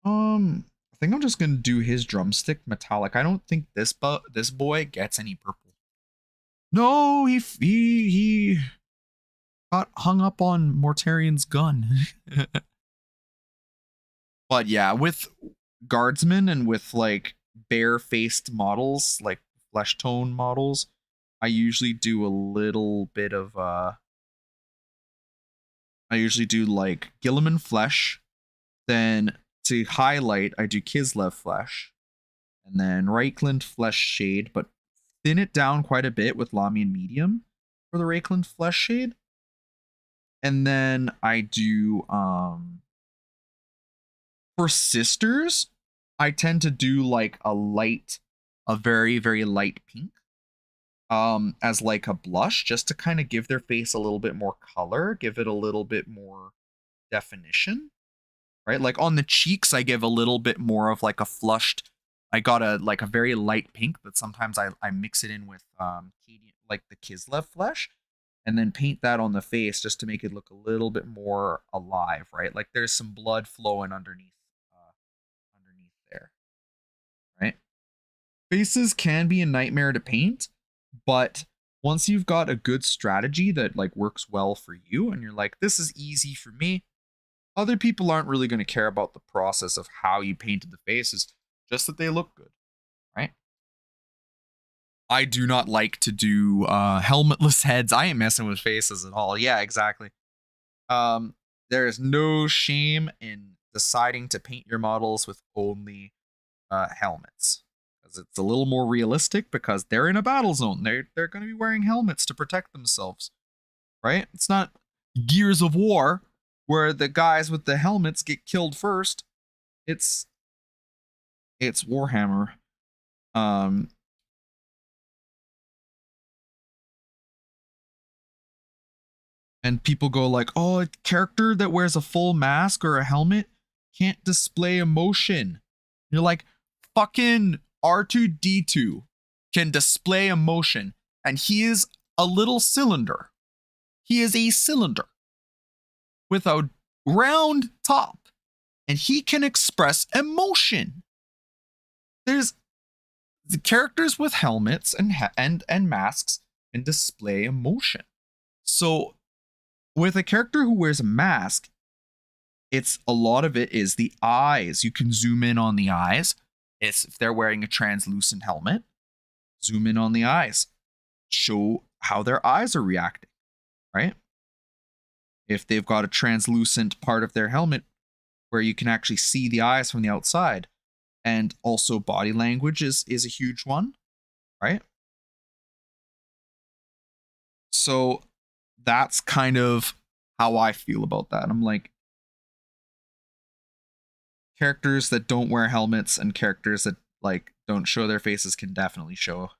I think I'm just gonna do his drumstick metallic. I don't think this boy gets any purple. No, he got hung up on Mortarion's gun. But yeah, with guardsmen and with like bare-faced models, like flesh tone models, I usually do a little bit of I usually do like Gilliman flesh, then to highlight I do Kislev flesh, and then Reichland flesh shade, but thin it down quite a bit with Lamian medium for the Reichland flesh shade. And then I do for sisters, I tend to do like a very, very light pink as like a blush, just to kind of give their face a little bit more color, give it a little bit more definition, right? Like on the cheeks, I give a little bit more of like a flushed, I got a very light pink, but sometimes I mix it in with like the Kislev flesh and then paint that on the face just to make it look a little bit more alive, right? Like there's some blood flowing underneath there. Faces can be a nightmare to paint, but once you've got a good strategy that like works well for you and you're like, this is easy for me, other people aren't really going to care about the process of how you painted the faces, just that they look good, right? I do not like to do helmetless heads. I ain't messing with faces at all. Yeah, exactly. There is no shame in deciding to paint your models with only helmets, because it's a little more realistic, because they're in a battle zone. They're going to be wearing helmets to protect themselves, right? It's not Gears of War where the guys with the helmets get killed first. It's Warhammer. And people go like, oh, a character that wears a full mask or a helmet can't display emotion. You're like, fucking R2-D2 can display emotion, and he is a little cylinder. He is a cylinder with a round top, and he can express emotion. There's the characters with helmets and masks can display emotion. So with a character who wears a mask, it's a lot of it is the eyes. You can zoom in on the eyes. It's if they're wearing a translucent helmet, zoom in on the eyes. Show how their eyes are reacting, right? If they've got a translucent part of their helmet where you can actually see the eyes from the outside. And also body language is a huge one, right? So that's kind of how I feel about that. I'm like, characters that don't wear helmets and characters that like don't show their faces can definitely show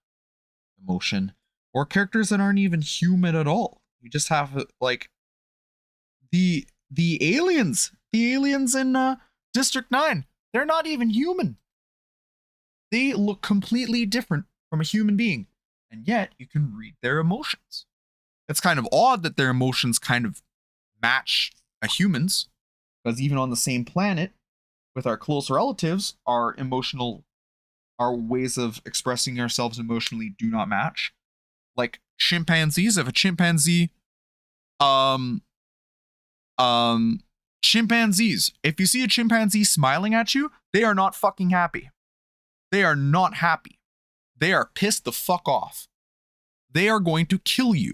emotion, or characters that aren't even human at all. You just have like the aliens in District 9. They're not even human. They look completely different from a human being, and yet you can read their emotions. It's kind of odd that their emotions kind of match a human's, because even on the same planet with our close relatives, our ways of expressing ourselves emotionally do not match. Like chimpanzees, if a chimpanzee chimpanzees, if you see a chimpanzee smiling at you, they are not fucking happy. They are not happy. They are pissed the fuck off. They are going to kill you,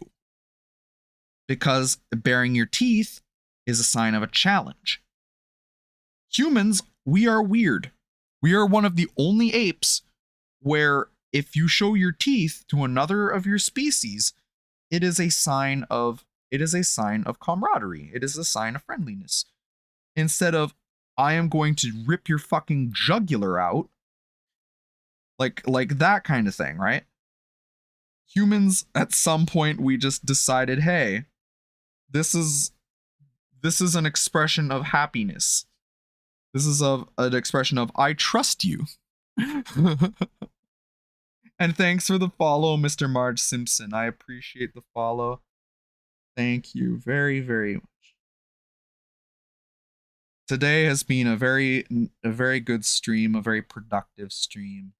because baring your teeth is a sign of a challenge. Humans, we are weird. We are one of the only apes where if you show your teeth to another of your species, it is a sign of camaraderie. It is a sign of friendliness. Instead of, I am going to rip your fucking jugular out, like that kind of thing, right? Humans, at some point, we just decided, hey, this is an expression of happiness. This is an expression of, I trust you. And thanks for the follow, Mr. Marge Simpson. I appreciate the follow. Thank you very, very much. Today has been a very good stream, a very productive stream.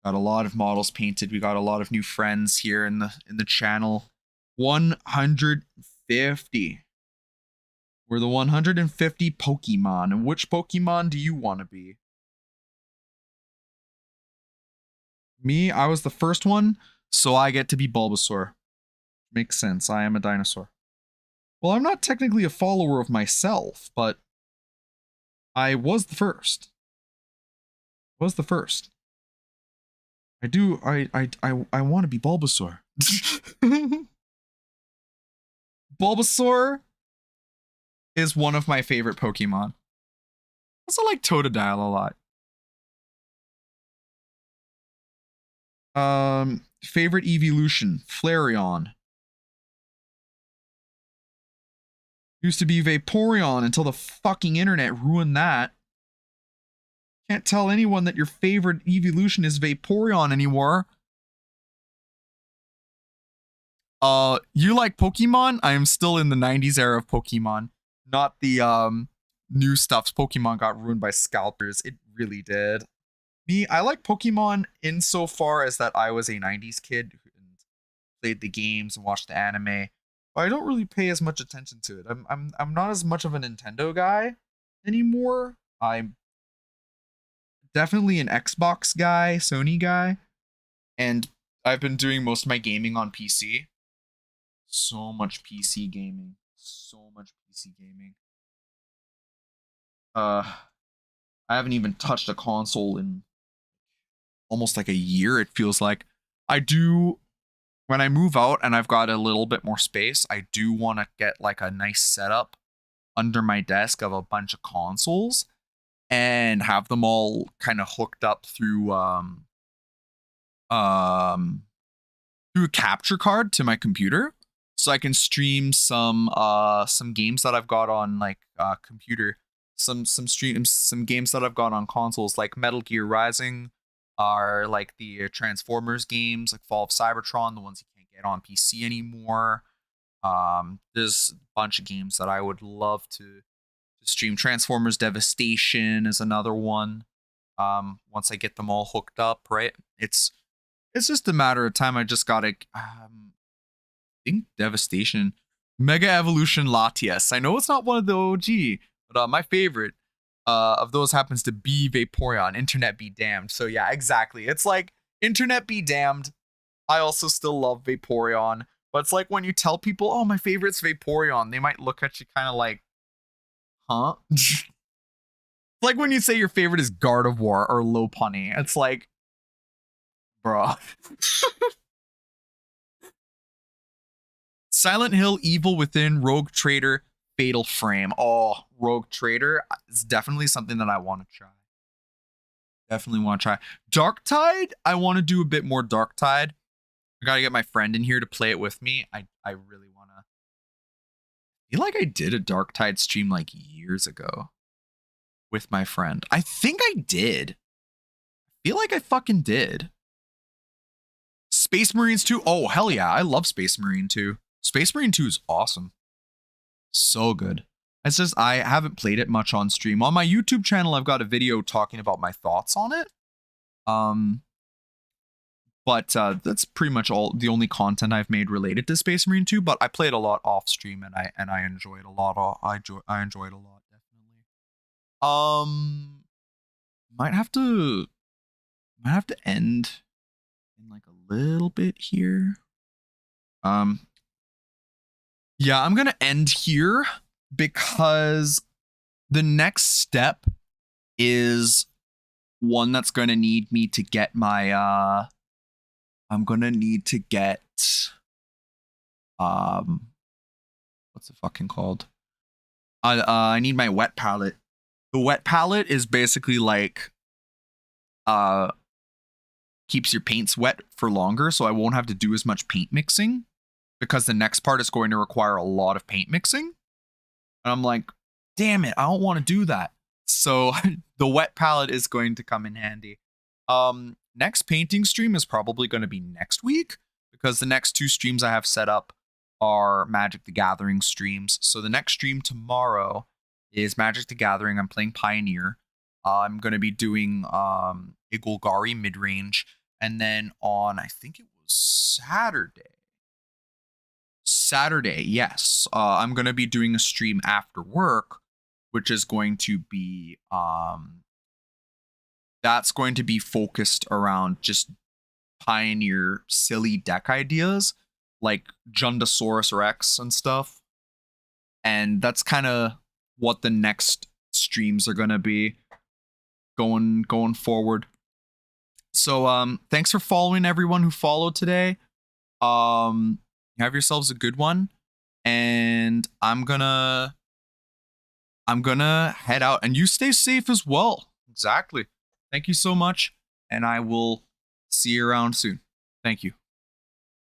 Got a lot of models painted. We got a lot of new friends here in the channel. 150. We're the 150 Pokemon. And which Pokemon do you want to be? Me, I was the first one, so I get to be Bulbasaur. Makes sense. I am a dinosaur. Well, I'm not technically a follower of myself, but I was the first. I want to be Bulbasaur. Bulbasaur is one of my favorite Pokemon. I also like Totodile a lot. Favorite evolution, Flareon. Used to be Vaporeon until the fucking internet ruined that. Can't tell anyone that your favorite evolution is Vaporeon anymore. You like Pokemon? I am still in the 90s era of Pokemon. Not the new stuff's Pokemon got ruined by scalpers. It really did. Me, I like Pokemon insofar as that I was a 90s kid and played the games and watched the anime. But I don't really pay as much attention to it. I'm not as much of a Nintendo guy anymore. I'm definitely an Xbox guy, Sony guy, and I've been doing most of my gaming on PC. So much PC gaming. So much PC gaming. I haven't even touched a console in almost like a year, it feels like. I do, when I move out and I've got a little bit more space, I do want to get like a nice setup under my desk of a bunch of consoles and have them all kind of hooked up through through a capture card to my computer, so I can stream some games that I've got on like computer, some games that I've got on consoles like Metal Gear Rising, are like the Transformers games like Fall of Cybertron, the ones you can't get on PC anymore. There's a bunch of games that I would love to stream. Transformers Devastation is another one. Once I get them all hooked up, right? It's just a matter of time. I just gotta I think Devastation. Mega Evolution Latias. I know it's not one of the OG, but my favorite of those happens to be Vaporeon. Internet be damned. So yeah, exactly. It's like internet be damned. I also still love Vaporeon, but it's like when you tell people, "Oh, my favorite's Vaporeon," they might look at you kind of like, "Huh?" It's like when you say your favorite is Gardevoir or Lopunny. It's like, bruh. Silent Hill, Evil Within, Rogue Trader, Fatal Frame. Oh, Rogue Trader is definitely something that I want to try. Definitely want to try. Darktide, I want to do a bit more Darktide. I gotta get my friend in here to play it with me. I really want to. I feel like I did a Darktide stream like years ago with my friend. I think I did. I feel like I fucking did. Space Marines 2. Oh, hell yeah. I love Space Marine 2. Space Marine 2 is awesome. So good. It's just I haven't played it much on stream. On my YouTube channel, I've got a video talking about my thoughts on it. But that's pretty much the only content I've made related to Space Marine 2. But I played a lot off stream, and I enjoyed a lot. I enjoyed a lot, definitely. Might have to end in like a little bit here. Yeah, I'm gonna end here because the next step is one that's gonna need me to get my I'm gonna need to get what's it fucking called? I need my wet palette. The wet palette is basically like keeps your paints wet for longer, so I won't have to do as much paint mixing, because the next part is going to require a lot of paint mixing. And I'm like, damn it, I don't want to do that. So the wet palette is going to come in handy. Next painting stream is probably going to be next week, because the next 2 streams I have set up are Magic the Gathering streams. So the next stream tomorrow is Magic the Gathering. I'm playing Pioneer. I'm going to be doing a Golgari mid-range. And then on, I think it was Saturday, yes. I'm going to be doing a stream after work, which is going to be, that's going to be focused around just Pioneer silly deck ideas, like Jundosaurus Rex and stuff. And that's kind of what the next streams are going to be going forward. So thanks for following everyone who followed today. Have yourselves a good one, and I'm gonna head out, and you stay safe as well. Exactly. Thank you so much, and I will see you around soon. Thank you.